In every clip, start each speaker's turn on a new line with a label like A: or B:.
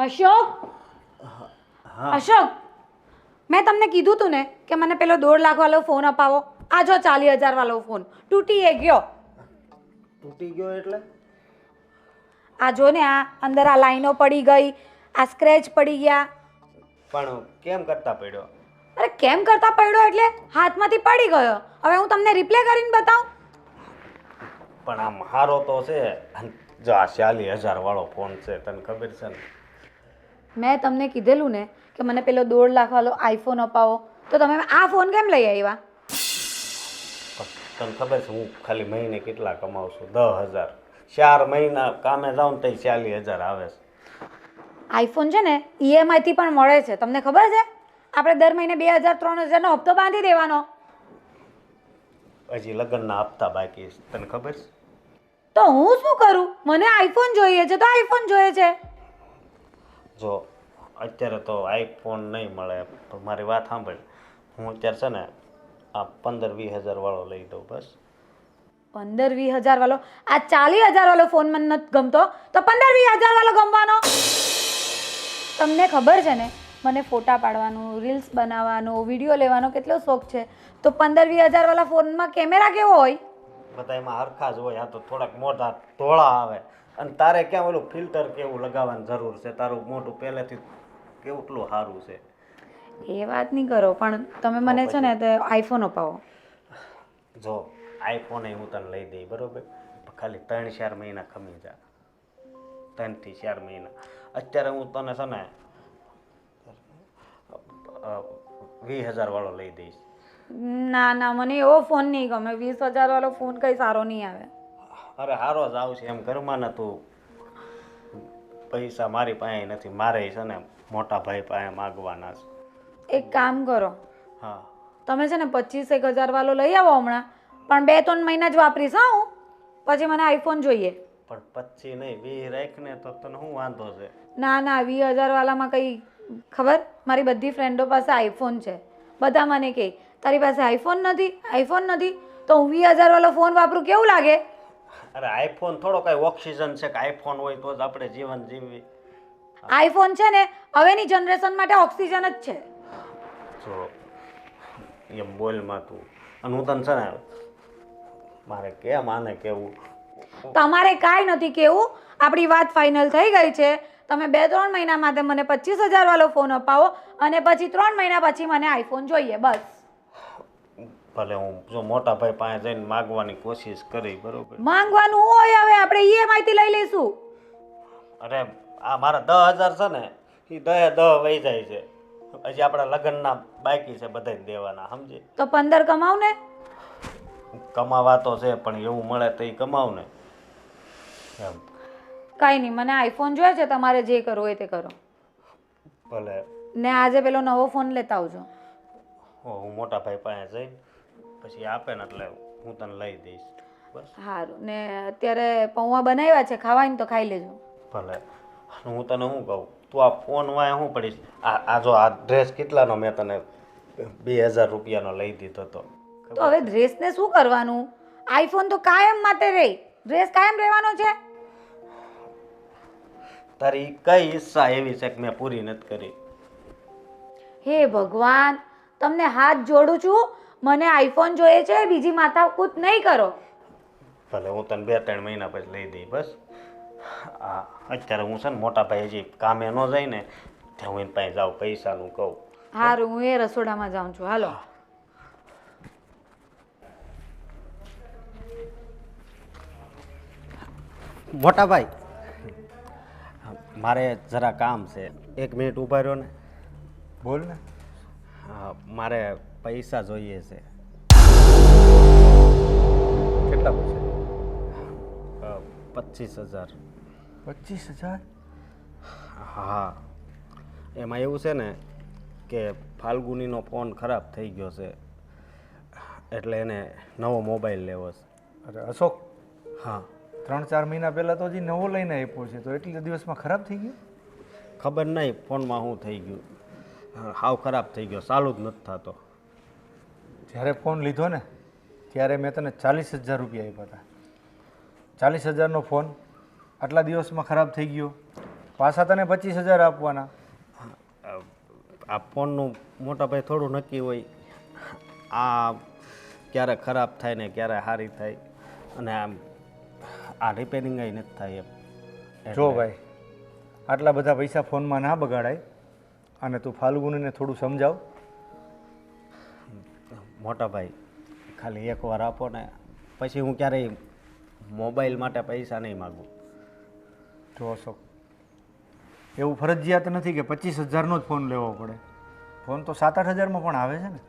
A: અશોક,
B: હા
A: અશોક, મેં તમને કીધું તું ને કે મને પેલો 1.5 લાખ વાળો ફોન અપાવો. આ જો 40,000 વાળો ફોન તૂટી ગયો.
B: તૂટી ગયો એટલે?
A: આ જો ને, આ અંદર આ લાઈનો પડી ગઈ, આ સ્ક્રેચ પડી ગયા.
B: પણ કેમ કરતા પડ્યો?
A: અરે કેમ કરતા પડ્યો એટલે હાથમાંથી પડી ગયો. હવે હું તમને રિપ્લે કરીને બતાવું?
B: પણ આમ હારો તો છે. અને જો આ 40,000 વાળો ફોન છે, તને ખબર છે ને?
A: મેં તમને કીધેલું ને કે મને પેલો 1.5 લાખ વાળો આઈફોન અપાવો, તો તમે આ ફોન કેમ લઈ આવ્યા?
B: તને ખબર છે હું ખાલી મહિને કેટલા કમાઉં છું? 10,000. 4 મહિના કામે જાઉં ને તો 40,000 આવે છે.
A: આઈફોન છે ને EMI થી પણ મળે છે, તમને ખબર છે? આપણે દર મહિને 2,000-3,000 નો હપ્તો બાંધી દેવાનો.
B: હજી લગ્નના હપ્તા બાકી છે, તને ખબર છે?
A: તો હું શું કરું? મને આઈફોન જોઈએ છે તો આઈફોન જોઈએ છે.
B: જો અત્યારે તો આઈફોન નહીં મળે, પણ મારી વાત સાંભળ. હું અત્યારે છે ને આ 15-20 હજાર વાળો લઈ દઉં બસ.
A: 15-20 હજાર વાળો? આ 40,000 વાળો ફોન મને નથી ગમતો, તો 15-20 હજાર વાળો ગમવાનો. તમને ખબર છે ને મને ફોટા પાડવાનું, રીલ્સ બનાવવાનો, વિડીયો લેવાનો કેટલો શોખ છે. તો 15-20 હજાર વાળા ફોનમાં કેમેરા કેવો હોય?
B: બધા એમાં હરખા જ હોય. આ તો થોડાક મોટા ધોળા આવે. અને તારે ક્યાં ઓલું ફિલ્ટર કેવું લગાવવાની જરૂર છે? તારું મોઢું પહેલેથી કેટલું સારું છે.
A: એ વાત નહીં કરો, પણ તમે મને છે ને તે આઈફોન અપાવો.
B: જો આઈફોન હું તને લઈ દઈ બરોબર, ખાલી 3-4 મહિના ખમી જા. 3-4 મહિના. અત્યારે હું તને છે ને 20,000 વાળો લઈ દઈશ.
A: ના ના, મને એવો ફોન નહીં ગમે. 20,000 વાળો ફોન કઈ સારો નહીં આવે.
B: અરે હારો જ આવશે એમ ઘરમાં ને. તું પૈસા મારી પાસે નથી, મારે છે ને મોટા ભાઈ પાસે માગવાના છે.
A: એક કામ કરો,
B: હા
A: તમે છે ને 25,000 વાળો લઈ આવો હમણાં, પણ 2-3 મહિના જ વાપરીશ હા હું. પછી મને આઈફોન જોઈએ.
B: પણ 25 નહીં, 20 રાખ ને તો તને શું વાંધો છે?
A: ના ના, 20,000 વાળામાં કઈ ખબર, મારી બધી ફ્રેન્ડો પાસે આઈફોન છે. બધા મને કહે તારી પાસે આઈફોન નથી, આઈફોન નથી. તો હું 20,000 વાળો ફોન વાપરું, કેવું લાગે?
B: અરે આઈફોન થોડો કઈ ઓક્સિજન છે કે આઈફોન હોય તો જ આપણે જીવન જીવવી.
A: આઈફોન છે ને હવેની જનરેશન માટે ઓક્સિજન જ છે.
B: જો એમ બોલમાં તું. અને હું તને છે ને મારે કેમ આને કેવું?
A: તમારે કાંઈ નથી કેવું. આપણી વાત ફાઇનલ થઈ ગઈ છે. તમે 2-3 મહિના માટે મને 25,000 વાળો ફોન અપાવો, અને પછી 3 મહિના પછી મને આઈફોન જોઈએ બસ.
B: ભલે હું જો મોટા ભાઈ પાસે જઈને માગવાની કોશિશ કરી બરોબર.
A: માંગવાનું હોય હવે આપણે EMI થી લઈ લઈશું.
B: અરે આ મારા 10,000 છે ને એ 10 વહી જાય છે. હજી આપણા લગ્નના બાકી છે બધાને દેવાના, સમજી?
A: તો 15 કમાવ ને.
B: કમાવા તો છે પણ એવું મળે તો એ કમાવ ને એમ.
A: કાંઈ નહીં, મને આઈફોન જોઈએ છે. તમારે જે કરવું હોય તે કરો.
B: ભલે.
A: ને આજે પેલો નવો ફોન લેતા આવજો.
B: હું મોટા ભાઈ પાસે જઈ પછી આપે ને એટલે હું તને લઈ દઈશ બસ.
A: સારું. ને અત્યારે પૌવા બનાવ્યા છે, ખાવાય ને તો ખાઈ લેજો.
B: ભલે. હું તને શું કહું, તું આ ફોન વાય શું પડીશ? આ જો આ ડ્રેસ કેટલાનો મેં તને 2,000 રૂપિયાનો લઈ દીધો હતો.
A: તો હવે ડ્રેસને શું કરવાનું? આઈફોન તો કાયમ માટે રહે, ડ્રેસ કાયમ રહેવાનો છે.
B: તારી કઈ ઈચ્છા એવી છે કે મેં પૂરી નથી કરી?
A: હે ભગવાન, તમને હાથ જોડું છું. મને આઈફોન જોઈએ છે, બીજી માથાકૂટ નહીં કરો.
B: ભલે હું તને 2-3 મહિના પછી લઈ દઈ બસ. અત્યારે હું છે ને મોટા ભાઈ હજી કામે ન જાય ને ત્યાં હું એની પાસે જાઉં, પૈસાનું કહું.
A: સારું, હું એ રસોડામાં જાઉં છું. હાલો.
B: મોટા ભાઈ મારે જરા કામ છે, 1 મિનિટ ઊભા રહ્યો ને.
C: બોલ ને.
B: મારે પૈસા જોઈએ છે.
C: કેટલા પૈસા?
B: 25,000.
C: 25,000?
B: હા, એમાં એવું છે ને કે ફાલ્ગુનીનો ફોન ખરાબ થઈ ગયો છે એટલે એને નવો મોબાઈલ લેવો છે.
C: અરે અશોક,
B: હા.
C: 3-4 મહિના પહેલાં તો હજી નવો લઈને આપ્યો છે, તો એટલા દિવસમાં ખરાબ થઈ ગયો?
B: ખબર નહીં ફોનમાં શું થઈ ગયું, હાવ ખરાબ થઈ ગયો, ચાલુ જ નથી થતો.
C: જ્યારે ફોન લીધો ને ત્યારે મેં તને 40,000 રૂપિયા આપ્યા હતા. 40,000નો ફોન આટલા દિવસમાં ખરાબ થઈ ગયો? પાછા તને 25,000 આપવાના.
B: આ ફોનનું મોટા ભાઈ થોડું નક્કી હોય. આ ક્યારે ખરાબ થાય ને ક્યારે સારી થાય, અને આ રિપેરિંગ નથી થાય એમ.
C: જો ભાઈ, આટલા બધા પૈસા ફોનમાં ના બગાડાય, અને તું ફાલ્ગુનીને થોડું સમજાવ.
B: મોટા ભાઈ ખાલી એકવાર આપો ને, પછી હું ક્યારેય મોબાઈલ માટે પૈસા નહીં માગું.
C: જો અશોક, એવું ફરજિયાત નથી કે 25,000નો જ ફોન લેવો પડે. ફોન તો 7-8 હજારમાં પણ આવે છે ને.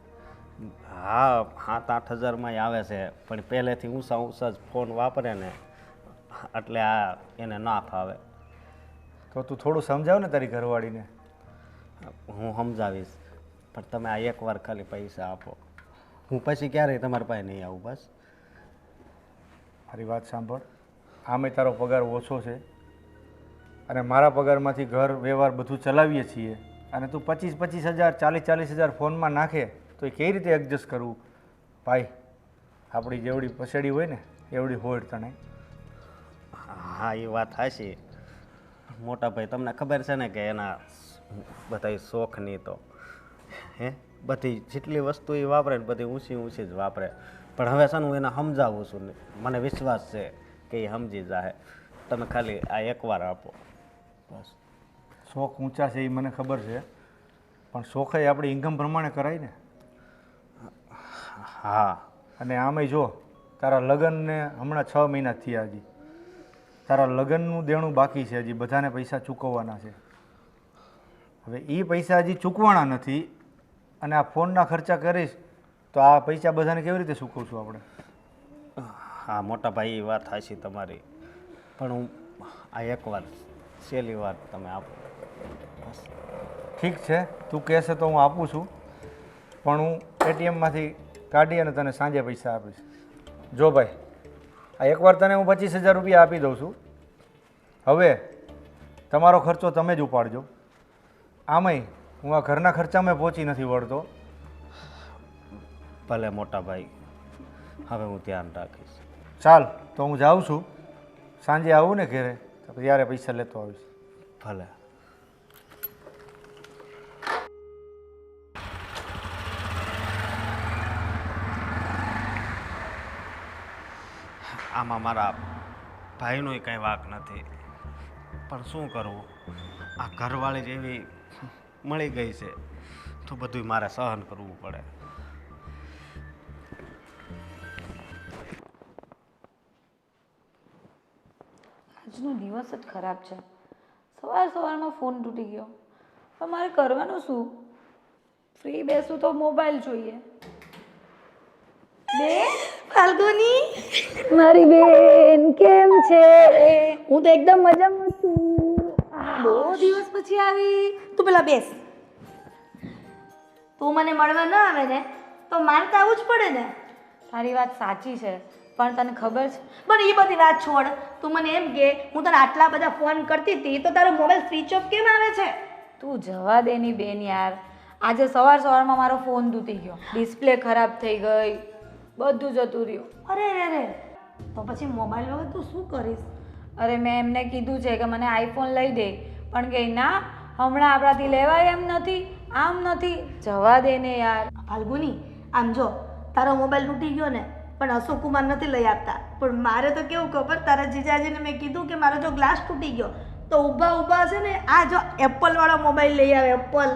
B: હા, 7-8 હજારમાં આવે છે, પણ પહેલેથી ઊંચા જ ફોન વાપરે ને એટલે આ એને ના ફાવે.
C: તો તું થોડું સમજાવ ને તારી ઘરવાળીને.
B: હું સમજાવીશ, પણ તમે આ એકવાર ખાલી પૈસા આપો. હું પછી ક્યારેય તમારા પાસે નહીં આવું. બસ
C: મારી વાત સાંભળ, આમે તારો પગાર ઓછો છે, અને મારા પગારમાંથી ઘર વ્યવહાર બધું ચલાવીએ છીએ, અને તું 25,000 40,000 ફોનમાં નાખે તો એ કઈ રીતે એડજસ્ટ કરવું? ભાઈ, આપણી જેવડી પસેડી હોય ને એવડી હોડ તને.
B: હા, એ વાત હાચી. મોટા ભાઈ તમને ખબર છે ને કે એના બધા શોખની તો બધી જેટલી વસ્તુ એ વાપરે ને બધી ઊંચી જ વાપરે. પણ હવે છે ને હું એને સમજાવું છું ને, મને વિશ્વાસ છે કે એ સમજી જાય. તમે ખાલી આ એકવાર આપો બસ.
C: શોખ ઊંચા છે એ મને ખબર છે, પણ શોખ એ આપણી ઇન્કમ પ્રમાણે કરાય ને.
B: હા,
C: અને આમેય જો, તારા લગ્નને હમણાં 6 મહિના થયા. હજી તારા લગ્નનું દેણું બાકી છે, હજી બધાને પૈસા ચૂકવવાના છે. હવે એ પૈસા હજી ચૂકવાના નથી, અને આ ફોનના ખર્ચા કરીશ તો આ પૈસા બધાને કેવી રીતે ચૂકવશું આપણે?
B: હા મોટા ભાઈ, એ વાત હાચી તમારી, પણ હું આ એકવાર છેલ્લી વાર તમે આપો.
C: ઠીક છે, તું કહેશે તો હું આપું છું, પણ હું એટીએમમાંથી કાઢી અને તને સાંજે પૈસા આપીશ. જો ભાઈ, આ એકવાર તને હું 25,000 રૂપિયા આપી દઉં છું. હવે તમારો ખર્ચો તમે જ ઉપાડજો. આમાંય હું આ ઘરના ખર્ચામાં પહોંચી નથી વળતો.
B: ભલે મોટા ભાઈ, હવે હું ધ્યાન રાખીશ.
C: ચાલ, તો હું જાઉં છું. સાંજે આવું ને ઘરે તો ત્યારે પૈસા લેતો આવીશ.
B: ભલે. આમાં મારા ભાઈનોય કંઈ વાંક નથી, પણ શું કરવું, આ ઘરવાળી જેવી મળી ગઈ છે તો બધું મારે સહન કરવું પડે.
A: આજનો દિવસ જ ખરાબ છે. સવારમાં ફોન તૂટી ગયો, પણ મારે કરવાનું શું? ફ્રી બેસું તો મોબાઈલ જોઈએ. બેન ફાલ્ગુની, મારી બેન કેમ છે?
D: હું તો એકદમ મજામાં છું.
A: બહુ દિવસ પછી આવી.
D: તું પેલા બેસ. તું મને મળવા ન આવે ને તો મારે તો આવવું જ પડે ને.
A: તારી વાત સાચી છે, પણ તને ખબર છે?
D: પણ એ બધી વાત છોડ. તું મને એમ કે હું તને આટલા બધા ફોન કરતી હતી તો તારો મોબાઈલ સ્વિચ ઓફ કેમ આવે છે?
A: તું જવા દે ની બેન યાર. આજે સવારમાં મારો ફોન તૂટી ગયો, ડિસ્પ્લે ખરાબ થઈ ગઈ, બધું જતું રહ્યું.
D: અરે તો પછી મોબાઈલ વગર તું શું કરીશ?
A: અરે મેં એમને કીધું છે કે મને આઈફોન લઈ દે, પણ કે ના, હમણાં આપણાથી લેવાય એમ નથી, આમ નથી. જવા દે ને યાર.
D: ફાલ્ગુની, આમ જો, તારો મોબાઈલ તૂટી ગયો ને, પણ અશોક કુમાર નથી લઈ આપતા. પણ મારે તો કેવું ખબર, તારા જીજાજીને મેં કીધું કે મારો જો ગ્લાસ તૂટી ગયો તો ઊભા છે ને આ જો એપલ વાળો મોબાઈલ લઈ આવે. એપલ.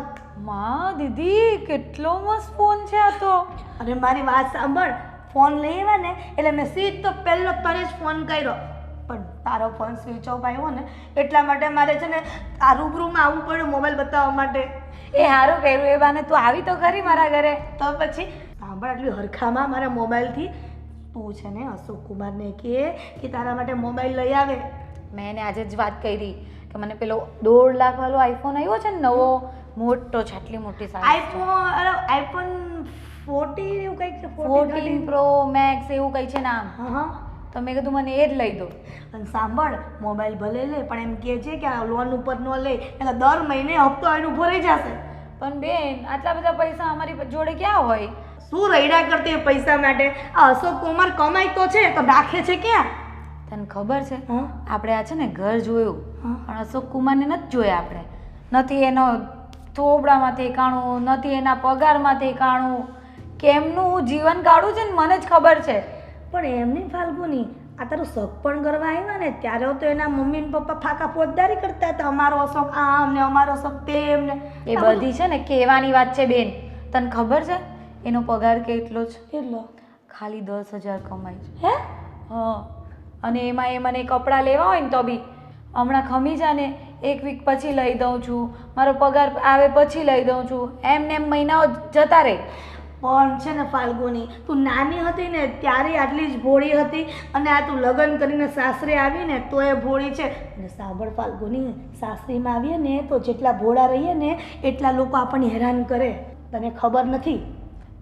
A: માં દીદી, કેટલો મસ્ત ફોન છે આ તો.
D: અને મારી વાત સાંભળ, ફોન લઈ આવ્યા ને એટલે મેં સીધો પહેલો તને જ ફોન કર્યો, પણ તારો ફોન સ્વિચ ઓફ આવ્યો ને એટલા માટે મારે છે ને આ રૂબરૂમાં આવવું પડ્યું મોબાઈલ બતાવવા માટે.
A: એ સારું કર્યું, એ બાને તું આવી તો ખરી મારા ઘરે.
D: તો પછી સાંભળ, આટલી હરખામાં મારા મોબાઈલથી તું છે ને અશોક કુમારને કે તારા માટે મોબાઈલ લઈ આવે.
A: મેં એને આજે જ વાત કરી કે મને પેલો 1.5 લાખ વાળો આઈફોન આવ્યો છે ને નવો, મોટો છે, આટલી મોટી સાઈઝ.
D: આઈફોન 14 એવું કંઈક છે,
A: 14 પ્રો મેક્સ એવું કંઈ છે નામ.
D: હા.
A: તો મેં કીધું મને એ જ લઈ દો.
D: અને સાંભળ, મોબાઈલ ભલે લે પણ એમ કહે છે કે આ લોન ઉપર ન લે, એટલે દર મહિને હપ્તો આવીને ઊભો રહી જશે.
A: પણ બેન, આટલા બધા પૈસા અમારી જોડે ક્યાં હોય?
D: શું રૈડા કરતી પૈસા માટે? આ અશોક કુમાર કમાય તો છે તો રાખે છે ક્યાં?
A: તને ખબર છે
D: હા
A: આપણે આ છે ને ઘર જોયું
D: હા.
A: પણ અશોક કુમારને નથી જોયા આપણે નથી એનો થોબડામાંથી કાણું નથી એના પગારમાંથી કાણું કેમનું હું જીવન કાઢું છે ને મને જ ખબર છે.
D: પણ એમની ફાલ્ગુની આ તારું શોખ પણ કરવા આવ્યા ને ત્યારે તો એના મમ્મી ને પપ્પા ફાકા ફોજદારી કરતા હતા અમારો અશોક આમ ને અમારો અશોક તેમ ને
A: એ બધી છે ને કહેવાની વાત છે બેન. તને ખબર છે એનો પગાર કેટલો છે?
D: કેટલો
A: ખાલી 10,000 કમાય છે.
D: હે
A: હા અને એમાં એ મને કપડાં લેવા હોય ને તો બી હમણાં ખમી જા ને 1 વીક પછી લઈ દઉં છું, મારો પગાર આવે પછી લઈ દઉં છું, એમને એમ મહિનાઓ જતા રહે.
D: પણ છે ને ફાલ્ગુની તું નાની હતી ને ત્યારે આટલી જ ભોળી હતી અને આ તું લગ્ન કરીને સાસરે આવી ને તો એ ભોળી છે. અને સાંભળ ફાલ્ગુની સાસરીમાં આવીએ ને તો જેટલા ભોળા રહીએ ને એટલા લોકો આપણને હેરાન કરે, તને ખબર નથી?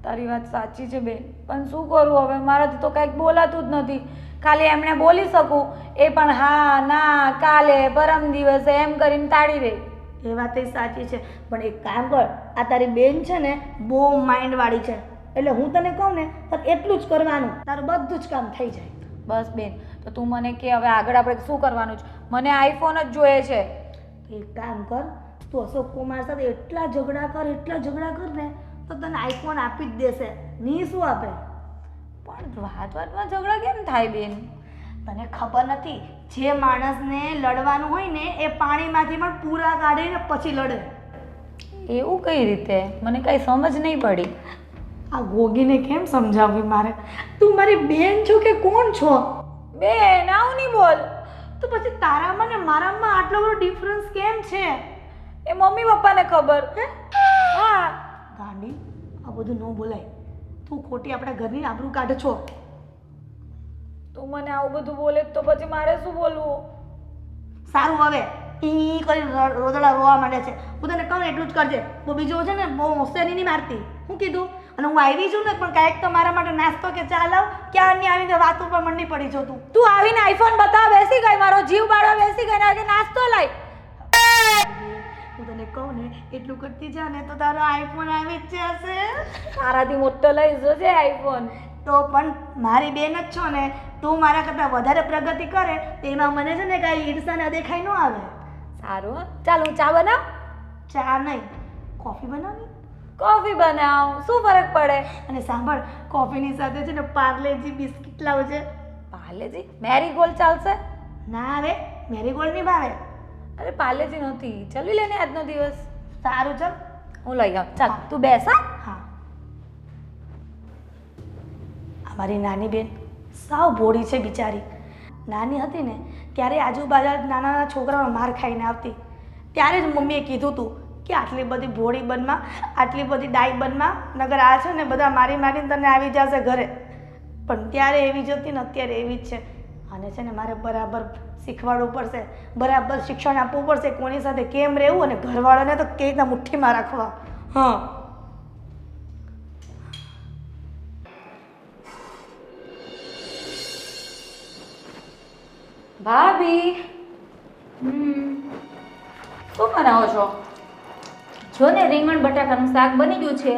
A: તારી વાત સાચી છે બેન, પણ શું કરું હવે, મારાથી તો કંઈક બોલાતું જ નથી. ખાલી એમને બોલી શકું એ પણ હા ના કાલે પરમ દિવસે એમ કરીને તાળી દે.
D: એ વાત એ સાચી છે, પણ એક કામ કર, આ તારી બેન છે ને બહુ માઇન્ડવાળી છે, એટલે હું તને કહું ને તો એટલું જ કરવાનું, તારું બધું જ કામ થઈ જાય.
A: બસ બેન, તો તું મને કે હવે આગળ આપણે શું કરવાનું છે? મને આઈફોન જ જોઈએ છે.
D: એક કામ કર, તું અશોક કુમાર સાથે એટલા ઝઘડા કર ને તો તને આઈફોન આપી જ દેશે, ની શું આપે?
A: પણ વાતમાં ઝઘડા કેમ થાય બેન?
D: તને ખબર નથી, જે માણસને લડવાનું હોય ને એ પાણીમાંથી પણ પૂરા કાઢીને પછી લડે.
A: એવું કઈ રીતે? મને કઈ સમજ નહીં પડી.
D: આ ગોગીને કેમ સમજાવવી મારે? તું મારી બેન છો કે કોણ છો?
A: બેન આવું નહીં બોલ.
D: તો પછી તારામાં ને મારામાં આટલો બધો ડિફરન્સ કેમ છે?
A: એ મમ્મી પપ્પાને ખબર. હા
D: ગાંડી, આ બધું ન બોલાય, તું ખોટી આપણા ઘરની આબરૂ કાઢે છો.
A: તું મને આવું બધું બોલે તો પછી મારે શું બોલવું?
D: સારું, હવે ઈ કરી રોદડા રોવા માંડે છે. હું તને કહું એટલું જ કરજે, બહુ બીજો છે ને બહુ હોશિયારી નહીં મારતી. હું કીધું? અને હું આવી છું ને પણ કાંઈક તો મારા માટે નાસ્તો કે ચા લાવ. ક્યારની આવીને વાત ઉપર મંડી પડી છો તું.
A: તું આવીને આઈફોન બતાવ બેસી ગઈ, મારો જીવ બાળવા બેસી ગઈ, ને નાસ્તો લાઈ.
D: હું તને કહું ને એટલું કરતી જા ને તો તારો આઈફોન આવી જ જશે.
A: તારાથી મોટો લઈ જશે આઈફોન.
D: તો પણ મારી બેન જ છો ને, તું મારા કરતાં વધારે પ્રગતિ કરે તેમાં મને છે ને કાંઈ ઈર્ષા ને દેખાઈ ન આવે.
A: સારું હો. ચાલ હું ચા બનાવ.
D: ચા નહીં, કોફી બનાવી.
A: કોફી બનાવ, શું ફરક પડે?
D: અને સાંભળ, કોફીની સાથે છે ને પાર્લેજી બિસ્કિટ લાવજે.
A: પાર્લેજી? મેરીગોલ્ડ ચાલશે?
D: ના રે, મેરીગોલ્ડ નહીં ભાવે.
A: અરે પાર્લેજી નથી, ચલવી લે ને આજનો દિવસ.
D: સારું ચાલ,
A: હું લઈ આવું. ચાલ તું બેસ. હા
D: હા. અમારી નાની બેન સાવ ભોળી છે બિચારી. નાની હતી ને ત્યારે આજુબાજુ નાના નાના છોકરાઓનો માર ખાઈને આવતી, ત્યારે જ મમ્મીએ કીધું હતું કે આટલી બધી ભોળી બનમાં, આટલી બધી ડાઈ બનમાં, નગર આ છે ને બધા મારી મારીને તને આવી જશે ઘરે. પણ ત્યારે એવી જ હતી ને અત્યારે એવી જ છે. અને છે ને મારે બરાબર શીખવાડવું પડશે, બરાબર શિક્ષણ આપવું પડશે, કોની સાથે કેમ રહેવું અને ઘરવાળાને તો કેવી રીતના મુઠ્ઠીમાં રાખવા. હા.
A: ભાભી, શું બનાવો છો?
E: જો ને રીંગણ બટાકાનું શાક બની ગયું છે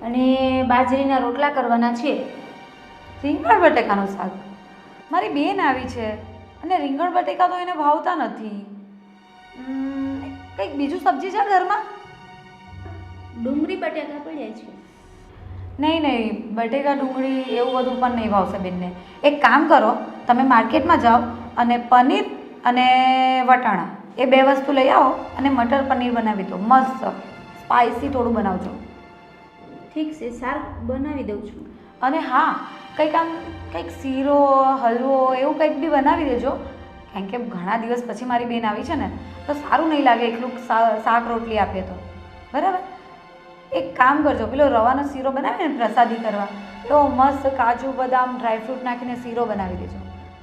E: અને બાજરીના રોટલા કરવાના છે.
A: રીંગણ બટેકાનું શાક? મારી બેન આવી છે અને રીંગણ બટેકા તો એને ભાવતા નથી. કંઈક બીજું સબ્જી છે ઘરમાં?
E: ડુંગળી બટાકા પડ્યા છે.
A: નહીં, બટેકા ડુંગળી એવું બધું પણ નહીં ભાવશે બેનને. એક કામ કરો, તમે માર્કેટમાં જાઓ અને પનીર અને વટાણા એ 2 વસ્તુ લઈ આવો અને મટર પનીર બનાવી દો. મસ્ત સ્પાઇસી થોડું બનાવજો.
E: ઠીક છે, શાક બનાવી દઉં છું.
A: અને હા, કંઈક શીરો હલવો એવું કંઈક બી બનાવી દેજો, કારણ કે ઘણા દિવસ પછી મારી બેન આવી છે ને તો સારું નહીં લાગે એકલું શાક રોટલી આપીએ તો. બરાબર? એક કામ કરજો, પેલો રવાનો શીરો બનાવે ને પ્રસાદી કરવા, તો મસ્ત કાજુ બદામ ડ્રાયફ્રૂટ નાખીને શીરો બનાવી દેજો.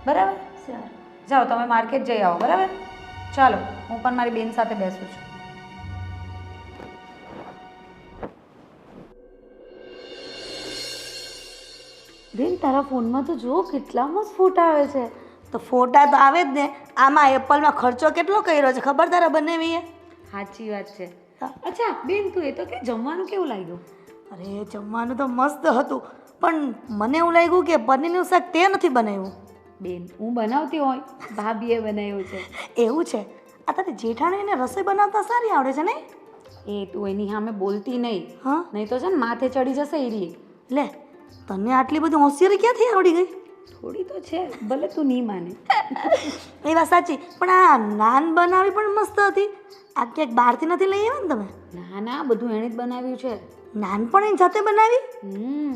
A: બરાબર?
E: સારું.
A: જાઓ તમે માર્કેટ જઈ આવો. બરાબર? ચાલો હું પણ મારી બેન સાથે બેસું છું. બેન તારા ફોનમાં તો જો કેટલા મસ્ત ફોટા આવે છે.
D: તો ફોટા તો આવે જ ને, આમાં એપલમાં ખર્ચો કેટલો કર્યો છે ખબર તારા બંનેવીએ?
A: સાચી વાત છે. અચ્છા બેન, તું એ તો કે જમવાનું કેવું લાગ્યું?
D: અરે જમવાનું તો મસ્ત હતું, પણ મને એવું લાગ્યું કે પનીરનું શાક તે નથી બનાવ્યું.
A: બેન હું બનાવતી હોય ભાભીએ બનાવ્યું છે.
D: એવું છે? આ તારી જેઠાણીને રસોઈ બનાવતા સારી આવડે છે નહીં?
A: એ તું એની સામે બોલતી નહીં,
D: હા
A: નહીં તો છે ને માથે ચડી જશે ઈરી.
D: લે, તને આટલી બધી હોશિયારી ક્યાંથી આવડી ગઈ?
A: થોડી તો છે, ભલે તું નહીં માને.
D: એ વાત સાચી, પણ આ નાન બનાવી પણ મસ્ત હતી. આ ક્યાંક બહારથી નથી લઈ આવ્યા ને તમે?
A: ના ના, બધું એણે જ બનાવ્યું છે.
D: નાન પણ એની જાતે બનાવી?
A: હમ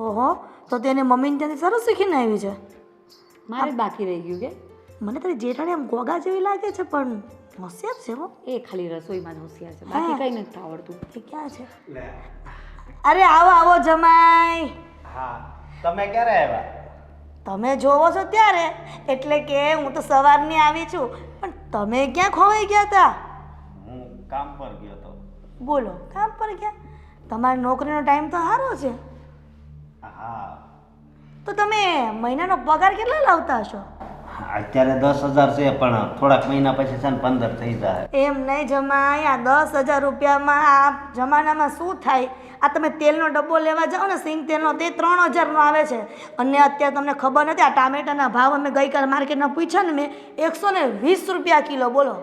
D: ઓહો, તો તેને મમ્મીને ત્યાંથી સરસ શીખીને આવી છે.
A: મારે જ બાકી રહી ગયું કે.
D: મને તારી જેઠાણી આમ ગોગા જેવી લાગે છે, પણ હોશિયાર છે હો.
A: એ ખાલી રસોઈમાં જ હોશિયાર છે, બાકી કંઈ નથી આવડતું.
D: એ ક્યાં છે? અરે આવો આવો જમાઈ.
B: હા, તમે ક્યારે આવ્યા?
D: તમે જોવો છો ત્યારે, એટલે કે હું તો સવારની આવી છું, પણ તમે ક્યાં ખોવાઈ ગયા હતા?
B: હું કામ પર ગયો હતો.
D: બોલો, કામ પર ગયા? તમારી નોકરીનો ટાઈમ તો સારો છે.
B: હા,
D: તો તમે મહિનાનો પગાર કેટલા લાવતા હશો?
B: અત્યારે 10,000 છે, પણ થોડાક મહિના પછી છે ને 15 થઈ જાય.
D: એમ નહીં જમાઈ, આ 10,000 રૂપિયામાં આ જમાનામાં શું થાય? આ તમે તેલનો ડબ્બો લેવા જાઓ ને, સિંગ તેલનો, તે 3,000નો આવે છે. અને અત્યારે તમને ખબર નથી, આ ટામેટાના ભાવ અમે ગઈકાલે માર્કેટમાં પૂછ્યા ને મેં, 120 રૂપિયા કિલો. બોલો.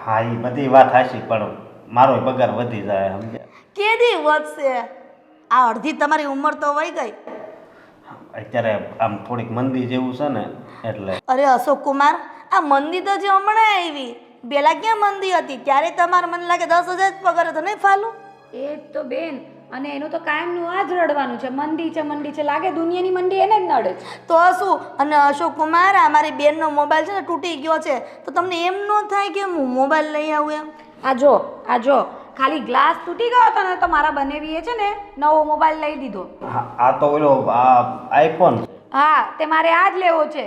B: હા, એ બધી વાત હાચી, પણ મારો પગાર વધી જાય, સમજ્યા?
D: કેદી વધશે? આ અડધી તમારી ઉંમર તો વહી ગઈ.
B: અત્યારે આમ થોડીક મંદી જેવું છે ને એટલે.
D: અરે અશોક કુમાર, આ મંદી તો જે હમણાં આવી, પેલા ક્યાં મંદી હતી? ત્યારે તમારે મને લાગે 10,000 જ પગાર હતો નહીં ફાલું?
A: એ જ તો બેન, અને એનું તો કાયમનું આ જ રડવાનું છે, મંદી છે મંદી છે. લાગે દુનિયાની મંદી એને જ નડે છે.
D: તો શું? અને અશોક કુમાર, આ મારી બેનનો મોબાઈલ છે ને તૂટી ગયો છે, તો તમને એમ ન થાય કે હું મોબાઈલ લઈ આવું એમ?
A: આ જો ખાલી ગ્લાસ તૂટી ગયો હતો ને તો મારા બનેવીએ છે ને નવો મોબાઈલ લઈ દીધો.
B: આ તો ઓલો આઈફોન છે.
A: હા, તે મારે આ જ લેવો છે.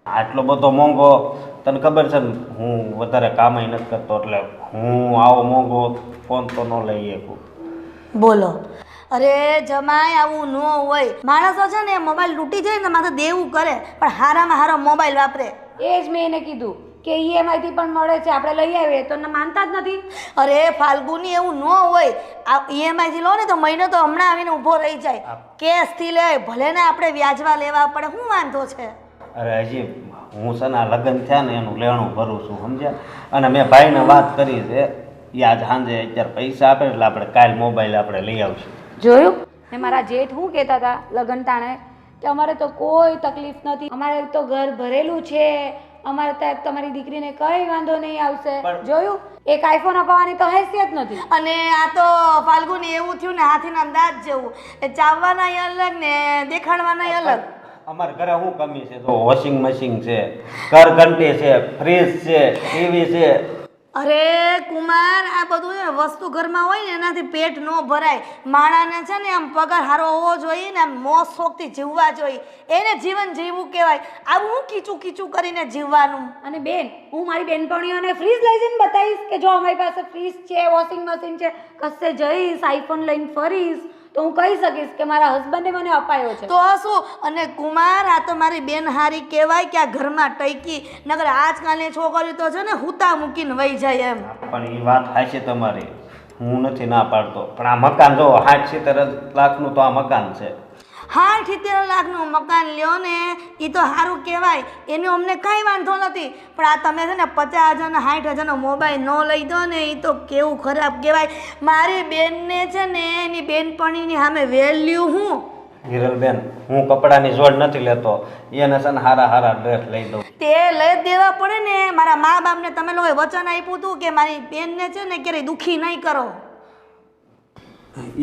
B: આટલો બધો મોંઘો, તને ખબર છે ને હું વધારે કામય નથી કરતો, એટલે હું આવો મોંઘો ફોન તો ન લઈ શકું.
D: બોલો. અરે જમાઈ, આવું ન હોય. માણસો છે ને મોબાઈલ તૂટી જાય ને માથે દેવું કરે, પણ હારામાં હારો મોબાઈલ વાપરે.
A: એ જ મેં એને કીધું કે EMI થી પણ મળે છે, આપણે લઈ આવીએ, તો માનતા જ નથી.
D: અરે ફાલ્ગુની, એવું ન હોય. આ EMI થી લો ને તો મહિનો તો હમણાં આવીને ઊભો રહી જાય. કેશથી લે, ભલે ને આપણે વ્યાજવા લેવા પડે, શું વાંધો છે?
B: અરે હજી હું છે ને આ લગ્ન થયા ને એનું લેણું ભરું છું, સમજ્યા? અને મેં ભાઈને વાત કરી છે, એ આજ સાંજે અત્યારે પૈસા આપે એટલે આપણે કાલ મોબાઈલ આપણે લઈ આવશું.
A: જોયું ને? મારા જેઠ શું કહેતા હતા લગ્ન ટાણે કે અમારે તો કોઈ તકલીફ નથી, અમારે તો ઘર ભરેલું છે, અમારે ત્યાં તમારી દીકરીને કઈ વાંધો નહીં આવશે. જોયું? એક આઈફોન અપાવવાની તો હેસિયત નથી.
D: અને આ તો ફાલ્ગુની એવું થયું ને હાથીના દાંત જેવું, એ ચાવવાના અલગ ને દેખાડવાના અલગ.
B: અમારા ઘરે શું કમી છે? તો વોશિંગ મશીન છે, ઘરઘંટી છે, ફ્રીજ છે, ટીવી છે.
D: અરે કુમાર, આ બધું છે ને વસ્તુ ઘરમાં હોય ને એનાથી પેટ ન ભરાય. માણાને છે ને આમ પગાર સારો હોવો જોઈએ ને, આમ મોજ શોખથી જીવવા જોઈએ, એને જીવન જીવવું કહેવાય. આવું હું કીચું કીચું કરીને જીવવાનું.
A: અને બેન, હું મારી બેનપણીઓને ફ્રીજ લઈ જઈને બતાવીશ કે જો અમારી પાસે ફ્રીજ છે, વોશિંગ મશીન છે, કશે જઈશ આઈફોન લઈને ફરીશ તો હું કહી શકીશ કે મારા હસબન્ડે મને અપાયો છે.
D: તો શું? અને કુમાર, આ તો મારી બેન હારી કહેવાય કે આ ઘરમાં ટૈકી. નગર આજકાલની છોકરીઓ તો છે ને હુતા મૂકીને વહી જાય એમ.
B: પણ એ વાત હાચી તમારી, હું નથી ના પાડતો, પણ આ મકાન જો 60-70 લાખનું તો આ મકાન છે.
D: 60-70 લાખનું મકાન લ્યો ને, એ તો સારું કહેવાય, એનો અમને કાંઈ વાંધો નથી. પણ આ તમે છે ને 50,000 60,000નો મોબાઈલ ન લઈ દો ને, એ તો કેવું ખરાબ કહેવાય. મારી બેનને છે ને એની બેનપણીની સામે વેલ્યુ હું.
B: હિરલબેન, હું કપડાની જોડ નથી લેતો, એને છે ને હારા ડ્રેસ લઈ દઉં.
D: તે લઈ દેવા પડે ને. મારા મા બાપને તમે લોકોએ વચન આપ્યું હતું કે મારી બેનને છે ને ક્યારેય દુઃખી નહીં કરો.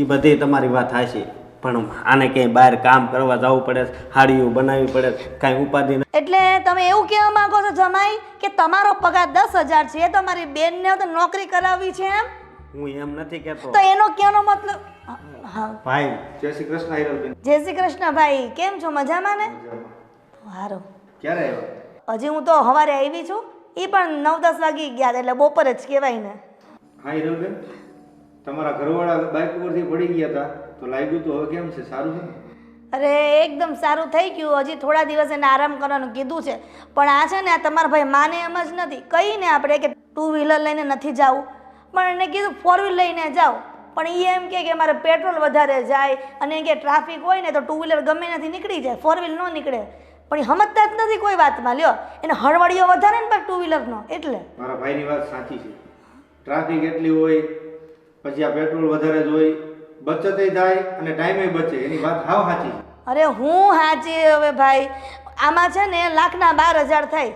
B: એ બધી તમારી વાત હાચી, પણ આને ક્યાંય બહાર કામ કરવા જવું પડે, હાડીઓ બનાવવી પડે, કાંઈ ઉપાધિ નહીં.
D: એટલે તમે એવું કહેવા માંગો છો જમાઈ કે તમારો પગાર 10,000 છે, તમારી બેનને તો નોકરી કરાવવી છે એમ?
B: હું એમ નથી કહેતો.
D: તો એનો કહેવાનો મતલબ. હા,
B: ભાઈ,
C: જય શ્રી કૃષ્ણ હિરલબેન.
D: જય શ્રી કૃષ્ણ ભાઈ, કેમ છો? મજામાં ને? સારું.
C: ક્યારે આવ્યા?
D: હજી હું તો સવારે આવી છું, એ પણ 9-10 વાગી ગયા, એટલે બપોરે જ કહેવાય ને.
C: હા હિરલબેન, તમારા ઘરવાળા બાઇક ઉપરથી પડી ગયા હતા તો લાગ્યું તો હવે કેમ છે? સારું છે ને?
D: અરે એકદમ સારું થઈ ગયું. હજી થોડા દિવસ એને આરામ કરવાનું કીધું છે, પણ આ છે ને આ તમારા ભાઈ માને એમ જ નથી. કહીને આપણે કે 2 વ્હીલર લઈને નથી જવું, પણ એને કીધું 4 વ્હીલર લઈને જાઓ, પણ એ એમ કે મારે પેટ્રોલ વધારે જાય, અને કે ટ્રાફિક હોય ને તો 2 વ્હીલર ગમે ત્યાંથી નીકળી જાય, 4 વ્હીલર ન નીકળે. પણ એ સમજતા જ નથી કોઈ વાતમાં. લ્યો એને હળવળીઓ વધારે ને પણ ટુ વ્હીલરનો એટલે.
C: મારા ભાઈની વાત સાચી છે. ટ્રાફિક એટલી હોય, પછી આ પેટ્રોલ વધારે જ હોય, બચતય થાય અને ટાઈમે બચે. એની વાત હાવ સાચી છે.
D: અરે હું હાચી હવે ભાઈ, આમાં છે ને લાખના 12,000 થાય.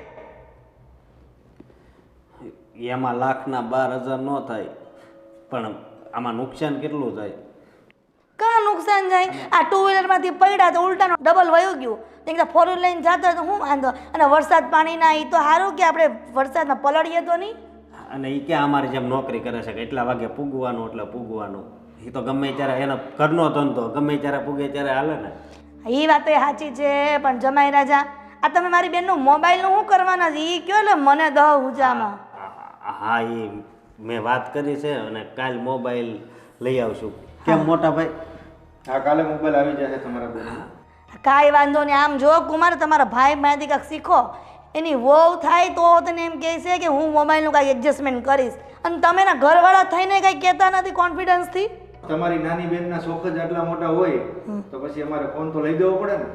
B: એમાં લાખના 12,000 ન થાય, પણ આમાં નુકસાન કેટલું થાય?
D: કાં નુકસાન જાય? આ ટુ વ્હીલરમાંથી પડ્યા તો ઉલટાનો ડબલ વયું ગયું. તો ફોર વ્હીલર લઈને જતો હોય તો શું વાંધો? અને વરસાદ પાણીના એ તો સારું કે આપણે વરસાદમાં પલળીએ તો નહીં.
B: અને એ ક્યાં અમારી જેમ નોકરી કરે છે કે એટલા વાગે પૂગવાનું એટલે પૂગવાનું? એ તો ગમે ત્યારે એનો ઘરનો ધંધો, ગમે ત્યારે પૂગે ત્યારે હાલે ને.
D: એ વાત એ સાચી છે, પણ જમાઈ રાજા આ તમે મારી બેનનું મોબાઈલનું શું કરવાના છે એ કયો એટલે મને દહ ઉજામાં.
B: હા, એ મેં વાત કરી છે અને કાલ મોબાઈલ લઈ આવશું. કેમ મોટા ભાઈ?
C: હા, કાલે મોબાઈલ આવી જશે તમારા બેન.
D: કાંઈ વાંધો નહીં. આમ જો કુમાર, તમારા ભાઈ માહિતી કાંઈક શીખો. એની વહુ થાય તો તને એમ કહે છે કે હું મોબાઈલનું કાંઈ એડજસ્ટમેન્ટ કરીશ, અને તમે એના ઘરવાળા થઈને કાંઈ કહેતા નથી કોન્ફિડન્સથી.
C: તમારી નાની બેનના શોખ જ આટલા મોટા હોય તો પછી અમારે ફોન તો લઈ દેવો પડે ને.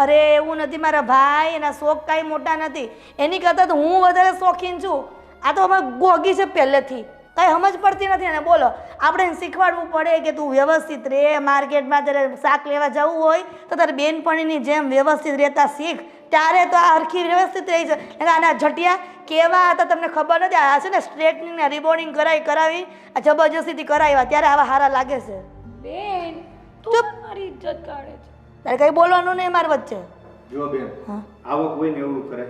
D: અરે એવું નથી મારા ભાઈ, એના શોખ કાંઈ મોટા નથી. એની કરતાં તો હું વધારે શોખીન છું. આ તો અમે ગોગી છે પહેલેથી, કાંઈ સમજ પડતી નથી. અને બોલો આપણે એને શીખવાડવું પડે કે તું વ્યવસ્થિત રહે. માર્કેટમાં તારે શાક લેવા જવું હોય તો તારે બેનપણીની જેમ વ્યવસ્થિત રહેતા શીખ, ત્યારે તો આ હરખી વ્યવસ્થિત રહી છે. આના જટિયા કેવા હતા તમને ખબર નથી. આ છે ને સ્ટ્રેટનિંગ ને રિબોર્ડિંગ કરાવી આ જબરજસ્તીથી કરાવ્યા, ત્યારે આવા સારા લાગે છે.
A: બેન તું મારી ઇજ્જત કાઢે છે.
D: તારે કંઈ બોલવાનું નહીં મારી વચ્ચે.
C: જો બેન, આવક હોય ને એવું કરે.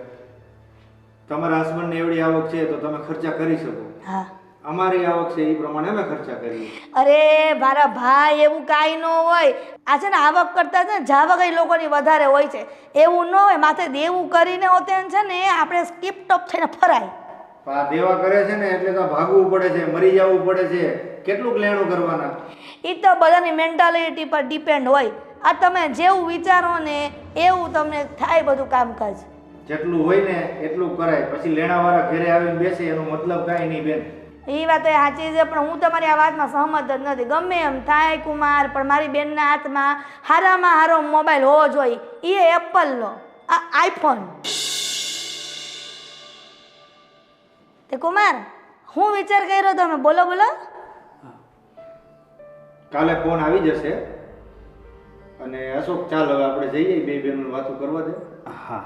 C: તમારા હસબન્ડને એવડી આવક છે તો તમે ખર્ચા કરી શકો.
D: હા,
C: અમારી આવક છે એ પ્રમાણે અમે ખર્ચા કરીએ.
D: અરે મારા ભાઈ એવું કાંઈ ન હોય. આ છે ને આવક કરતાં છે ને જાવક એ લોકોની વધારે હોય છે. એવું ન હોય. માથે દેવું કરીને હોતે છે ને આપણે સ્ટીપ ટોપ થઈને ફરાય.
C: આ દેવા કરે છે ને એટલે તો ભાગવું પડે છે, મરી જવું પડે છે. કેટલુંક લેણું કરવાના?
D: એ તો બધાની મેન્ટાલિટી પર ડિપેન્ડ હોય. આ તમે જેવું વિચારો ને એવું તમને થાય બધું કામકાજ.
C: જેટલું હોય ને એટલું કરાય. પછી લેણાવાળા ઘરે આવીને બેસે એનો મતલબ કાંઈ નહીં બેન.
D: એ વાત એ સાચી છે, પણ હું તમારી આ વાતમાં સહમત જ નથી. ગમે એમ થાય કુમાર, પણ મારી બેનના હાથમાં સારામાં સારો મોબાઈલ હોવો જોઈએ. એ એપલનો, આ આઈફોન. તે કુમાર, હું વિચાર કર્યો તમે બોલો બોલો.
C: કાલે ફોન આવી જશે. અને અશોક, ચાલ હવે આપણે જઈએ, બે બહેનોને વાતો કરવા દે.
B: હા,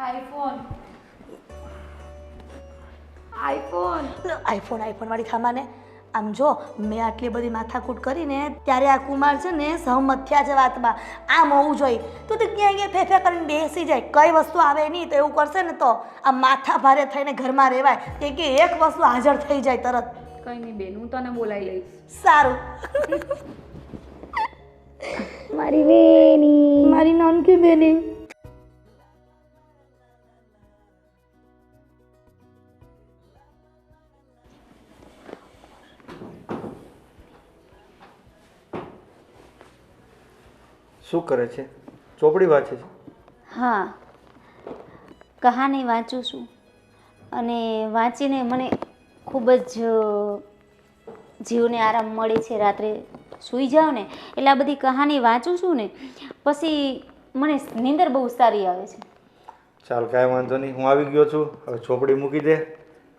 A: આઈફોન આઈફોન
D: આઈફોન વાળી ખામાને. આમ જો મેં આટલી બધી માથાકૂટ કરીને ત્યારે આ કુમાર છે ને સહમત થયા છે વાતમાં. આમ હોવું જોઈએ. તું તો ક્યાંય ફેફે કરીને બેસી જાય, કઈ વસ્તુ આવે નહીં તો એવું કરશે ને તો આ માથા ભારે થઈને ઘરમાં રહેવાય. કે એક વસ્તુ હાજર થઈ જાય તરત.
A: કઈ નહીં બેન, હું તને બોલાવી લઈશ.
D: સારું.
A: મારી બેની,
D: મારી નાનકી બેની.
C: શું કરે છે? ચોપડી વાંચે છે?
E: હા, કહાની વાંચું છું અને વાંચીને મને ખૂબ જ જીવને આરામ મળે છે. રાત્રે સૂઈ જાઉં ને એટલે આ બધી કહાની વાંચું છું ને પછી મને નીંદર બહુ સારી આવે છે.
C: ચાલ, કાંઈ વાંધો નહીં, હું આવી ગયો છું. હવે ચોપડી મૂકી દે.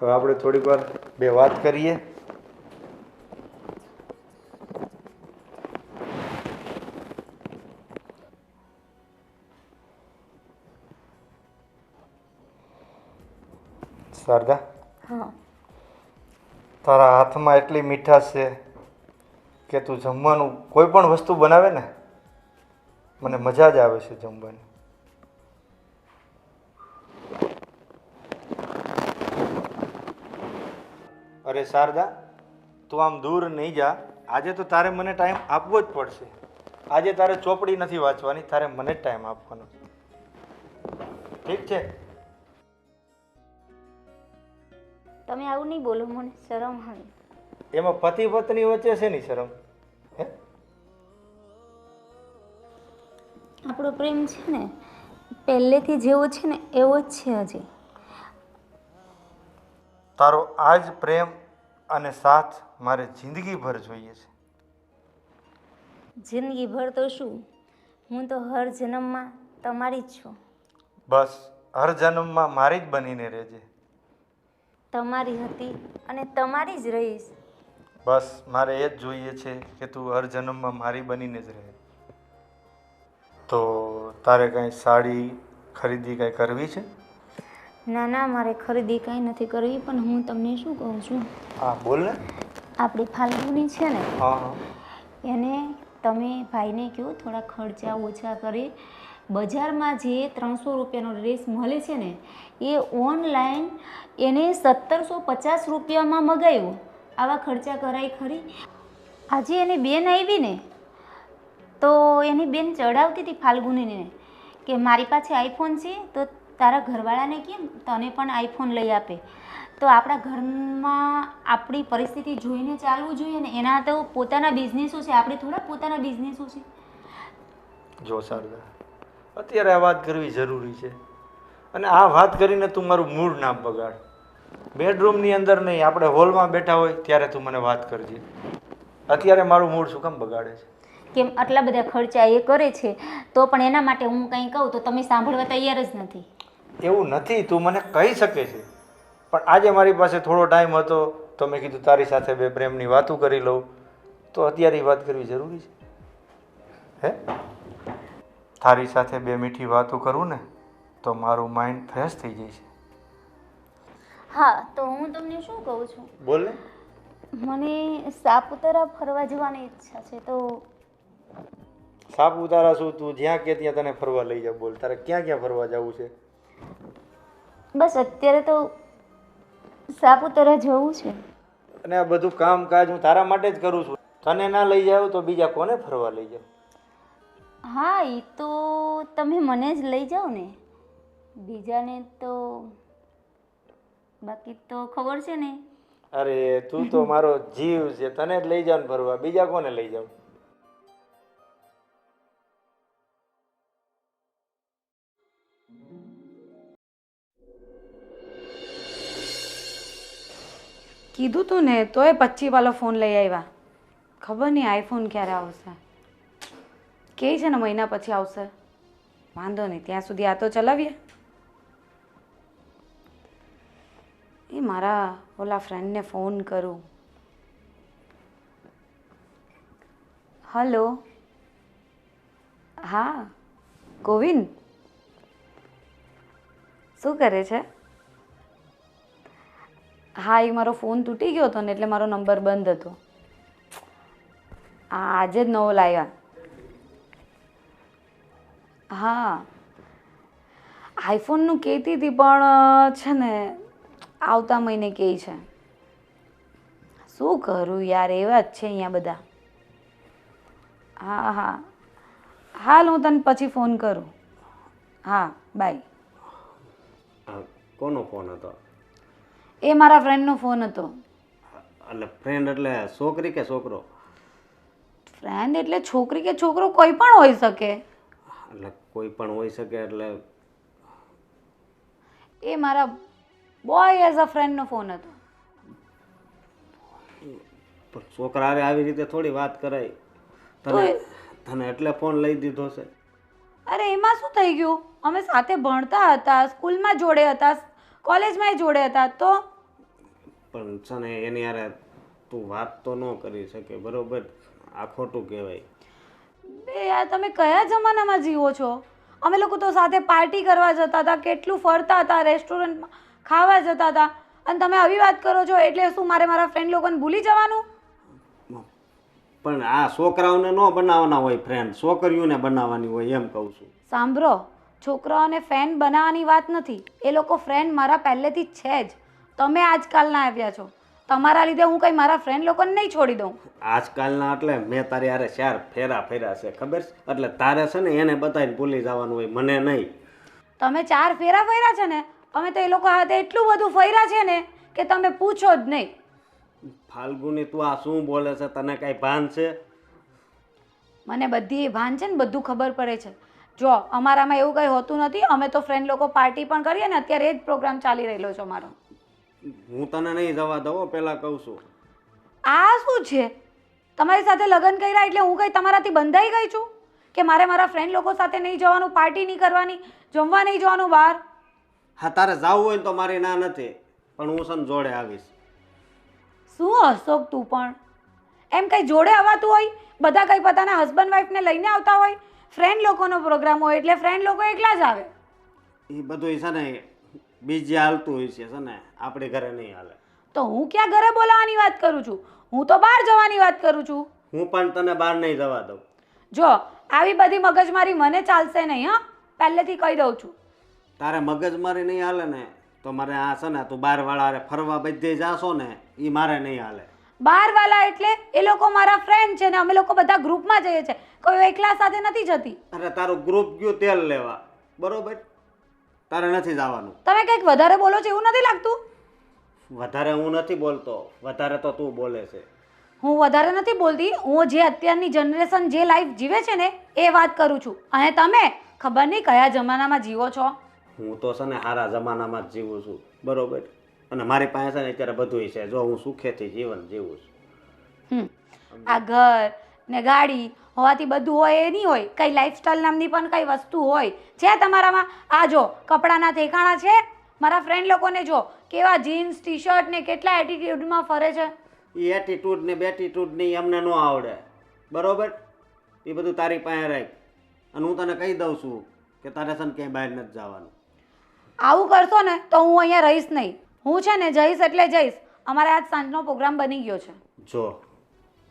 C: હવે આપણે થોડીક વાર બે વાત કરીએ. શારદા,
D: હા,
C: તારા હાથમાં એટલી મીઠાશ છે કે તું જમવાનું કોઈ પણ વસ્તુ બનાવે ને મને મજા જ આવે છે જમવાની. અરે શારદા, તું આમ દૂર નહીં જા. આજે તો તારે મને ટાઈમ આપવો જ પડશે. આજે તારે ચોપડી નથી વાંચવાની, તારે મને જ ટાઈમ આપવાનો. ઠીક છે?
E: તમે આવું નહીં બોલો, મને શરમ આવે.
C: એમાં પતિ પત્ની વચ્ચે છે ની શરમ? હે?
E: આપણો પ્રેમ છે ને પહેલેથી જેવો છે ને એવો જ છે હજી.
C: તારો આ જ પ્રેમ અને સાથ મારે જિંદગીભર જોઈએ છે.
E: જિંદગીભર તો શું, હું તો હર જન્મમાં તમારી જ છું.
C: બસ હર જન્મમાં મારી જ બનીને રહેજે.
E: તમારી હતી અને તમારી જ રહીશ.
C: બસ મારે એ જ જોઈએ છે કે તું હર જન્મમાં મારી બનીને જ રહે. તો તારે કાંઈ સાડી ખરીદી કાંઈ કરવી છે?
E: ના ના, મારે ખરીદી કાંઈ નથી કરવી, પણ હું તમને શું કહું છું,
C: હા બોલ ને.
E: આપણી ફાલ્ગુની છે ને,
C: હા હા.
E: એને તમે ભાઈને કહો થોડા ખર્ચા ઓછા કરે. બજારમાં જે 300 રૂપિયાનો ડ્રેસ મળે છે ને, એ ઓનલાઈન એને 1750 રૂપિયામાં મગાવ્યો. આવા ખર્ચા કરાય ખરી? આજે એની બેન આવી ને, તો એની બેન ચડાવતી હતી ફાલ્ગુનીને કે મારી પાસે આઈફોન છે, તો તારા ઘરવાળાને કેમ તને પણ આઈફોન લઈ આપે. તો આપણા ઘરમાં આપણી પરિસ્થિતિ જોઈને ચાલવું જોઈએ ને. એના તો પોતાના બિઝનેસો છે, આપણે થોડા પોતાના બિઝનેસો છે.
C: જો શારદા, અત્યારે આ વાત કરવી જરૂરી છે, અને આ વાત કરીને તું મારું મૂડ ના બગાડ. બેડરૂમની અંદર નહીં, આપણે હોલમાં બેઠા હોય ત્યારે તું મને વાત કરજે. અત્યારે મારું મૂડ શું કામ બગાડે છે?
E: કેમ આટલા બધા ખર્ચા એ કરે છે, તો પણ એના માટે હું કંઈ કહું તો તમે સાંભળવા તૈયાર જ નથી.
C: એવું નથી, તું મને કહી શકે છે, પણ આજે મારી પાસે થોડો ટાઈમ હતો તો મેં કીધું તારી સાથે બે પ્રેમની વાતો કરી લઉં. તો અત્યારે એ વાત કરવી જરૂરી છે હે? તારી સાથે બે મીઠી વાતો કરું ને તો મારું માઇન્ડ ફ્રેશ થઈ જાય છે.
E: હા, તો હું તમને શું કહું છું,
C: બોલ ને.
E: મને સાપુતારા ફરવા જવાની ઈચ્છા છે. તો
C: સાપુતારા શું, તું જ્યાં કે ત્યાં તને ફરવા લઈ જા. બોલ, તારે ક્યાં ક્યાં ફરવા જવું છે?
E: બસ અત્યારે તો સાપુતારા જવું છે.
C: અને આ બધું કામકાજ હું તારા માટે જ કરું છું. તને ના લઈ જાવ તો બીજા કોને ફરવા લઈ જાવ?
E: હા, એ તો તમે મને જ લઈ જાઓ ને, બીજાને તો બાકી તો ખબર છે ને.
C: અરે તું તો મારો જીવ છે, તને જ લઈ જાવ ને ફરવા, બીજા કોને લઈ જાવ?
A: કીધું તું ને, તોય 25 વાળો ફોન લઈ આવ્યા. ખબર નહીં આઈફોન ક્યારે આવશે. કે છે ને મહિના પછી આવશે. વાંધો નહીં, ત્યાં સુધી આ તો ચલાવીએ. એ મારા ઓલા ફ્રેન્ડને ફોન કરું. હલો, હા ગોવિંદ, શું કરે છે? હા, એ મારો ફોન તૂટી ગયો હતો ને, એટલે મારો નંબર બંધ હતો. હા, આજે જ નવો લાવ્યા. હા, આઈફોનનું કહેતી હતી, પણ છે ને આવતા મહિને કહે છે. શું કરું યાર, એવા જ છે અહીંયા બધા. હા હા, હાલ હું તને પછી ફોન કરું. હા, બાય.
B: કોનો ફોન હતો?
A: એ મારા ફ્રેન્ડનો ફોન હતો.
B: એટલે ફ્રેન્ડ એટલે છોકરી કે છોકરો?
A: ફ્રેન્ડ એટલે છોકરી કે છોકરો કોઈ પણ હોઈ શકે.
B: એટલે કોઈ પણ હોઈ શકે એટલે
A: એ મારા બોય એઝ અ ફ્રેન્ડનો ફોન હતો.
B: પણ છોકરા હારે આવી રીતે થોડી વાત કરાય. તને તને એટલે ફોન લઈ દીધો છે?
A: અરે એમાં શું થઈ ગયું? અમે સાથે ભણતા હતા, સ્કૂલમાં જોડે હતા, કોલેજમાં જોડે હતા. તો
B: પણ છે ને એની હારે તું વાત તો ન કરી શકે, બરોબર? આ ખોટું કહેવાય.
A: બે યાર, તમે કયા જમાનામાં જીવો છો? અમે લોકો તો સાથે પાર્ટી કરવા જતા હતા, કેટલું ફરતા હતા, રેસ્ટોરન્ટમાં ખાવા જતા હતા, અને તમે આવી વાત કરો છો. એટલે શું મારે મારા ફ્રેન્ડ લોકોને ભૂલી જવાનું?
B: પણ આ છોકરાઓને ન બનાવવાના હોય ફ્રેન્ડ, છોકરીઓને બનાવવાની હોય, એમ કહું છું.
A: સાંભળો, છોકરાઓને ફ્રેન્ડ બનાવવાની વાત નથી. એ લોકો ફ્રેન્ડ મારા પહેલેથી જ છે જ. તમે આજકાલના આવ્યા છો, તમારા લીધે હું કંઈ મારા ફ્રેન્ડ લોકોને નહીં છોડી દઉં.
B: આજકાલના એટલે મેં તારી હારે 4 ફેરા ફેર્યા છે, ખબર છે? એટલે તારે છે ને એને બતાવીને ભૂલી જવાનું હોય, મને નહીં.
A: તમે 4 ફેરા ફર્યા છે ને, અમે તો એ લોકો હાથે એટલું બધું ફર્યા છે ને કે તમે પૂછો જ નહીં.
B: ફાલ્ગુની, તું આ શું બોલે છે? તને કાંઈ ભાન છે?
A: મને બધી ભાન છે ને, બધું ખબર પડે છે. જો અમારામાં એવું કંઈ હોતું નથી. અમે તો ફ્રેન્ડ લોકો પાર્ટી પણ કરીએ ને, અત્યારે એ જ પ્રોગ્રામ ચાલી રહેલો છે અમારો.
B: હું તને નહીં જવા દઉં, પહેલાં કહું છું.
A: આ શું છે? તમારી સાથે લગ્ન કર્યા એટલે હું કંઈ તમારાથી બંધાઈ ગઈ છું? કે મારે મારા ફ્રેન્ડ લોકો સાથે નહીં જવાનું, પાર્ટી નહીં કરવાની, જમવા નહીં જવાનું બહાર?
B: હા તારે જવું હોય ને તો મારી ના નથી, પણ હું છે ને જોડે આવીશ.
A: શું અશોક તું પણ એમ કંઈ જોડે આવવાતું હોય? બધા કંઈ પોતાના હસબન્ડ વાઈફને લઈને આવતા હોય. ફ્રેન્ડ લોકોનો પ્રોગ્રામ હોય એટલે ફ્રેન્ડ લોકો એકલા જ આવે.
B: એ બધું છે ને બીજે હાલતું હોય છે ને, આપણી ઘરે નહીં હાલે.
A: તો હું ક્યાં ઘરે બોલાવવાની વાત કરું છું? હું તો બહાર જવાની વાત કરું છું.
B: હું પણ તને બહાર નહીં જવા દઉં.
A: જો આવી બધી મગજમારી મને ચાલશે નહીં, હા, પહેલેથી કહી દઉં છું.
B: તારે મગજમારી નહીં હાલે ને તો મારે આ છે ને તું બહારવાળા ફરવા બધે જાશો ને એ મારે નહીં હાલે.
A: બહારવાળા એટલે એ લોકો મારા ફ્રેન્ડ છે ને અમે લોકો બધા ગ્રુપમાં જઈએ છીએ, કોઈ એકલા સાથે નથી જતી.
B: અરે તારું ગ્રુપ ગયું તેલ લેવા, બરોબર? તારે નથી જવાનું.
A: તમે કંઈક વધારે બોલો છો એવું નથી લાગતું?
B: વધારે હું નથી બોલતો, વધારે તો તું બોલે છે.
A: હું વધારે નથી બોલતી, હું જે અત્યારની જનરેશન જે લાઈફ જીવે છે ને એ વાત કરું છું. અને તમે ખબર નહીં કયા જમાનામાં જીવો છો.
B: હું તો છે ને સારા જમાનામાં જ જીવું છું, બરોબર? અને મારી પાસે છે ને અત્યારે બધું છે, જો હું સુખેથી જીવન જીવું છું.
A: આ ઘર ને ગાડી હોવાથી બધું હોય એ નહીં હોય, કઈ લાઈફસ્ટાઈલ નામની પણ કઈ વસ્તુ હોય છે તમારામાં? આ જો કપડાના ઠેકાણા છે, મારા ફ્રેન્ડ લોકોને જો કેવા જીન્સ ટી શર્ટ ને કેટલા એટીટ્યુડમાં ફરે છે.
B: એ એટીટ્યુડ ને બેટીટ્યુડ ને અમને ન આવડે, બરોબર? એ બધું તારી પાસે રાખ. અને હું તને કહી દઉં છું કે તારે છે ને ક્યાંય બહાર નથી જવાનું.
A: આવું કરશો ને તો હું અહીંયા રહીશ નહીં. હું છે ને જઈશ એટલે જઈશ. અમારે આજ સાંજનો પ્રોગ્રામ બની ગયો છે.
B: જો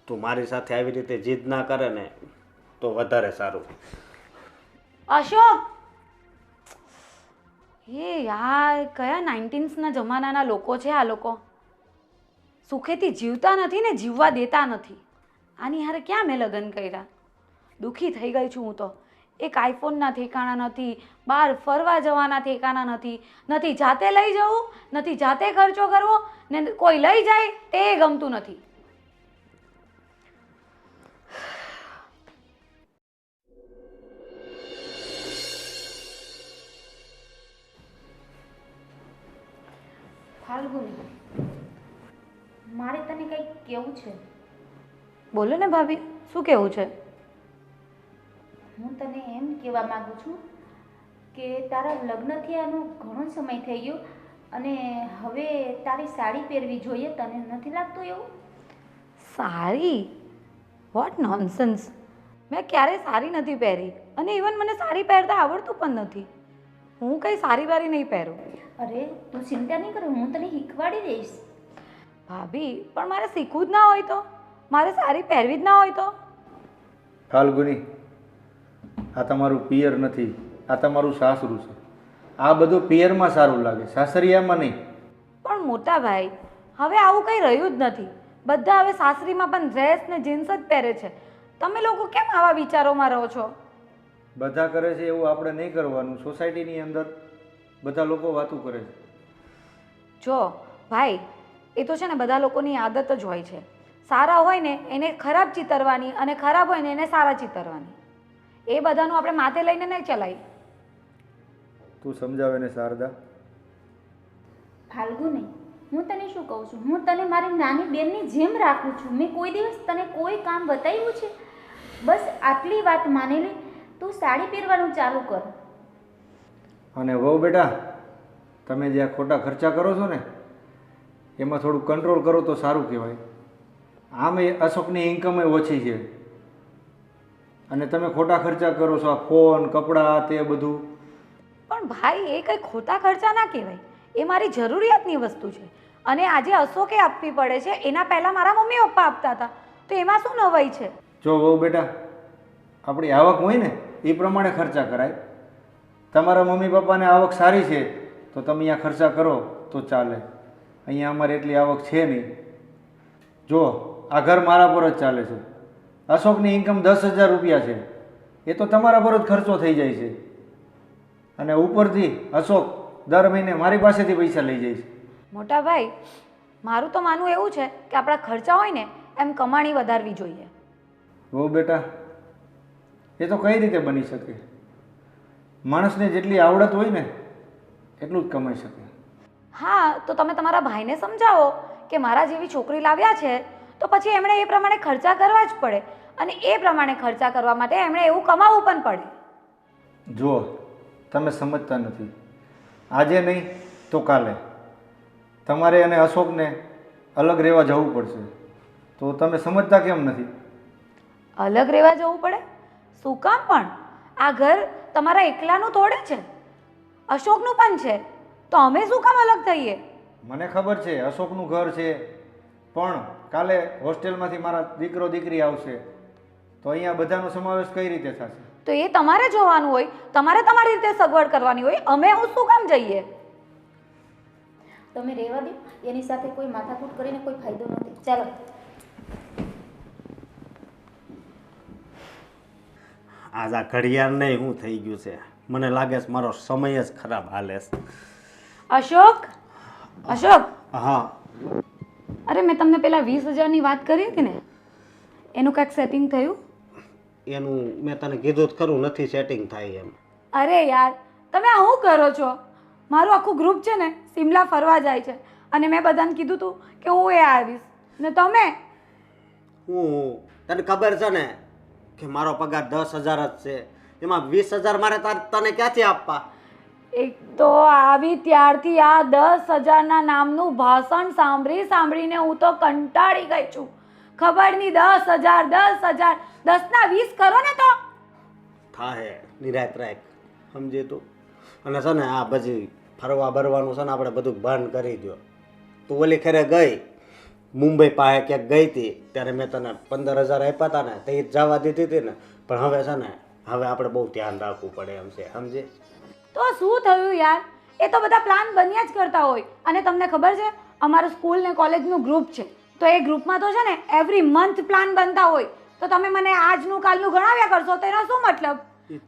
B: તું મારી સાથે આવી રીતે જીદ ના કરે ને તો વધારે સારું.
A: અશોક, હે યાર, કયા 19ના જમાનાના લોકો છે આ લોકો. સુખેથી જીવતા નથી ને જીવવા દેતા નથી. આની હારે ક્યાં મેં લગ્ન કર્યા? દુઃખી થઈ ગઈ છું હું તો. એક આઈફોનના ઠેકાણા નથી, બહાર ફરવા જવાના ઠેકાણા નથી, નથી જાતે લઈ જવું, નથી જાતે ખર્ચો કરવો, ને કોઈ લઈ જાય તે ગમતું નથી.
E: ફાલ્ગુની, મારે તને કંઈક કહેવું છે.
A: બોલો ને ભાભી, શું કહેવું છે?
E: હું તને એમ કહેવા માગું છું કે તારા લગ્ન થયાનો ઘણો સમય થઈ ગયો અને હવે તારી સાડી પહેરવી જોઈએ. તને નથી લાગતું એવું?
A: સાડી? What nonsense! મેં ક્યારેય સાડી નથી પહેરી અને ઇવન મને સાડી પહેરતા આવડતું પણ નથી. હું કંઈ સારી વારી નહીં પહેરું.
E: અરે તું ચિંતા નહીં કર, હું તને શીખવાડી દઈશ.
A: ભાભી, પણ મારે શીખવું જ ના હોય તો? મારે સાડી પહેરવી જ ના હોય તો?
C: ફાલ્ગુની, આ તમારું પિયર નથી, આ તમારું સાસરું છે. આ બધું પિયરમાં સારું લાગે, સાસરિયામાં નહીં.
A: પણ મોટા ભાઈ, હવે આવું કંઈ રહ્યું જ નથી. બધા હવે સાસરીમાં પણ ડ્રેસ ને જીન્સ જ પહેરે છે. તમે લોકો કેમ આવા વિચારોમાં રહો છો?
C: બધા કરે છે એવું આપણે નહીં કરવાનું. સોસાયટીની અંદર બધા લોકો વાતું કરે છે.
A: જો ભાઈ, એ તો છે ને બધા લોકોની આદત જ હોય છે. સારા હોય ને એને ખરાબ ચિતરવાની અને ખરાબ હોય ને એને સારા ચિતરવાની. એ બધાનું આપણે માથે લઈને નહીં ચલાવી.
C: તું સમજાવે ને શારદા.
E: ફાલ્ગુની, હું તને શું કહું છું, હું તને મારી નાની બેનની જેમ રાખું છું. મેં કોઈ દિવસ તને કોઈ કામ બતાવ્યું છે? બસ આટલી વાત માનેલી. તું સાડી પહેરવાનું ચાલુ કર.
C: અને વહુ બેટા, તમે જે આ ખોટા ખર્ચા કરો છો ને એમાં થોડું કંટ્રોલ કરો તો સારું કહેવાય. આમ એ અશોકની ઇન્કમ ઓછી છે અને તમે ખોટા ખર્ચા કરો છો, આ ફોન, કપડાં, તે બધું.
A: પણ ભાઈ, એ કંઈ ખોટા ખર્ચા ના કહેવાય. એ મારી જરૂરિયાતની વસ્તુ છે અને આજે અશોકે આપવી પડે છે. એના પહેલાં મારા મમ્મી પપ્પા આપતા હતા, તો એમાં શું નવાઈ છે?
C: જો વહુ બેટા, આપણી આવક હોય ને એ પ્રમાણે ખર્ચા કરાય. તમારા મમ્મી પપ્પાને આવક સારી છે તો તમે અહીંયા ખર્ચા કરો તો ચાલે. અહીંયા અમારે એટલી આવક છે નહીં. જો આ ઘર મારા પર જ ચાલે છે. અશોકની ઇન્કમ 10,000 રૂપિયા છે, એ તો તમારા પર જ ખર્ચો થઈ જાય છે. અને ઉપરથી અશોક દર મહિને મારી પાસેથી પૈસા લઈ જાય છે.
A: મોટા ભાઈ, મારું તો માનવું એવું છે કે આપણા ખર્ચા હોય ને એમ કમાણી વધારવી જોઈએ.
C: વહુ બેટા, એ તો કઈ રીતે બની શકે? માણસને જેટલી આવડત હોય ને એટલું જ કમાઈ શકે.
A: હા, તો તમે તમારા ભાઈને સમજાવો કે મારા જેવી છોકરી લાવ્યા છે તો પછી એમણે એ પ્રમાણે ખર્ચા કરવા જ પડે. અને એ પ્રમાણે ખર્ચા કરવા માટે એમણે એવું કમાવવું પણ પડે.
C: જુઓ, તમે સમજતા નથી. આજે નહીં તો કાલે તમારે અને અશોકને અલગ રહેવા જવું પડશે. તો તમે સમજતા કેમ નથી?
A: અલગ રહેવા જવું પડે? શું કામ પણ? આ ઘર તમારા એકલાનું થોડે છે, અશોકનું પણ છે. તો અમે શું કામ અલગ થઈએ?
C: મને ખબર છે અશોકનું ઘર છે, પણ કાલે હોસ્ટેલમાંથી મારા દીકરો દીકરી આવશે તો અહીંયા બધાનો સમાવેશ કઈ રીતે થશે?
A: તો એ તમારે જોવાનું હોય, તમારે તમારી રીતે સગવડ કરવાની હોય. અમે હું શું કામ જઈએ?
E: તમે રહેવા દો, એની સાથે કોઈ માથાકૂટ કરીને કોઈ ફાયદો નથી. ચાલો.
B: આજ આ ઘડિયાળ નહીં શું થઈ ગયું છે, મને લાગે છે મારો સમય જ ખરાબ હાલે છે.
A: અશોક, અશોક,
B: હા,
A: અરે મેં તમને પેલા 20,000ની વાત કરી હતી ને, એનું કાંઈક સેટિંગ થયું?
B: એનું મેં તને કીધું જ ખરું, નથી સેટિંગ થાય એમ.
A: અરે યાર, તમે આ શું કરો છો? મારું આખું ગ્રુપ છે ને સિમલા ફરવા જાય છે અને મેં બધાને કીધું હતું કે હું એ આવીશ, ને તમે?
B: હું તને ખબર છે ને કે મારો પગાર 10,000 જ છે, એમાં 20,000 મારે તને ક્યાંથી આપવા?
A: એક તો આવી ત્યારથી આ 10,000ના નામનું ભાષણ સાંભળીને હું તો કંટાળી ગઈ છું. ખબર નહીં, 10,000 10,000, 10ના 20 કરો ને તો
B: થાહે. નિરાત રાખ, સમજી તું. અને છે ને આ પછી ફરવા બરવાનું છે ને આપણે બધું બંધ કરી દો. તું ઓલી ખેરે ગઈ મુંબઈ પાસે ક્યાંક ગઈ હતી ત્યારે મેં તને 15,000 આપ્યા હતા ને, તે જવા દીધી હતી ને. પણ હવે છે ને હવે આપણે બહુ ધ્યાન રાખવું પડે એમ છે, સમજે?
A: તો શું થયું યાર? એ તો બધા પ્લાન બન્યા જ કરતા હોય. અને તમને ખબર છે અમારું સ્કૂલ ને કોલેજનું ગ્રુપ છે, તો એ ગ્રુપમાં તો છે ને એવરી મંથ પ્લાન બનતા હોય. તો તમે મને આજનું કાલનું ગણાવ્યા કરશો તો એનો શું મતલબ?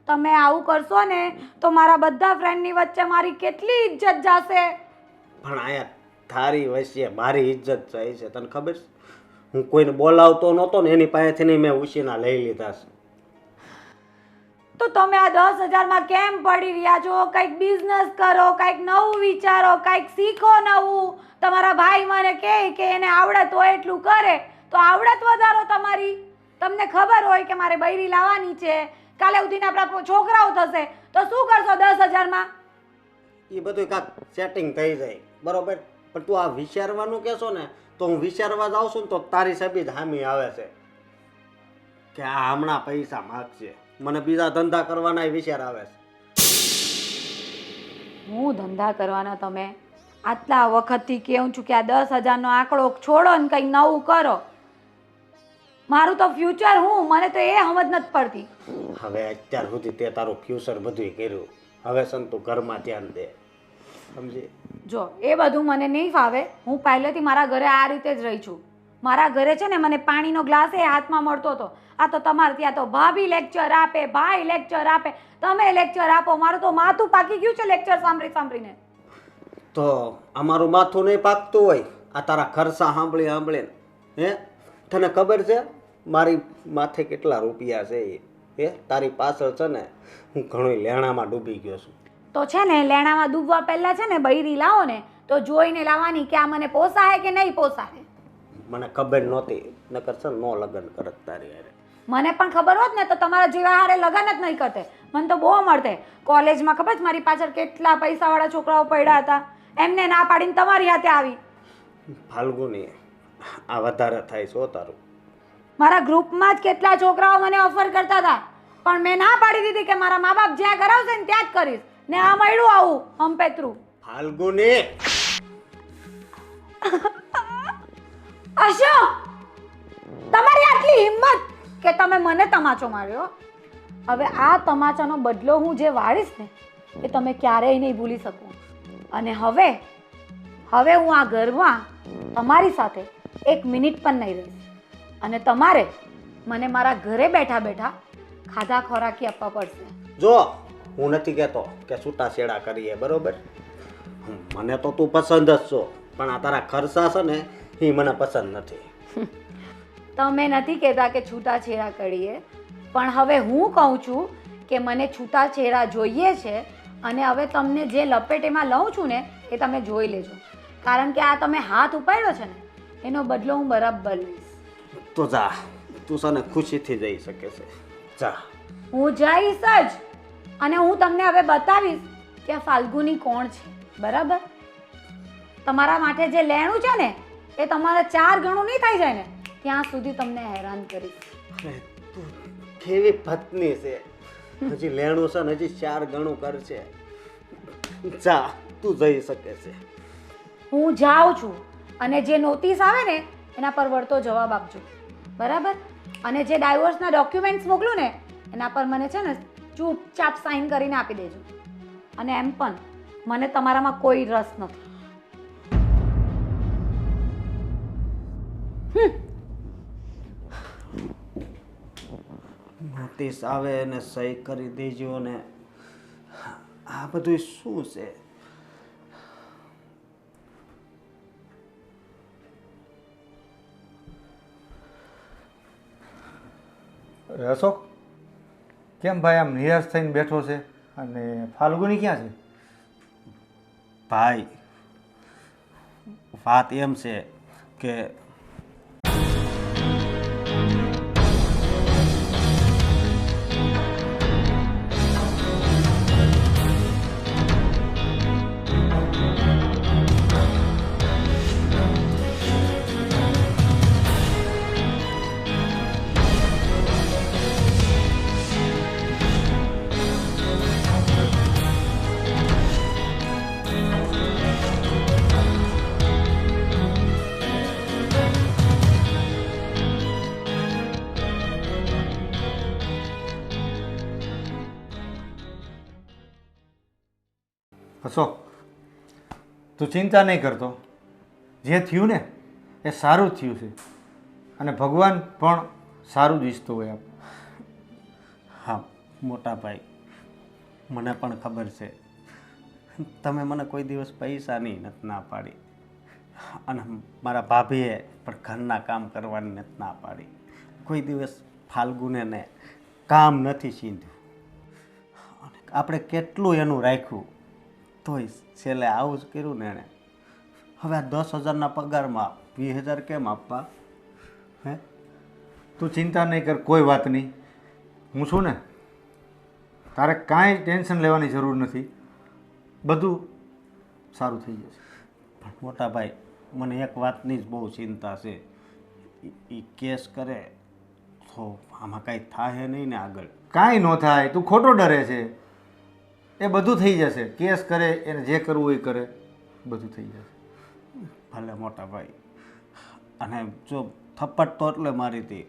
A: તમે આવું કરશો ને તો મારા બધા ફ્રેન્ડની વચ્ચે મારી કેટલી ઇજ્જત જશે.
B: પણ આયા તારી વચ્ચે મારી ઇજ્જત જાય છે, તને ખબર છે? હું કોઈને બોલાવતો નહોતો ને એની પાસેથી નહીં મેં ઉછીના લઈ લીધા છે.
A: તો તમે આ 10,000માં કેમ પડી રહ્યા છો? કંઈક બિઝનેસ કરો, કંઈક નવું વિચારો, કંઈક શીખો નવું. તમારા ભાઈ મને કહે કે એને આવડત હોય એટલું કરે, તો આવડત વધારો તમારી. તમને ખબર હોય કે મારે બૈરી લાવવાની છે, કાલે ઉઠીને આપણા છોકરાઓ થશે, તો શું કરશો 10,000માં?
B: એ બધું કાંક સેટિંગ થઈ જાય, બરોબર. પણ તું આ વિચારવાનું કહેશો ને તો હું વિચારવા જાઉં છું ને તો તારી સબી જ હામી આવે છે કે આ હમણાં પૈસા માગશે. મને બીજા ધંધા કરવાના વિચાર આવે છે.
A: હું ધંધા કરવાના? તમે આટલા વખતથી કહું છું કે આ 10,000નો આંકડો છોડો ને કંઈક નવું કરો. મારું તો ફ્યુચર મને તો એ સમજ નથી પડતી.
B: હવે અત્યાર સુધી તે તારું ફ્યુચર બધું કર્યું, હવે છે ને તું ઘરમાં ધ્યાન દે, સમજી?
A: જો એ બધું મને નહીં ફાવે. હું પહેલેથી મારા ઘરે આ રીતે જ રહી છું. મારા ઘરે છે ને મને પાણીનો ગ્લાસ એ હાથમાં મળતો હતો. આ તો તમારે ત્યાં તો ભાભી લેક્ચર આપે, ભાઈ લેક્ચર આપે, તમે લેક્ચર આપો. મારું તો માથું પાકી ગયું છે લેક્ચર સાંભળીને.
B: તો અમારું માથું નહીં પાકતું હોય આ તારા ખર્ચા સાંભળીને? હે, તને ખબર છે મારી માથે કેટલા રૂપિયા છે? હે, તારી પાછળ છે ને હું ઘણું લેણામાં ડૂબી ગયો છું.
A: તો છે ને લેણામાં ડૂબવા પહેલા છે ને બૈરી લાવો ને તો જોઈને લાવવાની કે આ મને પોસાય કે નહીં પોસાય.
B: મને ખબર નહોતી, નકર છે નો લગ્ન કરત તારી હારે.
A: મને પણ ખબર હોત ને તો તમારા જેવા હારે લગ્ન જ નહીં કરતે. મને તો બહુ મળતે. કોલેજમાં ખબર છે મારી પાછળ કેટલા પૈસાવાળા છોકરાઓ પડ્યા હતા, એમને ના પાડીને તમારી હાથે આવી.
B: ફાલ્ગુની, આ વધારે થાય છે તારું.
A: મારા ગ્રુપમાં જ કેટલા છોકરાઓ મને ઓફર કરતા હતા, પણ મેં ના પાડી દીધી કે મારા મા બાપ જ્યાં કરાવશે ને ત્યાં જ કરીશ. ને આ મળ્યું આવું હંપેતરું.
B: ફાલ્ગુની,
A: અશોક, તમારી આટલી હિંમત કે તમે મને તમાચો માર્યો. હવે આ તમાચાનો બદલો હું જે વાળીશ ને એ તમે ક્યારેય નહીં ભૂલી શકો. અને હવે હું આ ઘરમાં તમારી સાથે 1 મિનિટ પણ નહીં રહીશ. અને તમારે મને મારા ઘરે બેઠા બેઠા ખાધા ખોરાકી આપવા પડશે.
B: જો હું નથી કહેતો કે છૂટાછેડા કરીએ, બરોબર? મને તો તું પસંદ જ છો, પણ આ તારા ખર્ચા છે ને એ મને પસંદ નથી.
A: તમે નથી કહેતા કે છૂટાછેડા કરીએ, પણ હવે હું કહું છું કે મને છૂટાછેડા જોઈએ છે. અને હવે તમને જે લપેટેમાં લઉં છું ને એ તમે જોઈ લેજો, કારણ કે આ તમે હાથ ઉપાડ્યો છે ને એનો બદલો હું બરાબર લઈશ.
B: તો જા, તું છે ને ખુશીથી જઈ શકે છે. જા.
A: હું જઈશ જ, અને હું તમને હવે બતાવીશ કે આ ફાલ્ગુની કોણ છે. બરાબર? તમારા માટે જે લેણું છે ને એ તમારા 4 ગણું નહીં થઈ જાય ને ત્યાં સુધી તમને હેરાન કરીશ.
B: અરે તું કેવી પત્ની છે, હજી લેણું છે ને હજી 4 ગણું કરશે. જા, તું જઈ શકે છે.
A: હું જાઉં છું, અને જે નોટિસ આવે ને એના પર વળતો જવાબ આપજો. બરાબર? અને જે ડાયવોર્સના ડોક્યુમેન્ટ્સ મોકલું ને એના પર મને છે ને ચૂપચાપ સાઈન કરીને આપી દેજો. અને એમ પણ મને તમારામાં કોઈ રસ નથી.
B: નોટિસ આવે અને સહી કરી દેજો. ને આ બધું શું છે?
C: અરે અશોક, કેમ ભાઈ આમ નિરાશ થઈને બેઠો છે? અને ફાલ્ગુની ક્યાં છે?
B: ભાઈ, વાત એમ છે કે
C: અશોક, તું ચિંતા નહીં કરતો. જે થયું ને એ સારું જ થયું છે, અને ભગવાન પણ સારું જ ઈચ્છતો હોય.
B: હા મોટા ભાઈ, મને પણ ખબર છે તમે મને કોઈ દિવસ પૈસાની નથી ના પાડી, અને મારા ભાભીએ પણ ઘરના કામ કરવાની નથી ના પાડી. કોઈ દિવસ ફાલ્ગુને કામ નથી સીંધ્યું. અને આપણે કેટલું એનું રાખ્યું તોય છેલ્લે આવું જ કર્યું ને એણે. હવે આ 10,000ના પગારમાં 20,000 કેમ આપવા? હે?
C: તું ચિંતા નહીં કર, કોઈ વાત નહીં. હું છું ને, તારે કાંઈ ટેન્શન લેવાની જરૂર નથી. બધું સારું થઈ જશે.
B: પણ મોટા ભાઈ, મને એક વાતની જ બહુ ચિંતા છે. એ કેસ કરે તો આમાં કાંઈ થાય નહીં ને આગળ?
C: કાંઈ ન થાય, તું ખોટો ડરે છે. એ બધું થઈ જશે. કેસ કરે એને જે કરવું એ કરે, બધું થઈ જશે.
B: ભલે મોટા ભાઈ. અને જો થપ્પડ તો એટલે મારી હતી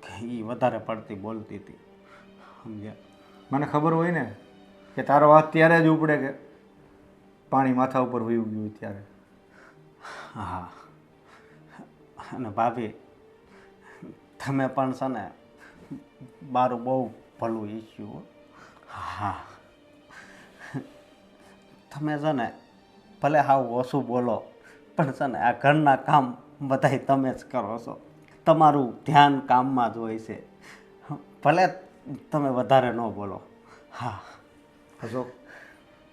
B: કે એ વધારે પડતી બોલતી હતી, સમજ્યા?
C: મને ખબર હોય ને કે તારો હાથ ત્યારે જ ઉપડે કે પાણી માથા ઉપર વયું ગયું ત્યારે.
B: હા. અને ભાભી, તમે પણ છે ને મારું બહુ ભલું ઈચ્છ્યું. હા, તમે છે ને ભલે હાવ ઓછું બોલો પણ છે ને આ ઘરના કામ બધાય તમે જ કરો છો. તમારું ધ્યાન કામમાં જ હોય છે. ભલે તમે વધારે ન બોલો. હા.
C: અશોક,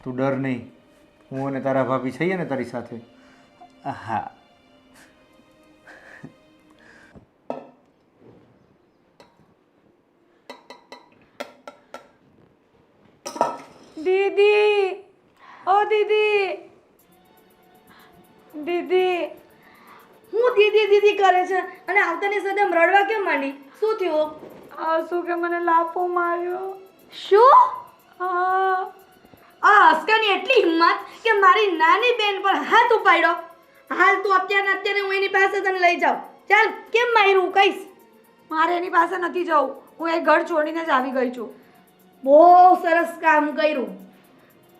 C: તું ડર નહીં. હું અને તારા ભાભી છીએ ને તારી સાથે.
B: હા.
A: દીદી, ઓ દીદી, દીદી.
D: હું દીદી દીદી કરે છે અને આવતાની સાથે આમ રડવા કેમ માંડી? શું થયું?
A: આ શું કે મને લાફો માર્યો.
D: શું?
A: હા.
D: આ અસ્કાની એટલી હિંમત કે મારી નાની બેન પર હાથ ઉપાડ્યો. હાલ તું અત્યારે હું એની પાસે તને લઈ જાઉં. ચાલ, કેમ માર્યું કહીશ.
A: મારે એની પાસે નથી જવું. હું એ ઘર છોડીને જ આવી ગઈ છું.
D: બહુ સરસ કામ કર્યું.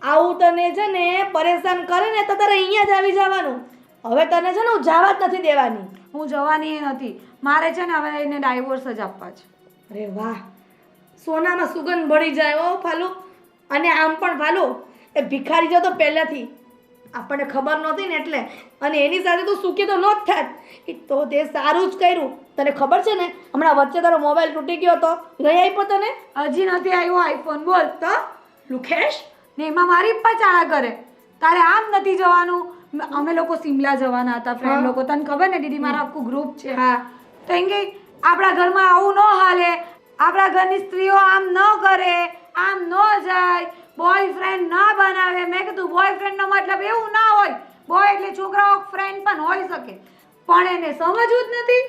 D: આવું તને છે ને પરેશાન કરે ને તો તારે અહીંયા જ આવી જવાનું. હવે તને છે ને હું જવા જ નથી દેવાની.
A: હું જવાની નથી. મારે છે ને હવે એને ડાયવોર્સ જ આપવા છે.
D: અરે વાહ, સોનામાં સુગંધ ભળી જાય હો ફાલુ. અને આમ પણ ફાલુ, એ ભિખારી જો તો પહેલાંથી આપણને ખબર નહોતી ને એટલે, અને એની સાથે તું સુખી તો ન જ થાત. એ તો તે સારું જ કર્યું. તને ખબર છે ને હમણાં વચ્ચે તારો મોબાઈલ તૂટી ગયો હતો, લઈ આપ્યો તને?
A: હજી નથી આવ્યો આઈફોન. બોલ
D: તો લુખેશ,
A: ને એમાં મારી પચાળા કરે. તારે આમ નથી જવાનું. અમે લોકો સિમલા જવાના હતા ફ્રેન્ડ લોકો. તને ખબર ને દીદી, મારા આખું ગ્રુપ છે.
D: હા.
A: તો એમ કે આપણા ઘરમાં આવું ન હાલે, આપણા ઘરની સ્ત્રીઓ આમ ન કરે, આમ ન જાય, બોયફ્રેન્ડ ના બનાવે. મેં કીધું બોયફ્રેન્ડનો મતલબ એવું ના હોય, બોય એટલે છોકરાઓ ફ્રેન્ડ પણ હોઈ શકે, પણ એને સમજવું જ નથી.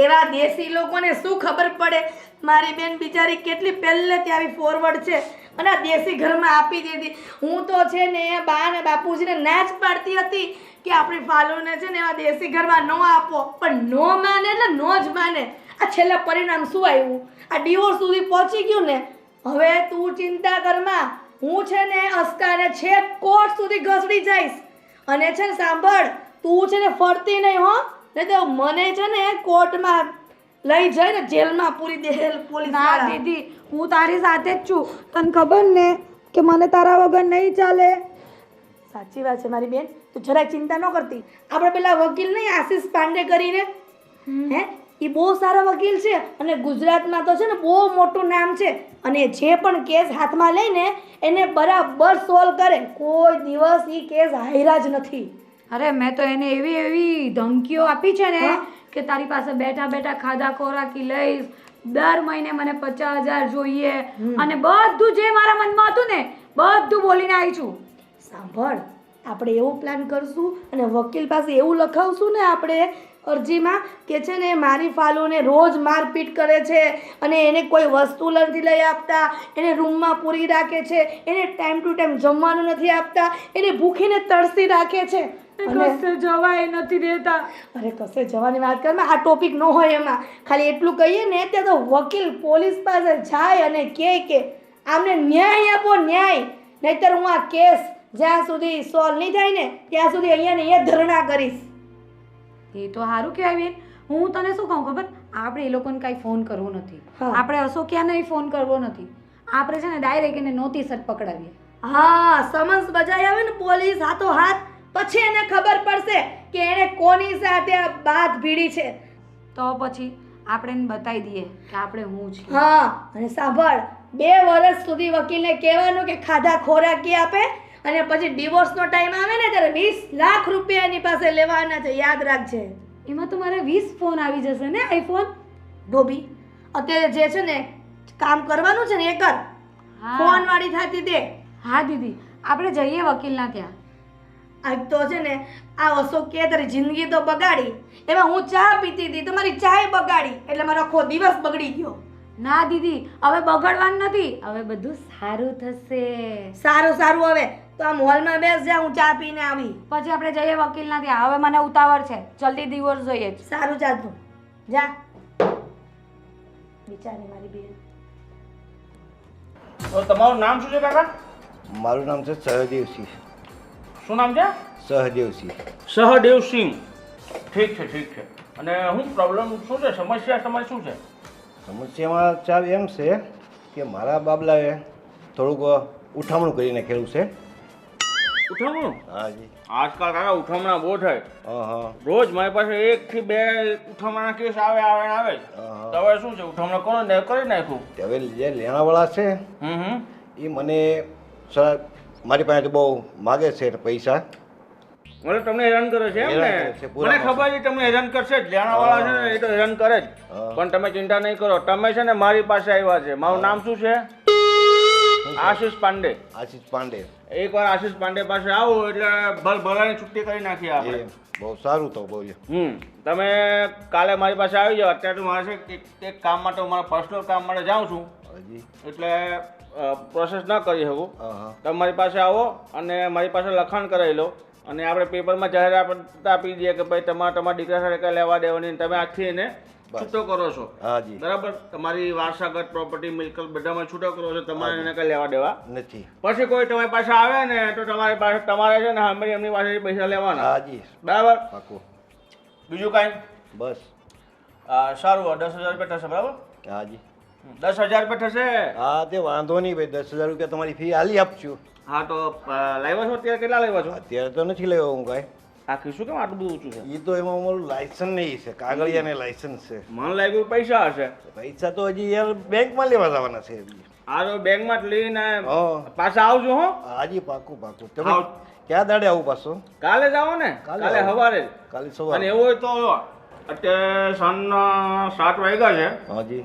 D: એવા દેશી લોકોને શું ખબર પડે? મારી બેન બિચારી કેટલી પહેલેથી આવી ફોરવર્ડ છે અને આ દેશી ઘરમાં આપી દીધી. હું તો છે ને એ બા ને બાપુજીને ના જ પાડતી હતી કે આપણી ફાલુને છે ને એવા દેશી ઘરમાં ન આપો, પણ નો માને એટલે નો જ માને. આ છેલ્લા પરિણામ શું આવ્યું? આ ડિવોર્સ સુધી પહોંચી ગયું ને. હવે તું ચિંતા કરમાં, હું છે ને અસ્કાને છેક કોર્ટ સુધી ઘસડી જઈશ. અને છે ને સાંભળ, તું છે ને ફરતી નહીં હો, નહીં તો મને છે ને કોર્ટમાં લઈ જઈને જેલમાં પૂરી દે પોલીસ
A: ના
D: વાળા.
A: દીદી, હું તારી સાથે જ છું. તને ખબર ને કે મને તારા વગર નહીં ચાલે.
D: સાચી વાત છે મારી બેન, તું જરાય ચિંતા ન કરતી. આપણે પેલા વકીલ નહીં આશીષ પાંડે કરીને, હે એ બહુ સારા વકીલ છે અને ગુજરાતમાં તો છે ને બહુ મોટું નામ છે. અને જે પણ કેસ હાથમાં લઈને એને બરાબર સોલ્વ કરે. કોઈ દિવસ એ કેસ હાર્યા જ નથી.
A: અરે મેં તો એને એવી એવી ધમકીઓ આપી છે ને કે તારી પાસે બેઠા બેઠા ખાધા ખોરાકી લઈશ, દર મહિને મને 50,000 જોઈએ, અને બધું જે મારા મનમાં હતું ને બધું બોલીને આવી છું.
D: સાંભળ, આપણે એવો પ્લાન કરશું અને વકીલ પાસે એવું લખાવશું ને આપણે અરજીમાં કે છે ને મારી ફાલુને રોજ મારપીટ કરે છે અને એને કોઈ વસ્તુ નથી લઈ આપતા, એને રૂમમાં પૂરી રાખે છે, એને ટાઈમ ટુ ટાઈમ જમવાનું નથી આપતા, એને ભૂખીને તરસી રાખે છે.
A: કશે જવાય નથી દેતા.
D: અરે કશે જવાની વાત કરમાં, આ ટોપિક ન હોય એમાં. ખાલી એટલું કહીએ ને ત્યાં તો વકીલ પોલીસ પાસે જાય અને કહે કે આમને ન્યાય આપો, ન્યાય, નહીંતર હું આ કેસ જ્યાં સુધી સોલ્વ નહીં થાય ને ત્યાં સુધી અહીંયા ને અહીંયા ધરણા કરીશ.
A: એ તો સારું કહેવાય બેન. હું તને શું કહું ખબર, આપણે એ લોકોને કાંઈ ફોન કરવો નથી.
D: હા.
A: આપણે અશોકિયાને ફોન કરવો નથી. આપણે છે ને ડાયરેક્ટ એને નોટિસ જ પકડાવીએ.
D: હા, સમન્સ બજાવી આવે ને પોલીસ હાથો હાથ, પછી એને ખબર પડશે કે એને કોની સાથે આ બાત ભીડી છે.
A: તો પછી આપણે એને બતાવી દઈએ કે આપણે હું છીએ.
D: હા, અને સાંભળ, 2 વર્ષ સુધી વકીલને કહેવાનું કે ખાધા ખોરાકી આપે, અને પછી ડિવોર્સનો ટાઈમ આવે ને ત્યારે 20 લાખ રૂપિયા એની પાસે લેવાના છે. યાદ રાખજે.
A: એમાં તો મારે 20 ફોન આવી જશે ને, આઈફોન.
D: ડોબી, અત્યારે જે છે ને કામ કરવાનું છે ને એ કર.
A: હા.
D: ફોન વાળી થતી તે.
A: હા દીદી, આપણે જઈએ વકીલના ત્યાં.
D: આજ તો છે ને આ અશોક કે તારી જિંદગી તો બગાડી. એમાં હું ચા પીતી હતી, તમારી ચાય બગાડી, એટલે મારો આખો દિવસ બગડી ગયો.
A: ના દીદી, હવે બગડવાનું નથી, હવે બધું સારું થશે.
D: સારું સારું, હવે તો આ મોલમાં બેસ જા, હું ચા પીને આવી.
A: પછી આપણે જઈએ વકીલના ત્યાં. હવે મને ઉતાવળ છે, જલ્દી ડિવોર્સ જોઈએ છે.
D: સારું ચાલતું જા. બિચારી મારી બેન.
F: તો તમારું નામ શું છે કાકા?
G: મારું નામ છે સહદેવસિંહ.
F: શું નામ છે?
G: સહદેવસિંહ.
F: સહદેવસિંહ. ઠીક છે ઠીક છે. અને શું પ્રોબ્લેમ શું છે, સમસ્યા તમારી શું છે?
G: સમસ્યામાં ચાવ એમ છે કે મારા બાબલાએ થોડુંક ઉઠામણું કરી નાખેલું છે.
F: ઉઠામણું?
G: હાજી.
F: આજકાલ કાકા ઉઠામણા બહુ થાય.
G: હા.
F: રોજ મારી પાસે 1 થી 2 ઉઠામણા કેસ આવે આવે ને આવે જ. તો હવે શું છે, ઉઠામણા કોણ ને કરી નાખ્યું.
G: તે હવે જે લેણાવાળા છે એ મને મારી પાસે બહુ માગે છે પૈસા.
F: મને તમને હેરાન કરે છે એમ ને?
G: હેરાન કરે છે, પૂરા
F: મને ખબર છે તમને હેરાન કરશે જ. લેણાવાળા છે ને એ તો હેરાન કરે જ. પણ તમે ચિંતા નહીં કરો. તમે છે ને મારી પાસે આવ્યા છે. મારું નામ શું છે? આશીષ પાંડે.
G: આશીષ પાંડે.
F: એકવાર આશીષ પાંડે પાસે આવો એટલે ભલાની છુટ્ટી કરી નાખીએ આપણે.
G: એ બહુ સારું તો બોલ્યો.
F: તમે કાલે મારી પાસે આવી જાઓ. અત્યારે તો મારે છે એક કામ માટે, મારા પર્સનલ કામ માટે જાઉં છું,
G: હાજી.
F: એટલે પ્રોસેસ ન કરી શકું.
G: હા.
F: તમે મારી પાસે આવો અને મારી પાસે લખાણ કરાવી લો, અને આપણે પેપરમાં જાહેરાત આપી દઈએ કે ભાઈ તમારા દીકરા સાથે કંઈ લેવા દેવાની, તમે આજથી એને છૂટો કરો છો.
G: હાજી.
F: બરાબર? તમારી વારસાગત પ્રોપર્ટી મિલકત બધામાં છૂટો કરો છો. તમારે એને કંઈ લેવા દેવા
G: નથી.
F: પછી કોઈ તમારી પાસે આવે ને તો તમારી પાસે તમારે છે ને અમે એમની પાસેથી પૈસા લેવાના.
G: હાજી.
F: બરાબર?
G: પાકું.
F: બીજું કાંઈ?
G: બસ.
F: સારું, 10,000 રૂપિયા થશે. બરાબર?
G: હાજી.
F: 10,000 રૂપિયા થશે.
G: હા, તે વાંધો નહીં ભાઈ. 10,000 રૂપિયા તમારી ફી હાલી આપશું.
F: હા, તો લાવ્યા છો અત્યારે? કેટલા લાવ્યા છો?
G: અત્યારે તો નથી લેવો હું કાંઈ.
F: આ ખીશું કેમ આટલું બધું ઊંચું છે?
G: એ તો એમાં અમારું લાયસન્સ નહીં છે, કાગળિયા ને લાયસન્સ છે.
F: મને લાગ્યું પૈસા હશે.
G: પૈસા તો હજી યાર બેંકમાં લેવા જવાના છે.
F: આ તો બેંકમાં જ લઈને
G: હા.
F: પાછા આવજો. હો,
G: હાજી, પાકું પાકું. તમે
F: આવ.
G: ક્યાં દાડે આવું પાછું?
F: કાલે જ આવો ને. કાલે
G: આવું.
F: સવારે જ.
G: કાલે
F: અને
G: સવારે.
F: એવું હોય તો અત્યારે સાંજના 7 વાગ્યા છે.
G: હાજી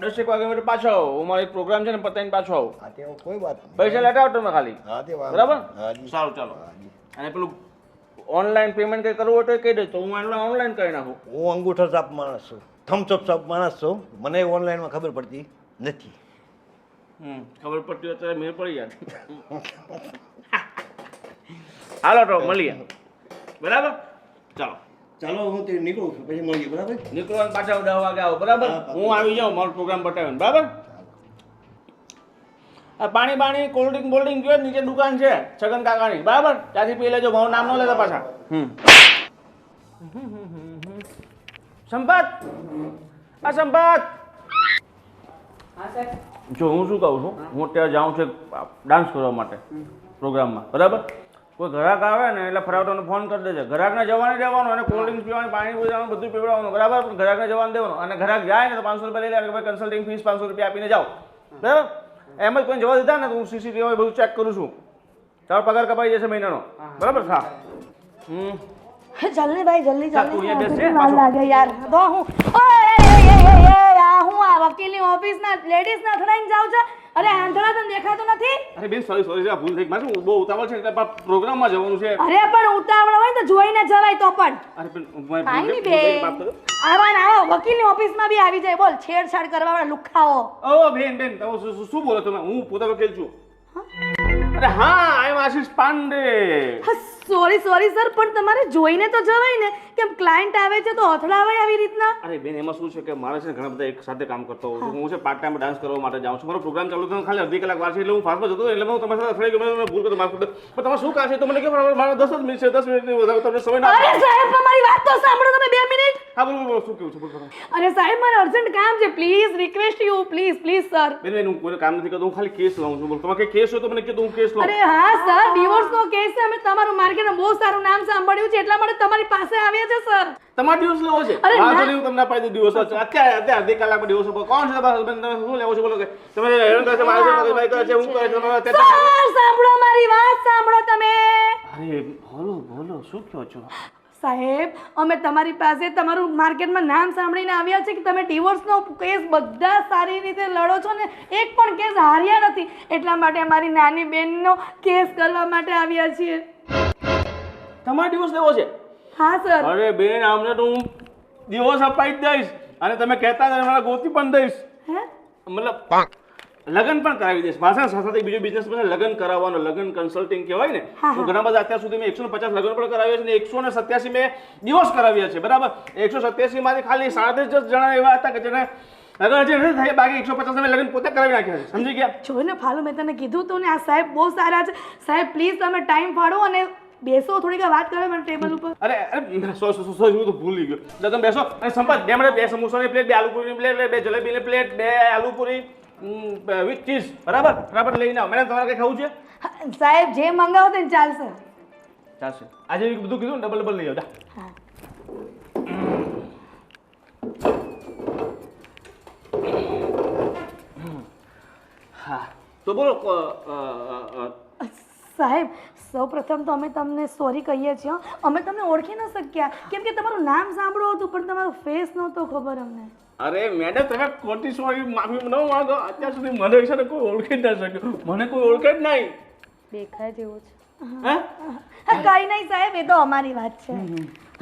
F: 10 વાગે એટલે પાછો આવો. હું મારો એક પ્રોગ્રામ છે ને પતાવીને પાછો આવું.
G: હા તે કોઈ વાત નહીં.
F: પૈસા લેતા આવો તમે ખાલી.
G: હા તે વાત
F: બરાબર?
G: હાજી
F: સારું ચાલો.
G: હાજી.
F: અને પેલું ઓનલાઈન પેમેન્ટ કંઈ કરવું હોય તો કહી દે તો હું ઓનલાઈન કરી નાખું.
G: હું અંગૂઠા છાપ માણસ છું, થમ્સઅપ છાપ માણસ છું. મને ઓનલાઈનમાં ખબર પડતી નથી.
F: ખબર પડતી હોય તો મેળ પડી જાય. હાલો તો મળીએ. બરાબર? ચાલો.
G: ચાલો હું તે નીકળું છું, પછી મળીએ. બરાબર?
F: નીકળવાનું પાછા 10 વાગે આવો. બરાબર? હું આવી જાઉં મારો પ્રોગ્રામ પતાવીને. બરાબર? આ પાણી બાણી કોલ્ડ ડ્રિંક બોલ્ડિંગ જોઈએ નીચે દુકાન છે છગન કાકાની. બરાબર? ત્યાંથી પી લેજો. મારું નામ ન લેતા પાછા. સંપત, આ સંપત. જો હું શું કહું છું, હું અત્યારે જાઉં છું ડાન્સ કરવા માટે પ્રોગ્રામમાં. બરાબર? કોઈ ગ્રાહક આવે ને એટલે ફરાવતાનો ફોન કરી દેજે. ગ્રાહકને જવાને દેવાનો અને કોલ્ડ ડ્રિંક્સ પીવાની, પાણી પીવાનું, બધું પીવડાવવાનું. બરાબર? પણ ગ્રાહકને જવાને દેવાનું. અને ગ્રાહક જાય ને તો 500 રૂપિયા લઈ લે. ભાઈ કન્સલ્ટિંગ ફીસ 500 રૂપિયા આપીને જાઓ. બરાબર? એમ જ કોઈ જવા દીધા ને તો હું સીસીટીવી બધું ચેક કરું છું. તારો પગાર કપાઈ જશે મહિનાનો. બરાબર? હા.
D: જલ્દી ભાઈ જલ્દી
F: ચાલ, તું અહીંયા બેસ,
D: જલ્દી
F: પાછો.
D: લાગે યાર તો હું હું આ વકીલની ઓફિસના લેડીઝને અથડાઈને જાઉં છું. અરે આંધળા તને દેખાતું નથી?
F: અરે બેન સોરી ભૂલ થઈ. મારું બહુ ઉતાવળ છે એટલે પ્રોગ્રામમાં જવાનું છે.
D: અરે પણ ઉતાવળ હોય ને તો જોઈને જવાય તો પણ
F: અરે પણ
D: કાંઈ નહીં બેન. આવા ને આવો વકીલની ઓફિસમાં બી આવી જાય. બોલ છેડછાડ કરવા વાળા લુખાઓ.
F: ઓ બેન તમે શું બોલો તમે? હું પોતા વકીલ છું. અરે હા, આઈ એમ આશીષ પાંડે.
D: સોરી સર પણ તમારે જોઈને તો જવાય ને. કેમ ક્લાયન્ટ આવે છે તો અથડાવાય આવી રીતના?
F: અરે બેન એમાં શું છે કે મારે છે ને ઘણા બધા એક સાથે કામ કરતો હોઉં છું. હું છે પાર્ટ ટાઈમ ડાન્સ કરવા માટે જાઉં છું. મારો પ્રોગ્રામ ચાલુ થયો ખાલી અડધી કલાક વાર છે એટલે હું ફાસ્ટમાં જતો એટલે હું તમારી સાથે અથડાઈ ગયો. મેં ભૂલ કરી માફ કરી દો. પણ તમારે શું કામ છે તો મને કહો. મારા 10 જ મિનિટ છે. 10 મિનિટની વધારે તમને સમય ના
D: અરે સાહેબ તમારી વાત તો સાંભળો તમે 2 મિનિટ.
F: હા બોલો શું કેવું છે બોલો.
D: અરે સાહેબ મારે અર્જન્ટ કામ છે. Please request you please sir.
F: બેન હું કોઈ કામ નથી કરતો. હું ખાલી કેસ લાવું છું. બોલો તમારે કઈ કેસ હોય તો મને કહો હું કેસ લાવું.
D: અરે હા સર ડિવોર્સનો કેસ છે. અમે તમારું માર્કેટમાં બહુ સારું નામ સાંભળ્યું છે એટલા માટે તમારી પાસે આવ્યા છે સર.
F: તમારે દિવસ લેવો છે?
D: અરે
F: વાંધો
D: ના.
F: નહીં, હું તમને અપાઈ દઉં દિવસ. અત્યારે અડધી કલાકમાં દિવસ આપો. કોણ છે તમારા husband? તમે શું લેવો છે બોલો કે તમે હેરાન કરે છે મારા જોડે ભાઈ કરે છે હું કરે છે તમારા
D: સર સાંભળો મારી વાત સાંભળો તમે.
F: અરે બોલો શું કહો છો?
D: સાહેબ અમે તમારી પાસે તમારું માર્કેટમાં નામ સાંભળીને આવ્યા છે કે તમે ડિવોર્સનો કેસ બધા સારી રીતે લડો છો ને એક પણ કેસ હાર્યા નથી. એટલા માટે અમારી નાની બેનનો કેસ કરવા માટે આવ્યા છીએ.
F: તમારે દિવસ લેવો છે?
D: હા સર.
F: અરે બેન આમને તો હું દિવસ અપાઈ જ દઈશ અને તમે કહેતા હતા મારા ગોતી પણ દઈશ.
D: હે
F: મતલબ લગ્ન પણ કરાવી દઈશ. મારા સાથે બીજો બિઝનેસ પણ લગ્ન કરાવવાનો, લગ્ન કન્સલ્ટિંગ કહેવાય ને. હું ઘણા બધા અત્યાર સુધી મેં 150 લગ્ન પણ કરાવ્યા છે ને 187 મેં ડિવોર્સ કરાવ્યા છે. બરાબર? 187 માંથી ખાલી 37 જણા એવા હતા કે જેને લગ્ન હજી નથી થયા. બાકી 150 મેં લગ્ન પોતે કરાવી નાખ્યા છે. સમજી ગયા?
D: જોઈને ફાલુ મેં તને કીધું હતું ને આ સાહેબ બહુ સારા છે. સાહેબ પ્લીઝ તમે ટાઈમ ફાળો અને બેસો થોડીક વાત કરો મને ટેબલ ઉપર.
F: અરે સોરી હું તો ભૂલી ગયો. તો તમે બેસો અને સંપત 2 સમોસાની પ્લેટ, 2 આલુ પૂરીની પ્લેટ, 2 જલેબીની plate, 2 aloo puri with cheese. બરાબર? ફટાફટ લઈને આવો. મેડમ તમારે કંઈ ખાવું છે?
D: સાહેબ જે મંગાવો તે ચાલશે.
F: ચાલશે. આજે બધું કીધું ને ડબલ લઈ આવજો.
D: હા
F: હા તો બોલો
D: સાહેબ સૌપ્રથમ તો અમે તમને સોરી કહીએ છીએ. અમે તમને ઓળખી ન શક્યા કેમ કે તમારું નામ સાંભળ્યું હતું પણ તમારો ફેસ નહોતો ખબર અમને.
F: અરે મેડમ તમે ખોટી સોરી માફી ન માંગો. અત્યાર સુધી મને વિશે કોઈ ઓળખી જ ના શક્યો. મને કોઈ ઓળખે જ નહીં.
A: દેખાય જેવું છે.
F: હે
D: કઈ નહીં સાહેબ એ તો અમારી વાત છે.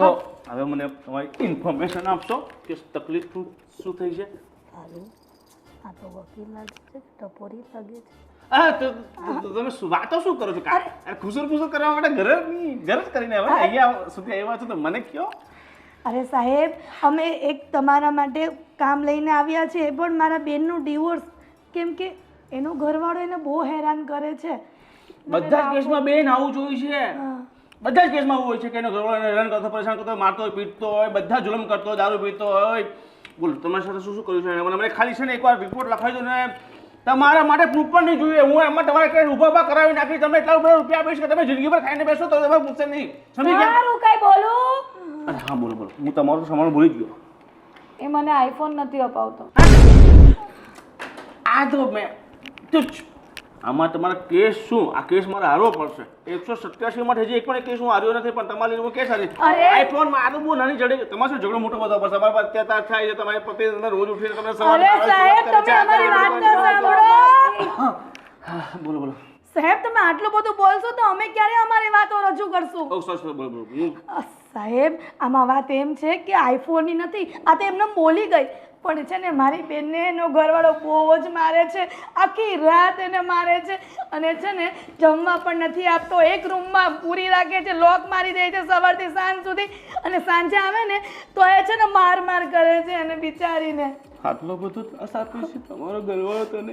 F: તો હવે મને તમારી ઇન્ફોર્મેશન આપશો કે તકલીફ શું થઈ છે?
D: આ તો વકીલ લાગે છે ટપોરી લાગે છે.
F: હા તો તમે વાતો શું કરો છો? અરે ખુસર કરવા માટે ઘરે જ કરીને આવ્યા ને અહીંયા સુધી આવ્યા છો તો મને કયો.
D: અરે સાહેબ અમે એક તમારા માટે કામ લઈને આવ્યા છે પણ મારા બેનનું ડિવોર્સ કેમ કે એનો ઘરવાળો એને બહુ હેરાન કરે છે.
F: બધા જ કેસમાં બેન આવું જોયું છે. બધા જ કેસમાં આવું હોય છે કે એનો ઘરવાળો હેરાન કરતો, પરેશાન કરતો, મારતો હોય, પીટતો હોય, બધા જુલમ કરતો હોય, દારૂ પીતો હોય. બોલો તમારી સાથે શું કર્યું છે? મને ખાલી છે ને એકવાર રિપોર્ટ લખાવી દો ને તમારા માટે પ્રૂફ પણ નહીં જોઈએ. હું એમાં તમારે કઈ ઊભા કરાવી નાખી તમને એટલા રૂપિયા આપીશ કે તમે જિંદગી પર ખાઈને બેસો તો તમે પૂછશે નહીં. સમજી ગયા?
A: સારું કઈ બોલું?
F: અરે હા બોલો હું તમારું સામાન ભૂલી જ ગયો.
A: એ મને આઈફોન નથી અપાવતો.
F: આ તો મેં તુચ્છ આમાં તમારા કેસ શું? આ કેસ મારે હારવો પડશે. 187 માં હજી એક પણ કેસ હું હાર્યો નથી, પણ તમારી હું કેસ હારી. આઈફોન માં આ તો બહુ નાની ચડી. તમારે શું ઝઘડો મોટો બધો પડશે? તમારા પર અત્યાચાર થાય છે, તમારે પતિ તમને રોજ ઉઠીને તમને સવારે
A: અરે સાહેબ તમે અમારી વાત તો સાંભળો.
F: બોલો બોલો.
D: સાહેબ તમે આટલું બધું બોલશો તો અમે ક્યારે અમારી વાતો રજૂ કરશું?
F: ઓ સરસ બોલો બોલો.
D: સાહેબ આમાં વાત એમ છે કે આઈફોનની નથી, આ તો એમને બોલી ગઈ. પણ છે ને મારી બેનને એનો ઘરવાળો બહુ જ મારે છે, આખી રાત એને મારે છે, અને છે ને જમવા પણ નથી આપતો. એક રૂમમાં પૂરી રાખે છે, લોક મારી દે છે સવારથી સાંજ સુધી, અને સાંજે આવે ને તો એ છે ને માર કરે છે અને બિચારીને.
F: આટલો બધો ત્રાસ આપે છે તમારો ઘરવાળો તને?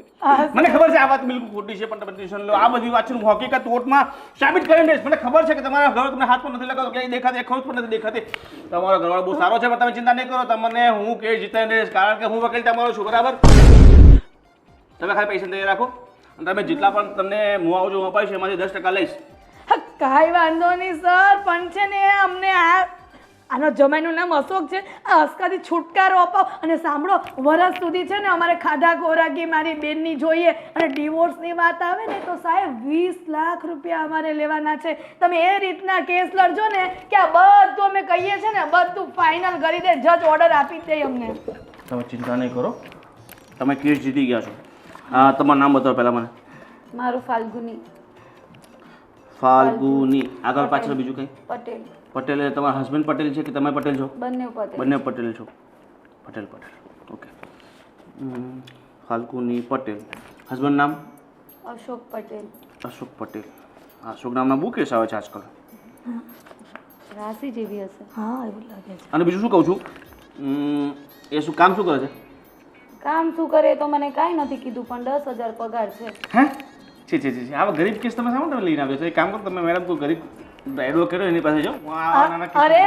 F: મને ખબર છે આ વાત બિલકુલ ખોટી છે, પણ તમે ટેન્શન લો. આ બધી વાત છે હું હકીકત કોર્ટમાં સાબિત કરીને દઈશ. મને ખબર છે કે તમારા ઘરવાળો તમને હાથ પણ નથી લગાવતો, ક્યાંય દેખાતી, ખોજ પણ નથી દેખાતી. તમારો ઘરવાળો બહુ સારો છે, પણ તમે ચિંતા નહીં કરો. તમને હું કેસ જીતાડી દઈશ, કારણ કે હું વકીલ તમારો છું, બરાબર? તમે ખાલી પૈસા તૈયાર રાખો, અને તમે જેટલા પણ તમને મુઆવજો અપાય છે એમાંથી 10% લઈશ.
D: કાંઈ વાંધો નહીં સર, પણ છે ને અમને આનો જમાઈનું નામ અશોક છે, આ હસકાથી છુટકારો અપાવ. અને સાંભળો, વરસ સુધી છે ને અમારે ખાધા ખોરાકી મારી બેનની જોઈએ, અને ડિવોર્સની વાત આવે ને તો સાહેબ 20 લાખ રૂપિયા અમારે લેવાના છે. તમે એ રીતના કેસ લડજો ને કે આ બધું અમે કહીએ છીએ ને બધું ફાઇનલ કરી દે, જજ ઓર્ડર આપી દે અમને.
F: તમે ચિંતા નહીં કરો, તમે કેસ જીતી ગયા છો. તમારું નામ બતાવો પહેલાં મને.
A: મારું ફાલ્ગુની
F: ફાલ્ગુની. આગળ પાછળ બીજું કંઈ?
A: પટેલ.
F: પટેલ એટલે તમારા હસબન્ડ પટેલ છે કે તમે પટેલ છો?
A: બંને પટેલ.
F: બંને પટેલ છો. પટેલ. ઓકે. ફાલ્ગુની પટેલ. હસબન્ડ નામ?
A: અશોક પટેલ.
F: અશોક પટેલ. અશોક નામના બહુ કેસ આવે છે આજકાલ.
A: રાશિ જેવી હશે.
D: હા એવું લાગે છે.
F: અને બીજું શું કહું છું, એ શું કામ શું કરે છે?
A: કામ શું કરે તો મને કાંઈ નથી કીધું, પણ 10,000 પગાર છે.
F: હે? છે. આવા ગરીબ કેસ તમે સામે તમે લઈને આવ્યો છો? એક કામ કરો તમે મેડમ, કોઈ ગરીબ એડવોકેટ એની પાસે જાઓ.
D: અરે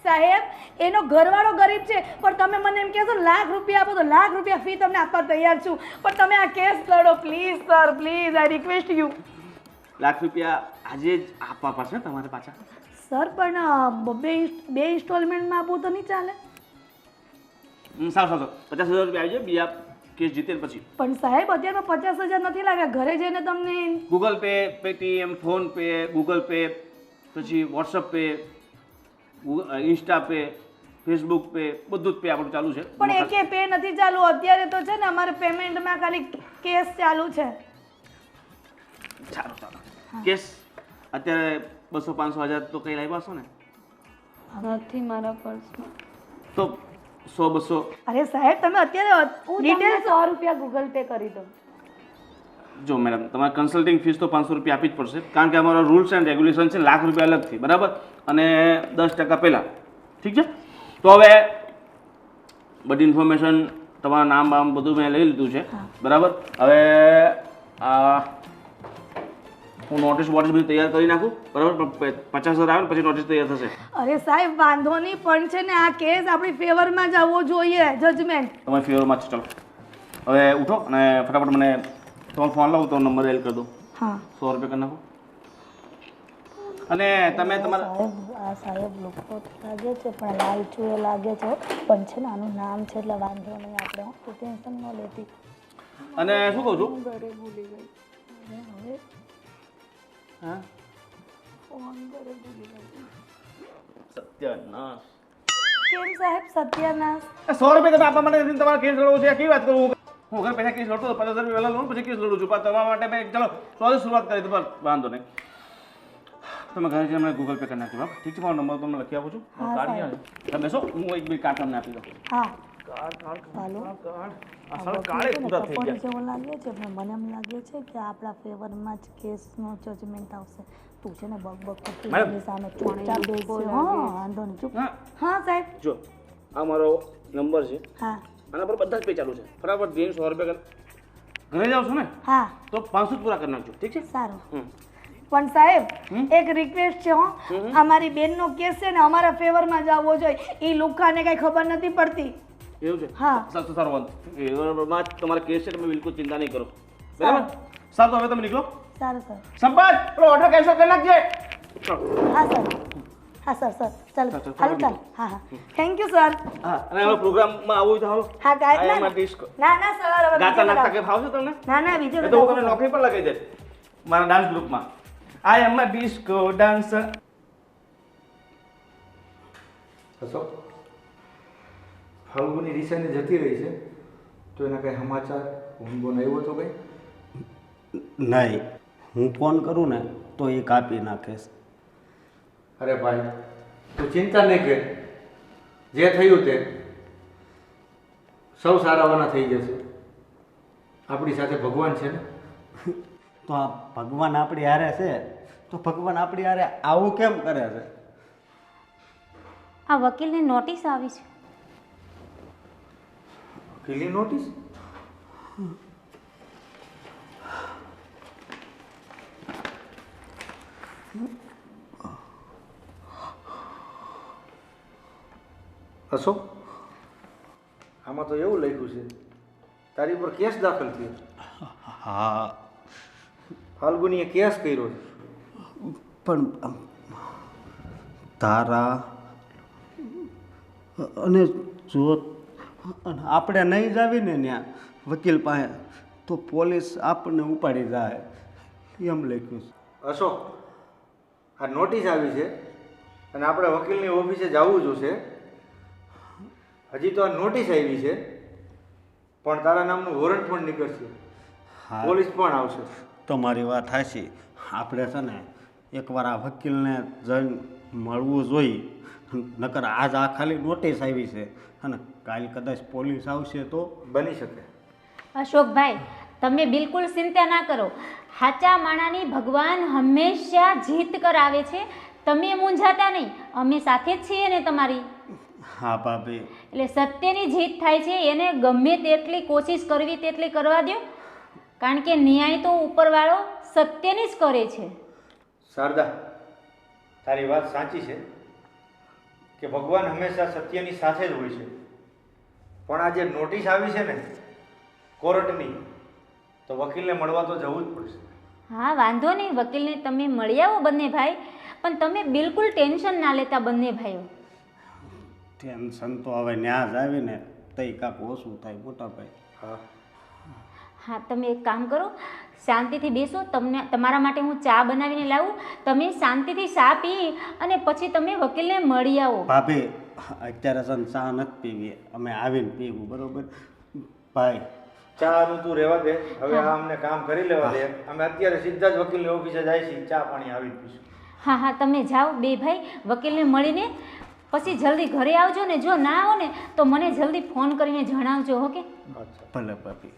D: સાહેબ એનો ઘરવાળો ગરીબ છે, પણ તમે મને એમ કહેશો લાખ રૂપિયા આપો તો લાખ રૂપિયા ફી તમને આપવા તૈયાર છું, પણ તમે આ કેસ લડો please sir, please, I request you.
F: Lakh રૂપિયા આજે જ આપવા પડશે તમારે પાછા?
D: સર પણ બે ઇન્સ્ટોલમેન્ટમાં આપું તો નહીં ચાલે?
F: સારું 50,000 રૂપિયા આવી જાય બીજા કેસ જીતે પછી.
D: પણ સાહેબ અત્યારે 50,000 નથી લાગ્યા, ઘરે જઈને તમને
F: Google Pay, Paytm, PhonePe, Google Pay, પછી WhatsApp Pay, Insta Pay, Facebook Pay, બધું જ પે આપણું ચાલુ છે.
D: પણ એકે પે નથી ચાલુ અત્યારે, તો છે ને અમારે પેમેન્ટમાં ખાલી કેસ ચાલુ છે.
F: સારું કેસ અત્યારે 200-500,000 તો કઈ લાવ્યા હશો ને?
A: નથી મારા પર્સમાં.
F: તો 100-200.
D: અરે સાહેબ તમે અત્યારે ડિટેલ
A: 100 રૂપિયા ગૂગલ પે કરી દો.
F: જો મેડમ, તમારે કન્સલ્ટિંગ ફીસ તો 500 રૂપિયા આપવી જ પડશે, કારણ કે અમારો રૂલ્સ એન્ડ રેગ્યુલેશન છે લાખ રૂપિયા અલગથી, બરાબર? અને 10% પહેલાં. ઠીક છે? તો હવે બધી ઇન્ફોર્મેશન, તમારું નામ બામ બધું મેં લઈ લીધું છે, બરાબર? હવે હું નોટિસ બધું તૈયાર કરી નાખું, બરાબર? 50,000 આવે ને પછી નોટિસ તૈયાર થશે.
D: અરે સાહેબ વાંધો નહીં, પણ છે ને આ કેસ આપણી ફેવરમાં જ આવવો જોઈએ, જજમેન્ટ
F: તમારી ફેવરમાં છે. ચલો હવે ઉઠો અને ફટાફટ મને તમારો ફોન લાવો તો નંબર એડ કરી દો.
D: હા
F: 100 રૂપિયા કરી નાખો. અને તમે તમારા
D: આ સાહેબ લોકો લાગે છે પણ લાલચુ એ લાગે છે, પણ છે ને આનું નામ છે એટલે વાંધો નહીં, આપણે તું ટેન્શન ન લેતી.
F: અને શું કહું છું,
A: ઘરે ભૂલી ગઈ.
D: હવે
F: હા
A: ફોન ઘરે ભૂલી ગઈ.
F: સત્યનાશ.
D: કેમ સાહેબ સત્યાનાશ?
F: 100 રૂપિયા તમે આપવા માટે તમારે કેસ લડવો છે? કેવી વાત કરું હું? ઘર પૈસા કેસ લડતો 50,000 રૂપિયા પહેલા લઉં પછી કેસ લડું છું, પણ તમારા માટે મેં ચલો 100 શરૂઆત કરી તો વાંધો નહીં. તમે ઘરે જઈને ગૂગલ પે કરી નાખી, બરાબર? ઠીક છે, મારો નંબર તમને લખી આપું છું. કાર્ડ નહીં આવે તમે બેસો, હું એક બે કાર્ડ તમને આપી દઉં.
D: હા
F: કાળે પૂરા થઈ ગયા.
D: જેવો લાગે છે પણ મને એમ લાગે છે કે આપણા ફેવરમાં જ કેસનો જજમેન્ટ આવશે. તું છે ને બક કરતી એની સામે ચૂપચાપ બેસજો. હા વાંધો નહીં, ચૂપ. હા સાહેબ
F: જો આ મારો નંબર છે,
D: હા
F: આના પર બધા જ પે ચાલુ છે. ફટાફટ જઈને 100 રૂપિયા ઘરે જાવ છો ને
D: હા
F: તો 500 પૂરા કરી નાખજો, ઠીક છે?
D: સારું. પણ સાહેબ એક રિક્વેસ્ટ છે, હો અમારી બેનનો કેસ છે ને અમારા ફેવરમાં જ આવવો જોઈએ, એ લુખાને કઈ ખબર નથી પડતી.
F: એવું છે?
D: હા
F: સારું વાંધો ફેવરમાં જ તમારા કેસ છે, તમે બિલકુલ ચિંતા નહીં કરો, બરાબર? સારું તો હવે તમે નીકળો.
D: સારું સર.
F: સંપાદ પેલો ઓર્ડર કેન્સલ કરી નાખજે.
D: હા સર. હા સર સર ચાલો
F: ચાલો,
D: હાલો ચાલો હા હા થેન્ક યુ સર
F: હા અને હવે પ્રોગ્રામમાં આવું હોય તો હાલો
D: હા
F: આ
D: ગાય
F: એમાં ડિસ્કો
D: ના ના સર હવે
F: ગાતા
D: બીજે
F: નાખતા
D: બધા-
F: કે ફાવશે તમને
D: ના ના બીજે
F: એ તો હું
D: બધા
F: તમને નોકરી પર લગાવી દઈશ મારા ડાન્સ ગ્રુપમાં આઈ એમ અ ડિસ્કો ડાન્સર
C: અશોક ફાલ્ગુની રિસાને જતી રહી છે તો એના કંઈ સમાચાર ફોન બોન આવ્યો તો કંઈ
B: નહીં, હું ફોન કરું ને તો એ કાપી નાખે છે.
C: અરે ભાઈ તું ચિંતા નહીં કર, જે થયું તે સૌ સારાવાના થઈ જશે. આપણી સાથે ભગવાન છે ને.
B: તો આ ભગવાન આપણી હારે છે તો ભગવાન આપણી હારે આવું કેમ કરે છે?
E: આ વકીલને નોટિસ આવી છે.
C: વકીલની નોટિસ? અશોક આમાં તો એવું લખ્યું છે તારી પર કેસ દાખલ થયો.
B: હા,
C: ફાલ્ગુનીએ કેસ કર્યો છે.
B: પણ તારા અને જો આપણે નહીં જ આવીને ત્યાં વકીલ પાસે તો પોલીસ આપણને ઉપાડી જાય એમ લખ્યું છે.
C: અશોક આ નોટિસ આવી છે અને આપણે વકીલની ઓફિસે જવું જોશે. હજી તો આ નોટિસ આવી છે પણ તારા નામનું વોરંટ પણ નીકળશે,
B: હા,
C: પોલીસ પણ આવશે.
B: તમારી વાત હાચી. આપણે છે ને એકવાર આ વકીલને જઈને મળવું જોઈએ, નકર આજ આ ખાલી નોટિસ આવી છે અને કાલ કદાચ પોલીસ આવશે તો
C: બની શકે.
E: અશોકભાઈ તમે બિલકુલ ચિંતા ના કરો. સાચા માણાની ભગવાન હંમેશા જીત કરાવે છે. તમે મૂંઝાતા નહીં, અમે સાથે જ છીએ ને તમારી.
B: હા ભાભી,
E: એટલે સત્યની જીત થાય છે એને ગમે તેટલી કોશિશ કરવી તેટલી કરવા દો, કારણ કે ન્યાય તો ઉપરવાળો સત્યની જ કરે છે.
C: શારદા તારી વાત સાચી છે કે ભગવાન હંમેશા સત્યની સાથે જ હોય છે, પણ આ જે નોટિસ આવી છે ને કોર્ટની, તો વકીલને મળવા તો જવું જ પડશે.
E: હા વાંધો નહીં, વકીલને તમે મળી આવો બંને ભાઈ, પણ તમે બિલકુલ ટેન્શન ના લેતા બંને ભાઈઓ.
B: ટેન્શન તો હવે ન્યા જ આવીને તઈ કાંક ઓછું થાય મોટા ભાઈ.
C: હા
E: હા તમે એક કામ કરો, શાંતિથી બેસો, તમને તમારા માટે હું ચા બનાવીને લાવું, તમે શાંતિથી ચા પી અને પછી તમે વકીલને મળી આવો.
B: ભાભી અત્યારે છે ને ચા નથી પીવી, અમે આવીને પીવું, બરોબર ભાઈ?
C: ચાનું તું રહેવા દે, હવે આ અમને કામ કરી લેવા દે. અમે અત્યારે સીધા જ વકીલની ઓફિસે જાય છીએ, ચા પાણી આવી પીશું.
E: હા હા તમે જાઓ બે ભાઈ, વકીલને મળીને પછી જલ્દી ઘરે આવજો ને. જો ના આવો ને તો મને જલ્દી ફોન કરીને જણાવજો. ઓકે?
C: અચ્છા
B: ભલે ભાભી.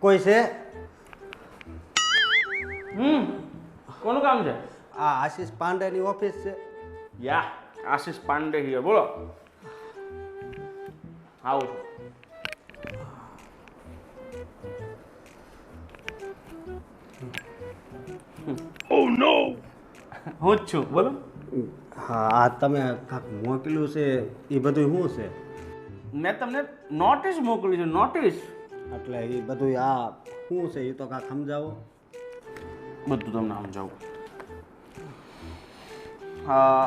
B: કોઈ છે?
F: કોનું કામ છે?
B: આ આશીષ પાંડેની ઓફિસ છે.
F: યા આશીષ પાંડે હિયર, બોલો. આવું છું. હું જ છું, બોલો.
B: હા, આ તમે કાંક મોકલ્યું છે એ બધું શું છે?
F: મેં તમને નોટિસ મોકલી છે, નોટિસ.
B: એટલે એ બધું આ શું છે એ તો કાંક સમજાવો.
F: બધું તમને સમજાવું. હા,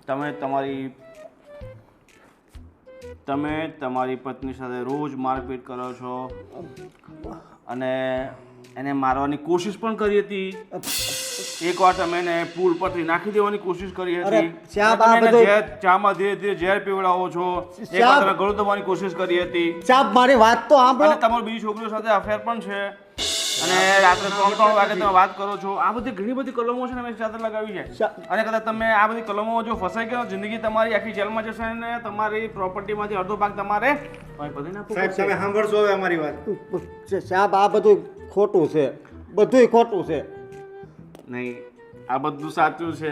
F: તમે તમારી પત્ની સાથે રોજ મારપીટ કરો છો અને એને મારવાની કોશિશ પણ કરી હતી. એકવાર તમે એને પુલ પરથી નાખી દેવાની કોશિશ કરી
B: અરે,
F: હતી.
B: શ્યામ,
F: તમે
B: આ
F: એને
B: બધું-
F: ચામાં ધીરે ધીરે ઝેર પીવડાવો છો. એકવાર
B: શ્યામ.
F: તમે ગળું દબાવવાની કોશિશ કરી હતી
B: સાહેબ મારી વાત તો
F: અને
B: સાંભળો.
F: તમારી બીજી છોકરીઓ સાથે અફેર પણ છે અને રાત્રે 3 વાગે તમે વાત કરો છો. આ બધી ઘણી બધી કલમો છે ને મેં સાથે લગાવી છે અને કદાચ તમે આ બધી કલમોમાં જો ફસાઈ ગયો, જિંદગી તમારી આખી જેલમાં જશે અને તમારી પ્રોપર્ટીમાંથી અડધો ભાગ તમારે બધાને આપવો
C: સાહેબ
F: પડશે.
C: તમે સાંભળશો હવે અમારી વાત.
B: સાહેબ આ બધું ખોટું છે. બધુંય ખોટું છે.
F: નહીં, આ બધું સાચું છે.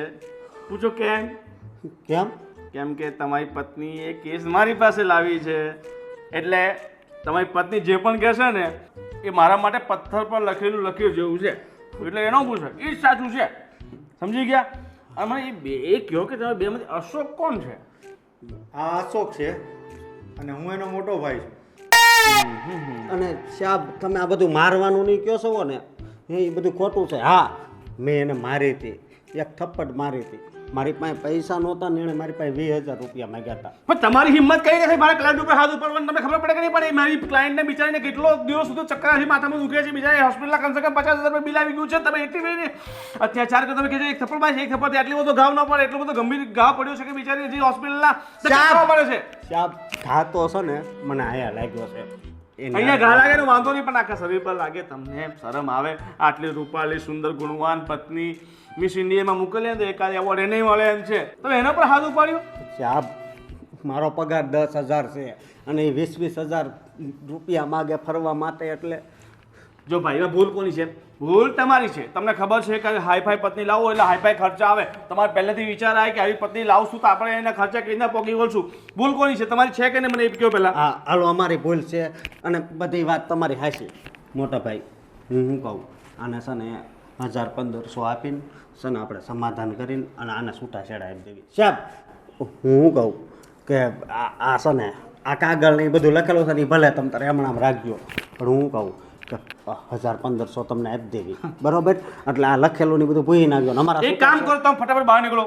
F: પૂછો કેમ?
B: કેમ?
F: કેમ કે તમારી પત્નીએ કેસ મારી પાસે લાવી છે, એટલે તમારી પત્ની જે પણ કહેશે ને એ મારા માટે પથ્થર પર લખેલું જેવું છે, એટલે એનો પૂછે એ જ સાચું છે. સમજી ગયા? અને મને એ બે એ કહો કે તમે બેમાંથી અશોક કોણ છે?
C: આ અશોક છે અને હું એનો મોટો ભાઈ છું.
B: અને સાહેબ તમે આ બધું મારવાનું નહીં કહો છો ને એ બધું ખોટું છે. હા, મેં એને મારી હતી, એક થપ્પડ મારી હતી. મારી પાસે પૈસા નહોતા ને એણે મારી પાસે 20,000 રૂપિયા માંગ્યા હતા.
F: પણ તમારી હિંમત કઈ નથી મારા ક્લાયન્ટ ઉપર હાથ ઉપાડવાની? તમને ખબર પડે કે નહીં પડે? મારી ક્લાયન્ટને બિચારીને કેટલો દિવસ સુધી ચક્કર માથામાં દુખે છે, બિચારી હોસ્પિટલના કમસે કમ 50,000 બિલ આવી ગયું છે. તમે એટલી બધી અત્યાચાર કરો, તમે કહેજો એક થપ્પડ માં એક થપ્પડ આટલી બધો ઘાવ ન પડે, એટલો બધો ગંભીર ઘાવ પડ્યો છે કે બિચારી હજી હોસ્પિટલના ચક્કર પડે છે.
B: સાહેબ ઘા તો છે ને મને આયા લાગ્યો છે.
F: અહીંયા ઘા લાગે ને વાંધો નહીં, પણ આખા શરીર પર લાગે. તમને શરમ આવે? આટલી રૂપાળી સુંદર ગુણવાન પત્ની મિસ ઇન્ડિયામાં મોકલે તો એકાદ એવોર્ડ એને મળે એમ છે, તમે એના પર હાથ ઉપાડ્યો?
B: સાહેબ મારો પગાર 10,000 છે અને એ 20,000 રૂપિયા માગે ફરવા માટે. એટલે
F: જો ભાઈ એમાં ભૂલ કોની છે? ભૂલ તમારી છે. તમને ખબર છે કે હાઈફાઈ પત્ની લાવો એટલે હાઈફાઈ ખર્ચા આવે. તમારે પહેલેથી વિચાર આવે કે આવી પત્ની લાવશું તો આપણે એના ખર્ચા કેવી રીતના પોગી વળશું. ભૂલ કોની છે? તમારી છે કે નહીં મને એ કહો પહેલાં.
B: હા હાલો, અમારી ભૂલ છે અને બધી વાત તમારી હાચી. મોટા ભાઈ હું કહું આને છે ને 1,500 આપીને છે ને આપણે સમાધાન કરીને અને આને છૂટાછેડા આપી દેવી. સાહેબ હું કહું કે આ છે ને આ કાગળ ને એ બધું લખેલું છે ને એ ભલે તમે તારે હમણાં રાખજો, પણ હું કહું કે 1,500 તમને આપી દેવી, બરોબર? એટલે આ લખેલું ને બધું ભૂલી નાખજો. અમારા
F: એક કામ કરો, તમે ફટાફટ બહાર નીકળો.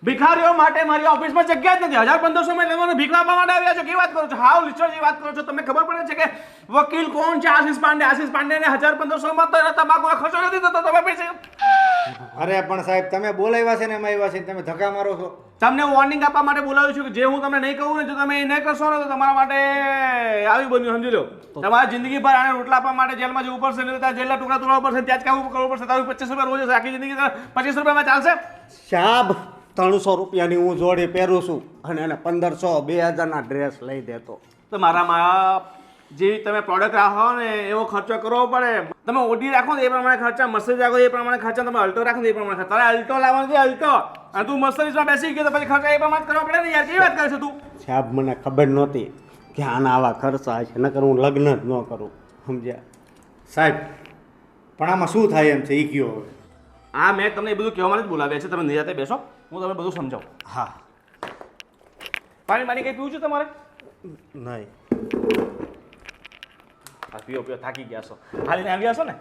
F: ભિખારીઓ માટે મારી ઓફિસમાં જગ્યા જ નથી. 1,500 માં લેવાનું ભીખ આપવા માટે આવ્યા છો? કેવી વાત કરો છો? હાવ લિચરજી વાત કરો છો. તમને ખબર પડે છે કે વકીલ કોણ છે? આશીષ પાંડે ને 1,500 માં તો તમાકુનો ખર્ચો નથી થતો. તમે પૈસા
C: અરે પણ સાહેબ તમે બોલાવ્યા છે ને એમાં આવ્યા છે, તમે ધક્કા મારો છો.
F: તમને વોર્નિંગ આપવા માટે બોલાવ્યું છું કે જે હું તમને નહીં કહું ને, જો તમે એ નહીં કરશો ને તો તમારા માટે આવી બન્યું. સમજી લો, તમારી જિંદગી ભર આને રોટલા આપવા માટે જેલમાં જવું પડશે, નહીં તો જેલના ટુકડા તોડવા પડશે, ત્યાં જ કામ કરવું પડશે. તારું 25 રૂપિયા રોજ હશે, આખી જિંદગી 25 રૂપિયામાં ચાલશે?
B: સાહેબ 300 રૂપિયાની હું જોડી પહેરું છું અને એને 1,500 2,000 ડ્રેસ લઈ દેતો.
F: તો મારામાં જેવી તમે પ્રોડક્ટ રાખો ને એવો ખર્ચો કરવો પડે. તમે ઓડી રાખો ને એ પ્રમાણે ખર્ચા, મર્સિડીઝ રાખો એ પ્રમાણે ખર્ચા, તમે અલ્ટો રાખો ને એ પ્રમાણે ખર્ચા. તારે અલ્ટો લાવવાનો છે અલ્ટો, અને તું મર્સિડીઝમાં બેસી ગયો તો પછી ખર્ચા એ પ્રમાણે કરવા પડે ને યાર. કેવી વાત કરે છે તું?
B: સાહેબ મને ખબર નહોતી કે આના આવા ખર્ચા છે, નકર હું લગ્ન જ ન કરું. સમજ્યા
C: સાહેબ પણ આમાં શું થાય એમ છે એ કયો હવે.
F: આ મેં તમને એ બધું કહેવા માટે જ બોલાવ્યા છે. તમે નિરાતે બેસો, હું તમને બધું સમજાવું.
B: હા.
F: પાણી કંઈ પીવું છે તમારે?
B: નહીં.
F: હા પીઓ થાકી ગયા છો, હાલીને આવ્યા છો ને?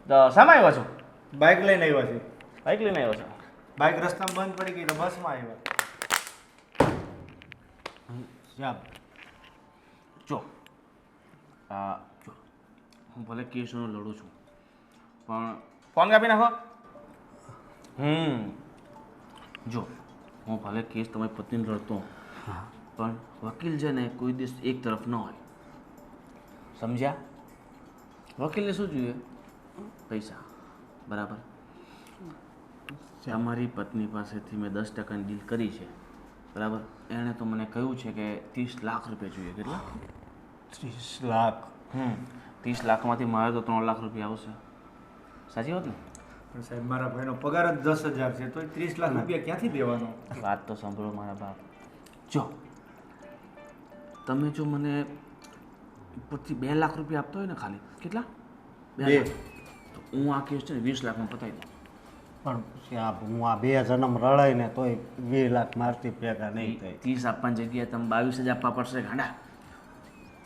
F: તો શામાં આવ્યા છો?
C: બાઇક લઈને આવ્યા છે.
F: બાઇક લઈને આવ્યા છો?
C: બાઇક રસ્તામાં બંધ પડી ગઈ તો બસમાં આવ્યા.
B: સાહેબ
F: જો જો હું ભલે કેસનો લડું છું, પણ ફોન કાપી નાખો. જો હું ભલે કેસ તમારી પત્નીને લડતો, પણ વકીલ છે ને કોઈ દિવસ એક તરફ ન હોય. સમજ્યા? વકીલને શું જોઈએ? પૈસા. બરાબર. તમારી પત્ની પાસેથી મેં 10% ડીલ કરી છે, બરાબર? એણે તો મને કહ્યું છે કે 30 લાખ રૂપિયા જોઈએ. કેટલા?
B: 30 લાખ.
F: 30 લાખમાંથી મારે તો 3 લાખ રૂપિયા આવશે. સાચી વાત ને?
C: પણ સાહેબ મારા ભાઈનો પગાર જ 10,000 છે, તો 30 લાખ રૂપિયા ક્યાંથી દેવાનો?
F: વાત તો સાંભળો મારા બાપ. જો તમે જો મને ઉપરથી 2 લાખ રૂપિયા આપતો હોય ને, ખાલી કેટલા? 2 લાખ. તો હું આ કેસ છે ને 20 લાખમાં પતાવી દઉં.
B: પણ સાહેબ હું આ 2 જન્મ રડાઈને તોય 2 લાખ મારથી ભેગા નહીં થાય.
F: 30 આપવાની જગ્યાએ તમે 22 જ આપવા પડશે. ગાંડા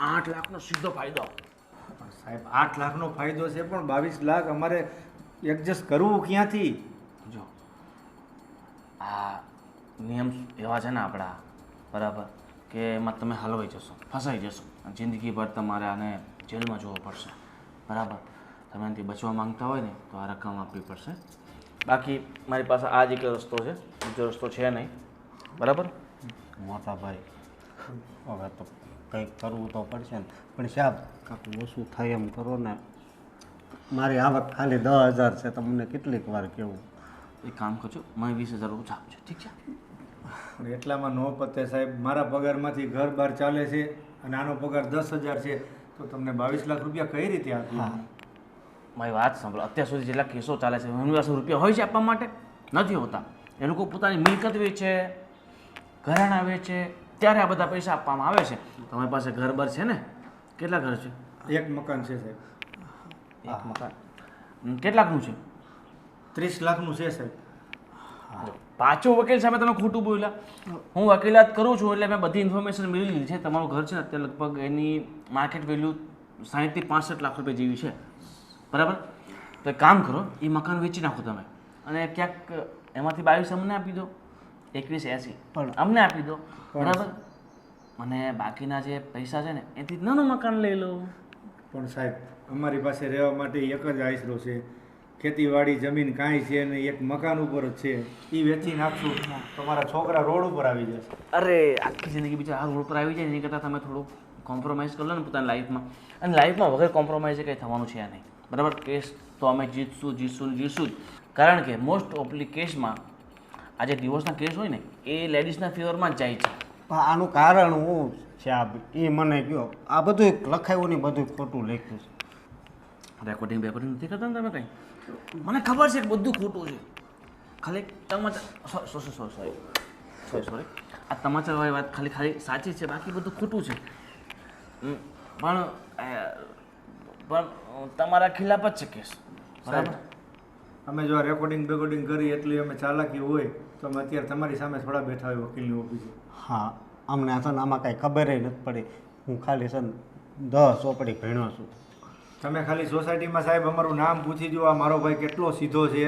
F: 8 લાખનો સીધો ફાયદો.
C: પણ સાહેબ 8 લાખનો ફાયદો છે, પણ 22 લાખ અમારે એડજસ્ટ કરવું ક્યાંથી?
F: જો આ નિયમ એવા છે ને આપણા, બરાબર, કે એમાં તમે હલવાઈ જશો, ફસાઈ જશો, જિંદગીભર તમારે આને જેલમાં જોવું પડશે. બરાબર? તમે એનાથી બચવા માંગતા હોય ને તો આ રકમ આપવી પડશે. બાકી મારી પાસે આ જ એક રસ્તો છે, બીજો રસ્તો છે નહીં. બરાબર?
B: મોટા ભાઈ હવે તો કંઈક કરવું તો પડશે ને, પણ સાહેબ કાંઈક ઓછું થાય એમ કરો ને. મારી આવક ખાલી 10,000 છે, તમને કેટલીક વાર કેવું.
F: એક કામ કરજો, મને 20,000 ઓછા આપજો. ઠીક છે?
C: પણ એટલામાં ન પતે સાહેબ. મારા પગારમાંથી ઘર બહાર ચાલે છે અને આનો પગાર 10,000 છે, તો તમને 22 લાખ રૂપિયા કઈ રીતે આપી?
B: હા
F: મારી વાત સાંભળો, અત્યાર સુધી જેટલા કેસો ચાલે છે એમની પાસે રૂપિયા હોય છે આપવા માટે? નથી હોતા. એ લોકો પોતાની મિલકત વેચે, ઘરેણાં વેચે, ત્યારે આ બધા પૈસા આપવામાં આવે છે. તમારી પાસે ઘર બર છે ને? કેટલા ઘર છે?
C: એક મકાન છે સાહેબ.
F: એક મકાન. કેટલાકનું છે?
C: 30 લાખનું છે સાહેબ.
F: પાછો વકીલ સામે તમે ખોટું બોલ્યા. હું વકીલાત કરું છું એટલે મેં બધી ઇન્ફોર્મેશન મેળવી લીધી છે. તમારું ઘર છે ને અત્યારે લગભગ એની માર્કેટ વેલ્યુ 60 થી 65 લાખ રૂપિયા જેવી છે, બરાબર? તો એક કામ કરો, એ મકાન વેચી નાખો તમે, અને ક્યાંક એમાંથી 22 અમને આપી દો, 2180
B: પણ
F: અમને આપી દો, બરાબર? અને બાકીના જે પૈસા છે ને એથી નાનું મકાન લઈ લો.
C: પણ સાહેબ અમારી પાસે રહેવા માટે એક જ આશરો છે. ખેતીવાડી જમીન કાંઈ છે નહીં, એક મકાન ઉપર જ છે. એ વેચી નાખશું તો મારા છોકરા રોડ ઉપર આવી જશે.
F: અરે આખી જિંદગી બીજા આ રોડ પર આવી જાય એની કરતાં તમે થોડું કોમ્પ્રોમાઇઝ કરી લો ને પોતાની લાઈફમાં. અને લાઈફમાં વગર કોમ્પ્રોમાઇઝે કંઈ થવાનું છે નહીં, બરાબર? કેસ તો અમે જીતશું જ. કારણ કે મોસ્ટ ઓફલી કેસમાં આ જે ડિવોર્સના કેસ હોય ને એ લેડીઝના ફેવરમાં જ જાય છે.
B: પણ આનું કારણ હું છે એ મને કહો. આ બધું લખાયું ને બધું ખોટું લખ્યું છે.
F: રેકોર્ડિંગ નથી કરતા ને તમે કંઈ? મને ખબર છે કે બધું ખોટું છે. ખાલી તમાચા સોરી આ તમાચાવાળી વાત ખાલી સાચી છે, બાકી બધું ખોટું છે. પણ તમારા ખિલાફ જ છે કેસ, બરાબર?
C: અમે જો આ રેકોર્ડિંગ કરી એટલી અમે ચાલાકી હોય તો અમે અત્યારે તમારી સામે થોડા બેઠા હોય વકીલની ઓફિસે.
B: હા, અમને છે ને આમાં કાંઈ ખબર નથી પડી. હું ખાલી છે ને 10 ચોપડી ભણ્યો છું.
C: તમે ખાલી સોસાયટીમાં સાહેબ અમારું નામ પૂછી જુઓ, આ મારો ભાઈ કેટલો સીધો છે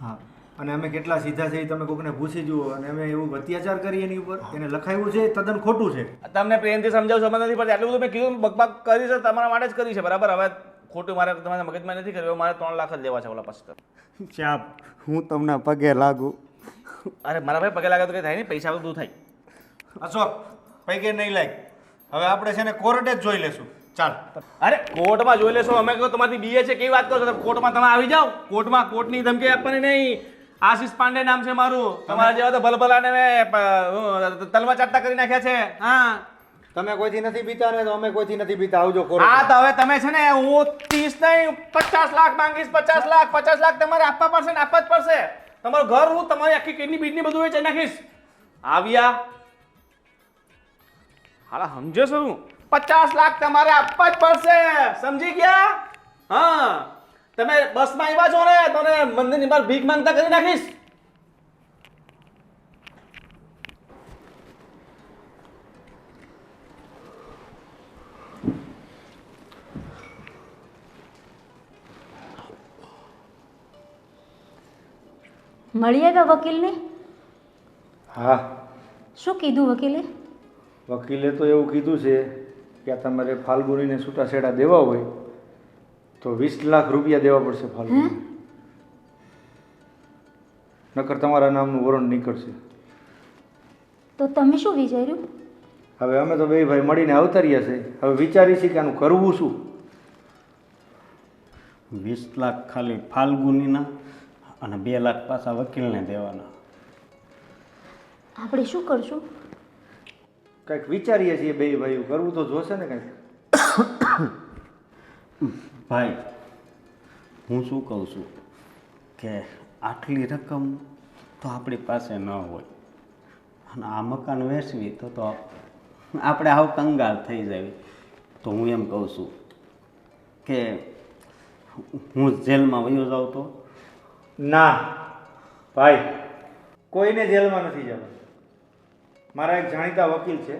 B: હા,
C: અને અમે કેટલા સીધા છે એ તમે કોઈને પૂછી જુઓ. અને અમે એવું અત્યાચાર કરીએ એની ઉપર, એને લખાયું છે તદ્દન ખોટું છે.
F: તમને પ્રેમથી સમજાવું સમજ નથી પડતી. આટલું બધું મેં કીધું, બકબક કરી છે તમારા માટે જ કરી છે, બરાબર? હવે ખોટું મારે તમારા મગજમાં નથી કર્યું. મારે 3 લાખ જ લેવા છે ઓલા પાસે.
B: ચાપ, હું તમને પગે લાગુ.
F: અરે મારા ભાઈ પગે લાગે તો કંઈ થાય નહીં, પૈસા બધું થાય.
C: અશોક પૈકે નહીં લાગ. હવે આપણે છે ને કોર્ટે જ જોઈ લેશું. ચાલ.
F: અરે કોર્ટમાં જોઈ લેશો, અમે કહો તમારી બીએ છે કેવી વાત કરો છો? કોર્ટમાં તમે આવી જાઓ. કોર્ટની ધમકી આપવાની નહીં. આશીષ પાંડે નામ છે મારું. તમારા જેવા તો ભલભલાને મેં તલમાં ચાટતા કરી નાખ્યા છે. હા,
C: તમે કોઈથી નથી બીતા ને તો અમે કોઈથી નથી બીતા. આવજો કોર્ટ.
F: હા તો હવે તમે છે ને, હું 30 નહીં 50 લાખ માંગીશ. 50 લાખ તમારે આપવા પડશે ને આપવા જ પડશે. તમારું ઘર હું તમારી આખી કિડની બીડની બધું વેચાઈ નાખીશ. આવ્યા હાલા સમજે શું? 50 લાખ તમારે આપવા જ પડશે, સમજી ગયા? હા, તમે બસમાં આવ્યા છો ને તો મંદિરની બહાર ભીખ માંગતા કરી નાખીશ.
E: મળી આવ્યા વકીલને?
C: હા,
E: શું કીધું વકીલે?
C: વકીલે તો એવું કીધું છે કે આ તમારે ફાલ્ગુનીને છૂટાછેડા દેવા હોય તો 20 લાખ રૂપિયા દેવા પડશે ફાલ્ગુની. નકર તમારા નામનું વોરંટ નીકળશે.
E: તો તમે શું વિચાર્યું?
C: હવે અમે તો બે ભાઈ મળીને અવતર્યા છે. હવે વિચારી છે કે આનું કરવું શું.
B: 20 લાખ ખાલી ફાલ્ગુનીના અને 2 લાખ પાછા વકીલને દેવાના.
E: આપણે શું કરશું?
C: કંઈક વિચારીએ છીએ બે ભાઈઓ. કરવું તો જોશે ને કંઈક.
B: ભાઈ, હું શું કહું છું કે આટલી રકમ તો આપણી પાસે ન હોય, અને આ મકાન વેચવી તો આપણે આવ કંગાળ થઈ જાય. તો હું એમ કહું છું કે હું જેલમાં વયો જાઉં તો?
C: ના ભાઈ, કોઈને જેલમાં નથી જવાનું. મારા એક જાણીતા વકીલ છે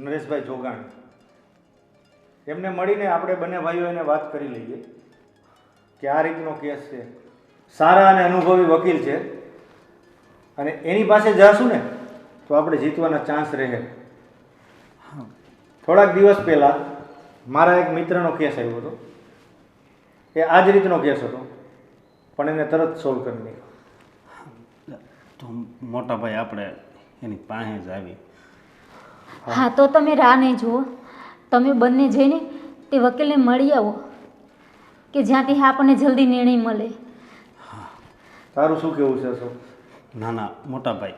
C: નરેશભાઈ જોગાણી. એમને મળીને આપણે બંને ભાઈઓ એને વાત કરી લઈએ કે આ રીતનો કેસ છે. સારા અને અનુભવી વકીલ છે, અને એની પાસે જશું ને તો આપણે જીતવાના ચાન્સ રહે. થોડાક દિવસ પહેલાં મારા એક મિત્રનો કેસ આવ્યો હતો. એ આ જ રીતનો કેસ હતો, પણ એને તરત સોલ્વ કરી નાખ્યો.
B: તો મોટા ભાઈ આપણે એની પાસે જ આવી.
E: હા, તો તમે રાહ નહીં જુઓ. તમે બંને જઈને તે વકીલને મળી આવો કે જ્યાંથી આપણને જલ્દી નિર્ણય મળે.
C: તારું શું કહેવું છે અશોક?
B: ના ના મોટા ભાઈ,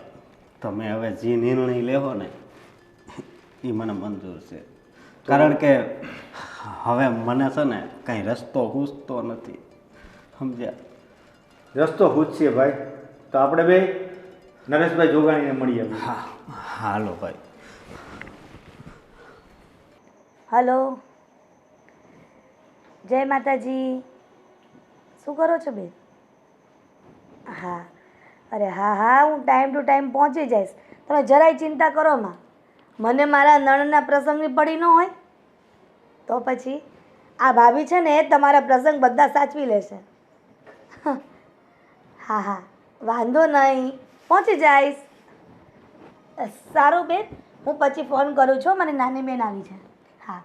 B: તમે હવે જે નિર્ણય લેવો ને એ મને મંજૂર છે. કારણ કે હવે મને છે ને કાંઈ રસ્તો સૂઝતો નથી, સમજ્યા?
C: રસ્તો પૂછીએ ભાઈ, તો આપણે બે નરેશભાઈ જોગાણીને મળી આવીએ.
B: હા હાલો ભાઈ.
D: હલો, જય માતાજી. શું કરો છો બેન? હા, અરે હા હા, હું ટાઈમ ટુ ટાઈમ પહોંચી જઈશ. તમે જરાય ચિંતા કરો માં. મને મારા નણના પ્રસંગની પડી ન હોય તો પછી આ ભાભી છે ને એ તમારા પ્રસંગ બધા સાચવી લેશે. હા હા, વાંધો નહીં, પહોંચી જઈશ. સારું બેન, હું પછી ફોન કરું છું, મારી નાની બેન આવી છે. હા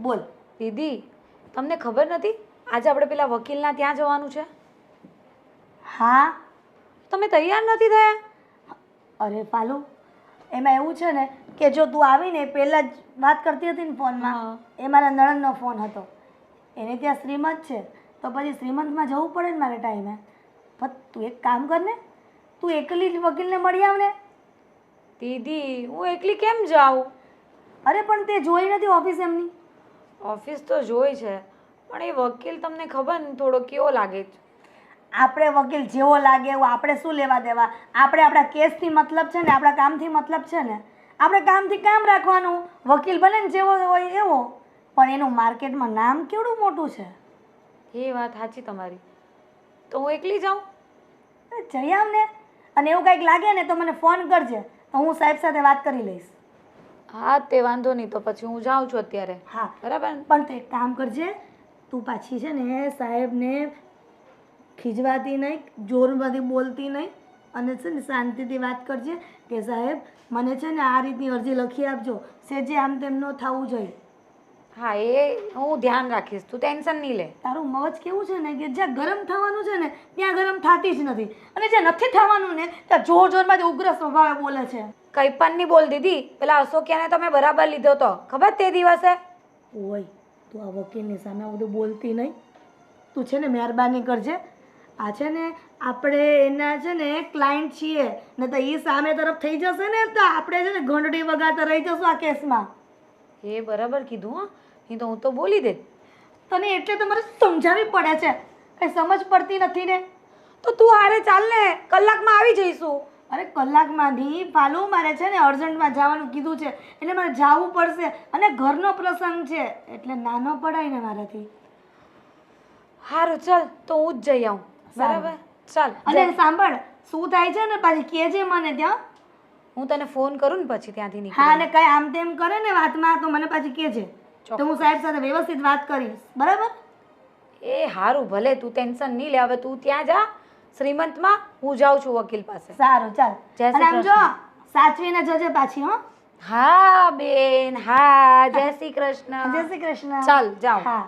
D: બોલ.
A: દીદી, તમને ખબર નથી આજે આપણે પેલા વકીલના ત્યાં જવાનું છે?
D: હા,
A: તમે તૈયાર નથી થયા?
D: અરે પાલુ, એમાં એવું છે ને કે જો તું આવીને પહેલાં જ વાત કરતી હતી ને ફોનમાં, એ મારા નણંદનો ફોન હતો. એને ત્યાં શ્રીમંત છે તો પછી શ્રીમંતમાં જવું પડે ને મારે ટાઈમે. પણ તું એક કામ કર ને, તું એકલી જ વકીલને મળી આવ ને.
A: દીદી, હું એકલી કેમ જાઉં?
D: અરે પણ તે જોઈ નથી ઓફિસ એમની?
A: ઓફિસ તો જોઈ છે, પણ એ વકીલ તમને ખબર ને થોડો કેવો લાગે છે.
D: આપણે વકીલ જેવો લાગે એવું આપણે શું લેવા દેવા? આપણે આપણા કેસથી મતલબ છે ને, આપણા કામથી મતલબ છે ને. આપણે કામથી કામ રાખવાનું, વકીલ ભલે ને જેવો હોય એવો, પણ એનું માર્કેટમાં નામ કેવડું મોટું છે.
A: એ વાત સાચી તમારી. તો હું એકલી જાઉં?
D: જઈ આવ ને. અને એવું કંઈક લાગે ને તો મને ફોન કરજે, તો હું સાહેબ સાથે વાત કરી લઈશ.
A: હા તે વાંધો નહીં, તો પછી હું જાઉં છું અત્યારે.
D: હા
A: બરાબર.
D: પણ તું એક કામ કરજે, તું પાછી છે ને સાહેબને ખીજવાતી નહીં, જોરમાંથી બોલતી નહીં, અને છે ને શાંતિથી વાત કરજે કે સાહેબ મને છે ને આ રીતની અરજી લખી આપજો, સેજે આમ તેમ ન થવું જોઈએ.
A: હા એ હું ધ્યાન રાખીશ, તું ટેન્શન નહીં લે.
D: તારું મગજ કેવું છે ને કે જ્યાં ગરમ થવાનું છે ને ત્યાં ગરમ થતી જ નથી, અને જ્યાં નથી થવાનું ને ત્યાં જોર જોરમાંથી ઉગ્ર સ્વભાવે બોલે છે.
A: કંઈ પણ નહીં બોલ દીદી. પેલા અશોકિયાને તમે બરાબર લીધો તો ખબર તે દિવસે?
D: ઓય, તું આ વકીલની સામે બધું બોલતી નહીં. તું છે ને મહેરબાની કરજે. આ છે ને આપણે એના છે ને ક્લાયન્ટ છીએ, ને તો એ સામે તરફ થઈ જશે ને તો આપણે છે ને ઘંટડી વગાડતા રહી જશું આ કેસમાં.
A: એ બરાબર કીધું. હા, નહીં તો હું તો બોલી દે.
D: તને એટલે તો મારે સમજાવવી પડે છે, કંઈ સમજ પડતી નથી ને.
A: તો તું હારે ચાલ ને, કલાકમાં આવી જઈશું.
D: અરે કલાકમાં નહીં પાલું, મારે છે ને અર્જન્ટમાં જવાનું કીધું છે એટલે મારે જવું પડશે, અને ઘરનો પ્રસંગ છે એટલે નાનો પડાય ને મારાથી.
A: સારું ચાલ, તો હું જ જઈ આવું. બરાબર ચાલ.
D: અને સાંભળ, શું થાય છે ને પાછી કહેજે મને ત્યાં.
A: હું તને ફોન કરું ને પછી ત્યાંથી નીકળ.
D: હા, અને કઈ આમ તેમ કરે ને વાતમાં તો મને પાછી કહેજે, તો હું સાહેબ સાથે વ્યવસ્થિત વાત કરીશ. બરાબર?
A: એ સારું, ભલે તું ટેન્શન નહીં લે. હવે તું ત્યાં જા શ્રીમંતમાં, હું જાઉં છું વકીલ પાસે.
D: સારું ચાલ.
A: જય શ્રી
D: અને આમ જો સાચવીને જજે પાછી. હો.
A: હા બેન, હા. જય શ્રી કૃષ્ણ.
D: જય શ્રી કૃષ્ણ.
A: ચાલ જાઓ.
D: હા.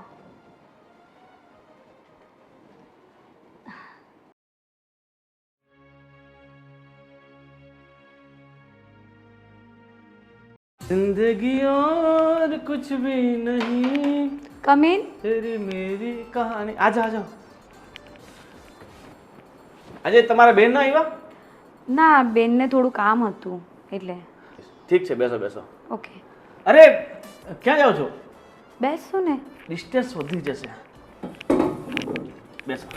F: जिंदगी और कुछ भी नहीं,
A: કમ ઇન.
F: तेरी मेरी कहानी. આજા આજા. આજે તમારા બેન ના આવ્યા?
A: ના, બેનને થોડું કામ હતું એટલે.
F: ઠીક છે, બેસો બેસો.
A: ઓકે,
F: અરે ક્યાં જાઓ છો?
A: બેસો ને.
F: ડિસ્ટન્સ વધી જશે. બેસો.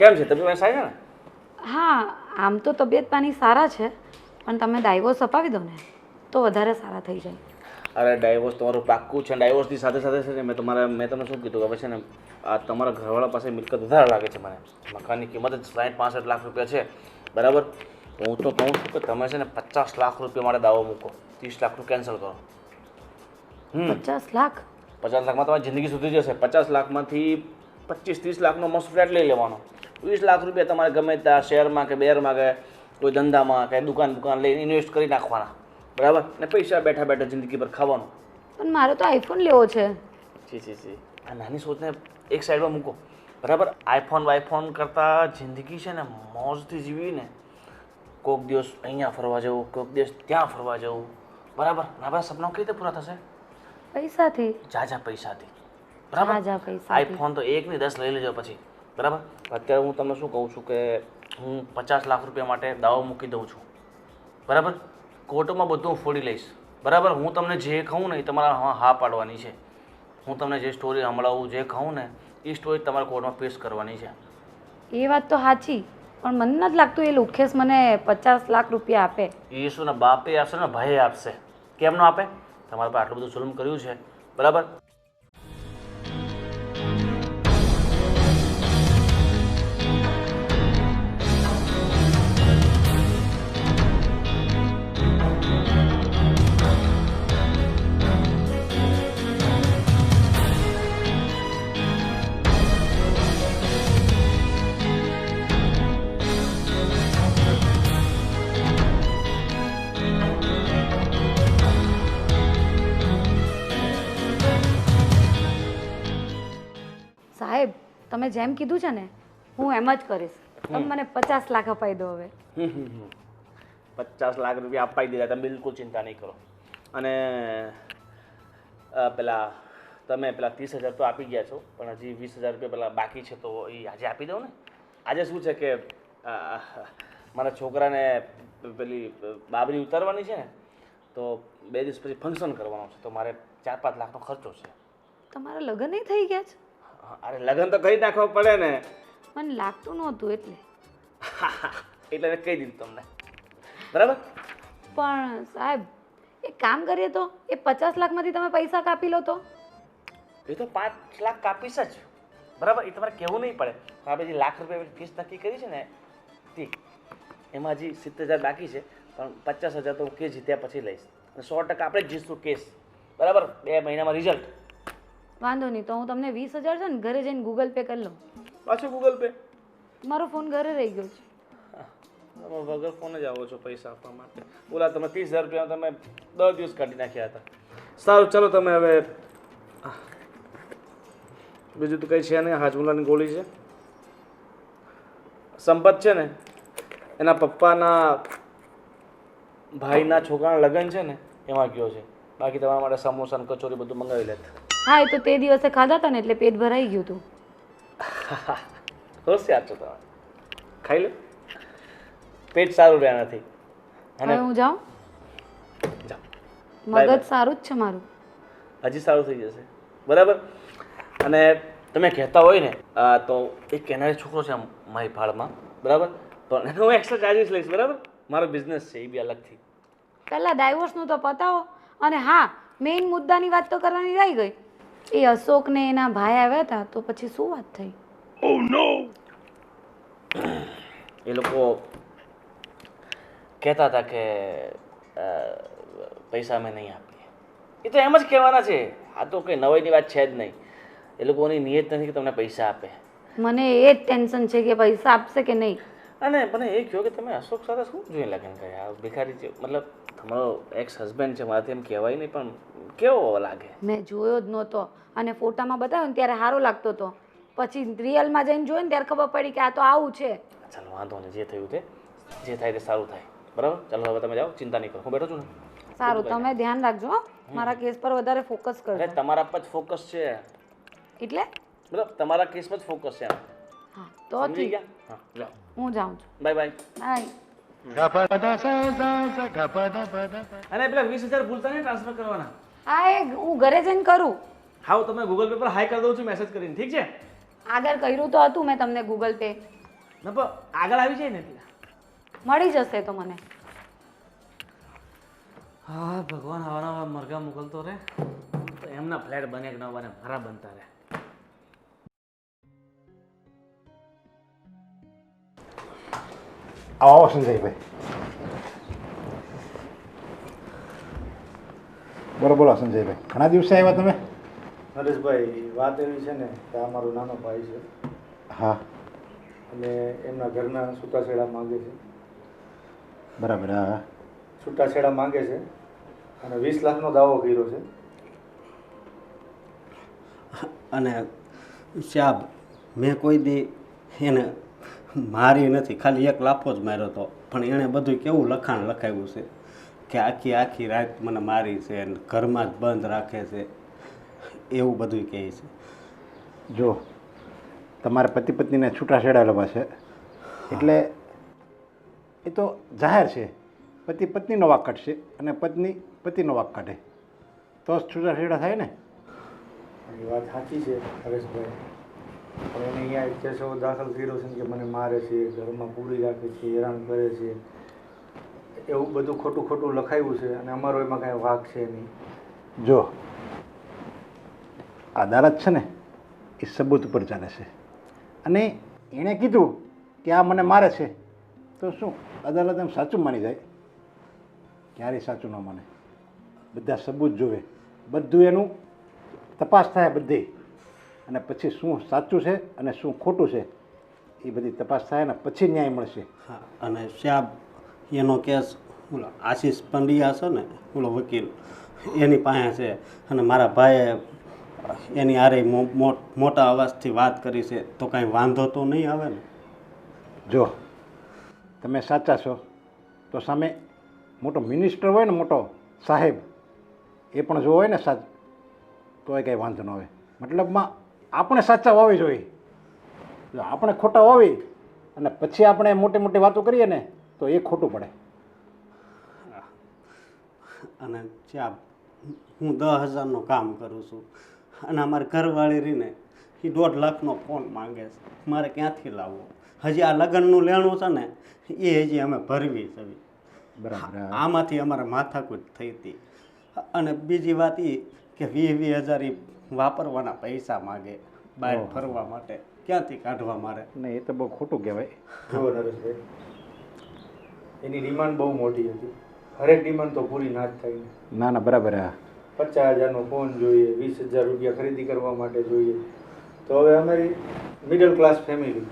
F: કેમ છે તબિયત સારી છે ને?
A: હા, આમ તો તબિયત પાણી સારા છે, પણ તમે ડાયવોર્સ અપાવી દો ને તો વધારે સારા થઈ જાય.
F: અરે ડાયવોર્સ તમારું પાક્કું છે. ડાયવોર્સની સાથે સાથે છે ને મેં તમને શું કીધું કે હવે છે ને આ તમારા ઘરવાળા પાસે મિલકત વધારે લાગે છે મને. મકાનની કિંમત જ 60-65 લાખ રૂપિયા છે, બરાબર? હું તો કહું છું કે તમે છે ને 50 લાખ રૂપિયા માટે દાવો મૂકો, 30 લાખનું કેન્સલ કરો.
A: 50 લાખ?
F: 50 લાખમાં તમારી જિંદગી સુધરી જશે. 50 લાખમાંથી 25-30 લાખનો મસ્ત ફ્લેટ લઈ લેવાનો. 20 લાખ રૂપિયા તમારે ગમે ત્યાં શેરમાં કે બેરમાં કે કોઈ ધંધામાં કે દુકાન લઈને ઇન્વેસ્ટ કરી નાખવાના, બરાબર? ને પૈસા બેઠા બેઠા જિંદગી પર ખાવાનું.
A: પણ મારે તો આઈફોન લેવો છે.
F: જી આ નાની સોચને એક સાઈડમાં મૂકો, બરાબર? આઈફોન કરતાં જિંદગી છે ને મોજથી જીવીને કોઈક દિવસ અહીંયા ફરવા જવું, કોઈક દિવસ ત્યાં ફરવા જવું, બરાબર? આપણા સપના કઈ રીતે પૂરા થશે?
A: પૈસાથી.
F: જાજા પૈસાથી, બરાબર?
A: જાજા પૈસાથી.
F: આઈફોન તો 1 નહીં 10 લઈ લેજો પછી, બરાબર? અત્યારે હું તમને શું કહું છું કે હું 50 લાખ રૂપિયા માટે દાવો મૂકી દઉં છું, બરાબર કોર્ટમાં બધું હું ફોડી લઈશ બરાબર. હું તમને જે કહું ને એ તમારા હા પાડવાની છે. હું તમને જે સ્ટોરી સંભળાવું જે કહું ને એ સ્ટોરી તમારા કોર્ટમાં પેશ કરવાની છે.
A: એ વાત તો સાચી, પણ મને નથી લાગતું એ લુખેશ મને 50 લાખ રૂપિયા આપે.
F: ઈસુના બાપે આપશે ને ભાઈએ આપશે. કેમ ન આપે? તમારા પર આટલું બધું જુલ્મ કર્યું છે બરાબર.
A: સાહેબ, તમે જેમ કીધું છે ને હું એમ જ કરીશ. તમે મને 50 લાખ અપાઈ દો હવે.
F: 50 લાખ રૂપિયા અપાઈ દીધા, તમે બિલકુલ ચિંતા નહીં કરો. અને પેલા તમે પેલા 30,000 તો આપી ગયા છો, પણ હજી 20,000 રૂપિયા પેલા બાકી છે, તો એ આજે આપી દો ને. આજે શું છે કે મારા છોકરાને પેલી બાબરી ઉતારવાની છે ને, તો 2 દિવસ પછી ફંક્શન કરવાનું છે, તો મારે 4-5 લાખનો ખર્ચો છે.
A: તમારા લગ્ન નહીં થઈ ગયા છે?
F: અરે લગ્ન તો કરી નાખવા પડે ને.
A: મને લાગતું નહોતું એટલે.
F: એટલે મેં કહી દીધું તમને બરાબર.
A: પણ સાહેબ, એક કામ કરીએ તો એ 50 લાખમાંથી તમે પૈસા કાપી લો તો?
F: એ તો 5 લાખ કાપીશ જ બરાબર. એ તમારે કહેવું નહીં પડે. આપણે જે લાખ રૂપિયા ફીસ નક્કી કરી છે ને તે એમાં હજી 70,000 બાકી છે, પણ 50,000 તો હું કેસ જીત્યા પછી લઈશ. અને 100% આપણે જ જીતશું કેસ બરાબર. 2 મહિનામાં રિઝલ્ટ.
A: વાંધો નહીં, તો હું તમને 20,000 છે ને ઘરે જઈને ગૂગલ પે કરી લઉં.
F: પાછું ગૂગલ પે?
A: મારો ફોન ઘરે રહી ગયો છે.
F: તમે વગર ફોન જ આવો છો પૈસા આપવા માટે. બોલા તમે 30,000 રૂપિયા તમે 10 દિવસ કાઢી નાખ્યા હતા. સારું ચલો, તમે હવે બીજું તો કંઈ છે નહીં. હાજમુલાની ગોળી છે. સંપત છે ને એના પપ્પાના ભાઈના છોકરાના લગ્ન છે ને એમાં ગયો છે. બાકી તમારા માટે સમોસા ને કચોરી બધું મંગાવી લેત.
A: હા, એ તો તે દિવસે ખાધા હતા ને એટલે પેટ ભરાઈ ગયું હતું.
F: હોશિયાર છો તમે, ખાઈ લો. પેટ સારું રહ્યા નથી.
A: હવે હું જાઉં?
F: જાઓ.
A: મગજ સારું જ છે મારું.
F: હજી સારું થઈ જશે બરાબર. અને તમે કહેતા હોય ને તો એક કેનારી છોકરો છે મારી ભાળમાં બરાબર, પણ હું એક્સ્ટ્રા ચાર્જીસ લઈશ બરાબર. મારો બિઝનેસ છે એ બી અલગથી.
A: પહેલાં ડાયવોર્સનું તો પતાવો. અને હા, મેઇન મુદ્દાની વાત તો કરવાની રહી ગઈ. એ અશોકને એના ભાઈ આવ્યા હતા તો પછી શું વાત થઈ?
F: એ લોકો કહેતા હતા કે પૈસા અમે નહીં આપીએ. એ તો એમ જ કહેવાના છે. આ તો કંઈ નવાઈની વાત છે જ નહીં. એ લોકોની નિયત નથી કે તમને પૈસા આપે.
A: મને એ જ ટેન્શન છે કે પૈસા આપશે કે નહીં.
F: અને મને એ કહ્યું કે તમે અશોક સાથે શું જોઈને લગ્ન કર્યા? ભિખારી છે, મતલબ તમારો એક્સ હસબન્ડ છે, મારાથી એમ કહેવાય નહીં, પણ કેવો લાગે?
A: મેં જોયો જ નહોતો, અને ફોટામાં બતાવ્યો ને ત્યારે સારો લાગતો હતો. પછી રિયલમાં જઈને જોયું ને ત્યારે ખબર પડી કે આ તો આવું છે.
F: ચાલો વાંધો નહીં, જે થયું તે જે થાય તે સારું થાય બરાબર. ચાલો હવે તમે જાઓ, ચિંતા નહીં કરો, હું બેઠો છું ને.
A: સારું, તમે ધ્યાન રાખજો હો. મારા કેસ પર વધારે ફોકસ
F: અરે
A: કરજો.
F: તમારા પર જ ફોકસ છે
A: એટલે?
F: બરાબર, તમારા કેસ પર જ ફોકસ છે.
A: હા, તો
F: સમજી
A: ઠીક.
F: ગયા? હા, જાઓ,
A: હું જાઉં છું.
F: Bye bye.
A: બાય.
F: અને પેલા 20,000 ભૂલતા નહીં ટ્રાન્સફર કરવાના.
A: હા, એ હું ઘરે જઈને કરું.
F: હા, હું તમને ગૂગલ પે પર હાઈ કરી દઉં છું મેસેજ કરીને, ઠીક છે?
A: આગળ કર્યું તો હતું મેં તમને ગૂગલ પે.
F: ના પણ આગળ આવી જાય ને એટલે.
A: મળી જશે તો મને.
F: હા ભગવાન, આવાના મરઘા મોકલતો રહે તો એમના ફ્લેટ બને કે ન બને, મારા બનતા રહે.
G: આવો સંજયભાઈ. બોલો બોલો સંજયભાઈ, ઘણા દિવસે આવ્યા તમે?
C: નરેશભાઈ, વાત એવી છે ને કે આ મારો નાનો ભાઈ છે
G: હા
C: અને એમના ઘરના છૂટાછેડા માંગે છે.
G: બરાબર. હા
C: છૂટાછેડા માંગે છે અને 20 લાખનો દાવો કર્યો છે.
B: અને સાહેબ, મેં કોઈ દી એને મારી નથી, ખાલી 1 લાફો જ માર્યો હતો. પણ એણે બધું કેવું લખાણ લખાવ્યું છે કે આખી આખી રાત મને મારી છે અને ઘરમાં જ બંધ રાખે છે, એવું બધું કહે છે.
G: જો તમારા પતિ પત્નીને છૂટાછેડા લેવા છે એટલે એ તો જાહેર છે.
H: પતિ પત્નીનો વાંક કાઢશે અને પત્ની પતિનો વાંક કાઢે તો જ છૂટાછેડા થાય ને.
C: એ વાત સાચી છે હરેશભાઈ, પણ એને અહીંયા કેસો દાખલ કર્યો છે કે મને મારે છે, ઘરમાં પૂરી રાખે છે, હેરાન કરે છે, એવું બધું ખોટું ખોટું લખાયું છે અને અમારો એમાં કાંઈ વાંક છે નહીં.
H: જો અદાલત છે ને એ સબૂત ઉપર ચાલે છે અને એણે કીધું કે આ મને મારે છે તો શું અદાલત એમ સાચું માની જાય? ક્યારેય સાચું ન માને. બધા સબૂત જોવે, બધું એનું તપાસ થાય બધી, અને પછી શું સાચું છે અને શું ખોટું છે એ બધી તપાસ થાય ને પછી ન્યાય મળશે.
B: હા, અને શ્યામ એનો કેસ ઓલો આશીષ પંડ્યા છે ને, ઓલો વકીલ, એની પાસે છે અને મારા ભાઈએ એની હારે મોટા અવાજથી વાત કરી છે, તો કાંઈ વાંધો તો નહીં આવે ને?
H: જો તમે સાચા છો તો સામે મોટો મિનિસ્ટર હોય ને, મોટો સાહેબ, એ પણ જો હોય ને સાચ તો એ કંઈ વાંધો ન આવે. મતલબમાં આપણે સાચા હોવી જોઈએ. જો આપણે ખોટા હોવી અને પછી આપણે મોટી મોટી વાતો કરીએ ને તો એ ખોટું પડે.
B: અને શ્યામ, હું 10,000નું કામ કરું છું અને અમારી ઘરવાળી રહીને એ 1.5 લાખનો ફોન માંગે છે. મારે ક્યાંથી લાવવો? હજી આ લગ્નનું લેણું છે ને એ હજી અમે ભરવી છે.
H: બરાબર.
B: આમાંથી અમારે માથાકૂટ થઈ હતી. અને બીજી વાત એ કે 20,000 એ વાપરવાના પૈસા માગે બહાર ફરવા માટે. ક્યાંથી કાઢવા મારે?
H: ને એ તો બહુ ખોટું કહેવાય.
C: જુઓ નરેશભાઈ, એની ડિમાન્ડ બહુ મોટી હતી. હરેક ડિમાન્ડ તો પૂરી ના જ થાય ને.
H: ના ના, બરાબર. હા,
C: 50,000નો ફોન જોઈએ, 20,000 રૂપિયા ખરીદી કરવા માટે જોઈએ. તો હવે અમારી મિડલ ક્લાસ ફેમિલી,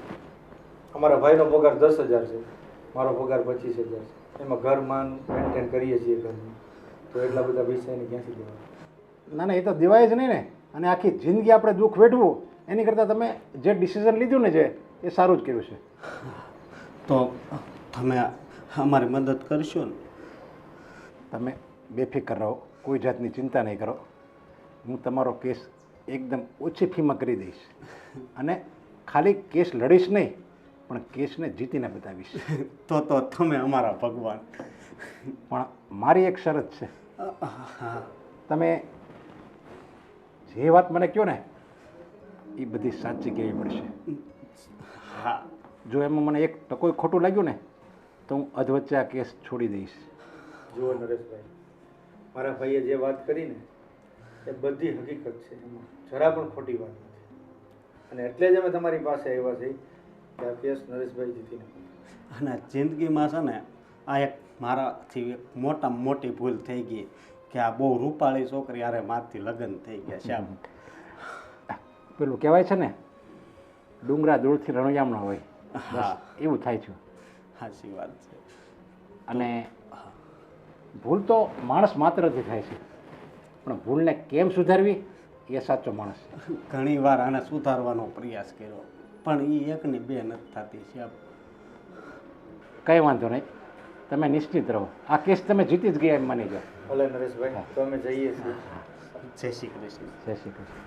C: અમારા ભાઈનો પગાર 10,000 છે, મારો પગાર 25,000 છે, એમાં ઘર માન મેન્ટેન કરીએ છીએ ઘરનું, તો એટલા બધા પૈસા એને ક્યાંથી દેવા?
H: ના ના, એ તો દેવાય જ નહીં ને. અને આખી જિંદગી આપણે દુઃખ વેઠવું એની કરતાં તમે જે ડિસિઝન લીધું ને જે એ સારું જ કર્યું છે.
B: તો તમે અમારી મદદ કરશો ને?
H: તમે બેફિકર રહો, કોઈ જાતની ચિંતા નહીં કરો. હું તમારો કેસ એકદમ ઓછી ફીમાં કરી દઈશ અને ખાલી કેસ લડીશ નહીં પણ કેસને જીતીને બતાવીશ.
B: તો તમે અમારા ભગવાન.
H: પણ મારી એક શરત છે. તમે જે વાત મને કહો ને એ બધી સાચી કહેવી પડશે.
B: હા.
H: જો એમાં મને એક ટકોય ખોટું લાગ્યું ને તો હું અધવચ્ચે આ કેસ છોડી દઈશ.
C: જુઓ નરેશભાઈ, મારા ભાઈએ જે વાત કરી ને એ બધી હકીકત છે, એમાં જરા પણ ખોટી વાત નથી. અને એટલે જ અમે તમારી પાસે આવ્યા છીએ કે આ કેસ નરેશભાઈ જીતીને.
B: અને જિંદગીમાં છે ને આ એક મારાથી એક મોટામાં મોટી ભૂલ થઈ ગઈ કે આ બહુ રૂપાળી છોકરી હારે મારથી લગ્ન થઈ ગયા. શ્યામ,
H: પેલું કહેવાય છે ને, ડુંગરા દૂરથી રણોયામણા હોય.
B: હા,
H: એવું થાય છે.
B: સાચી વાત છે.
H: અને ભૂલ તો માણસ માત્રથી થાય છે પણ ભૂલને કેમ સુધારવી એ સાચો માણસ.
B: ઘણી વાર આને સુધારવાનો પ્રયાસ કર્યો પણ એ એકની બે નથી થતી. શ્યામ,
H: કંઈ વાંધો નહીં, તમે નિશ્ચિત રહો. આ કેસ તમે જીતી જ ગયા એમ માની જાઓ.
C: ભલે નરેશભાઈ, તો અમે જઈએ છીએ.
B: જય શ્રી કૃષ્ણ.
H: જય શ્રી કૃષ્ણ.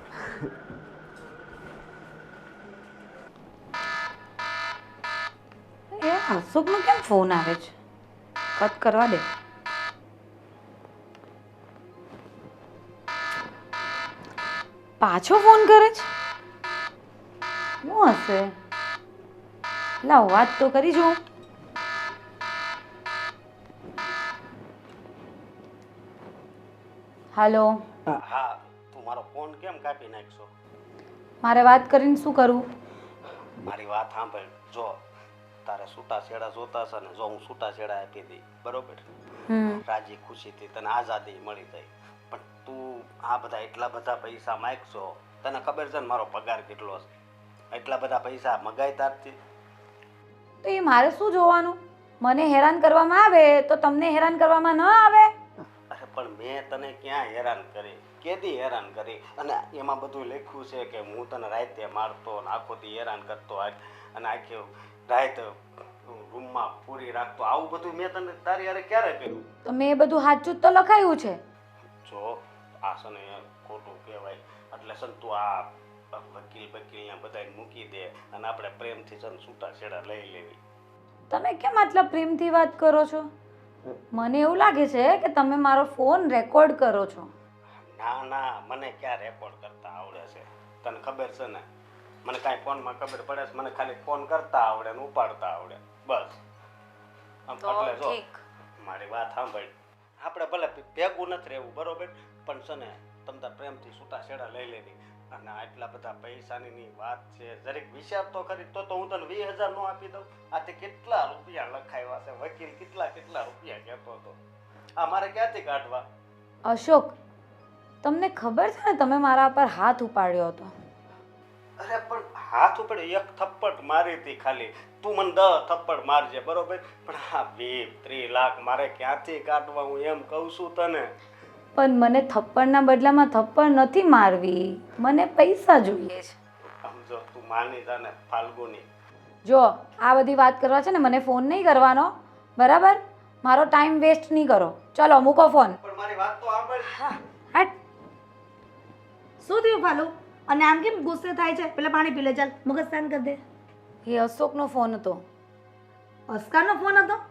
A: એ હસુકનો કેમ ફોન આવે છે? કટ કરવા દે. પાછો ફોન કરે છે? શું હશે? લાવ વાત તો કરી જોઉં. હાલો,
B: હા, તું મારો ફોન કેમ કાપી નાખશો?
A: મારે વાત કરીને શું કરું?
B: મારી વાત સાંભળ. જો તારે છૂટાછેડા જોતા છે ને, જો હું છૂટાછેડા આપી દઈ, બરોબર, રાજી ખુશીથી તને આઝાદી મળી જાય, પણ તું આ બધા એટલા બધા પૈસા માગશો, તને ખબર છે ને મારો પગાર કેટલો છે? એટલા બધા પૈસા મગાય તારથી?
A: તો એ મારે શું જોવાનું? મને હેરાન કરવામાં આવે તો તમને હેરાન કરવામાં ન આવે?
B: અરે પણ મેં તને ક્યાં હેરાન કરી? કેદી હેરાન કરી? અને એમાં બધું લખ્યું છે કે હું તને રાતે મારતો અને આખો દી હેરાન કરતો અને આખી રાત રૂમમાં પૂરી રાખતો. આવું બધું મેં તને તારી હારે ક્યારે કર્યું?
A: તો મેં એ બધું સાચું જ તો લખાયું છે.
B: જો આ છે ને ખોટું કહેવાય, એટલે છે ને તું આ વકીલ બકીલ બધાને મૂકી દે અને આપણે પ્રેમથી છે ને છૂટાછેડા લઈ લેવી.
A: તમે કેમ આટલા પ્રેમથી વાત કરો છો? મને એવું લાગે છે કે તમે મારો ફોન રેકોર્ડ કરો છો.
B: ના ના, મને ક્યાં રેકોર્ડ કરતા આવડે છે? તને ખબર છે ને, મને કાંઈ ફોનમાં ખબર પડે છે? મને ખાલી ફોન કરતા આવડે ને ઉપાડતા આવડે, બસ. આમ એટલે જો મારી વાત સાંભળ, આપણે ભલે ભેગું નથી રહેવું બરોબર, પણ છે ને તમ તાર પ્રેમથી છૂટાછેડા લઈ લેવી. અને આટલા બધા પૈસાની વાત છે, જરીક વિચાર તો ખરી. તો હું તને 20,000 નો આપી દઉં? આથી કેટલા રૂપિયા લખાવ્યા છે, વકીલ કેટલા રૂપિયા કહેતો હતો. આ મારે ક્યાંથી કાઢવા?
A: અશોક, તમને ખબર છે ને તમે મારા પર હાથ ઉપાડ્યો હતો.
B: અરે પણ હાથ ઉપર એક થપ્પડ મારી હતી ખાલી, તું મને 10 થપ્પડ મારજે બરોબર, પણ આ 20-30 લાખ મારે ક્યાંથી કાઢવા? હું એમ કહું છું તને.
A: પણ મને થપ્પડના બદલામાં થપ્પડ નથી મારવી, મને પૈસા જોઈએ છે.
B: સમજો, તું માની જા ને ફાલ્ગુની.
A: જો આ બધી વાત કરવા છે ને મને ફોન નહીં કરવાનો, બરાબર? મારો ટાઈમ વેસ્ટ નહીં કરો. ચલો મૂકો ફોન.
B: પણ મારી વાત તો સાંભળ.
A: હટ.
D: શું થયું ફાલુ? અને આમ કેમ ગુસ્સે થાય છે? પેલા પાણી પી લે, ચાલ મગજ શાંત કરી દે.
A: એ અશોકનો ફોન હતો.
D: અસ્કારનો ફોન હતો?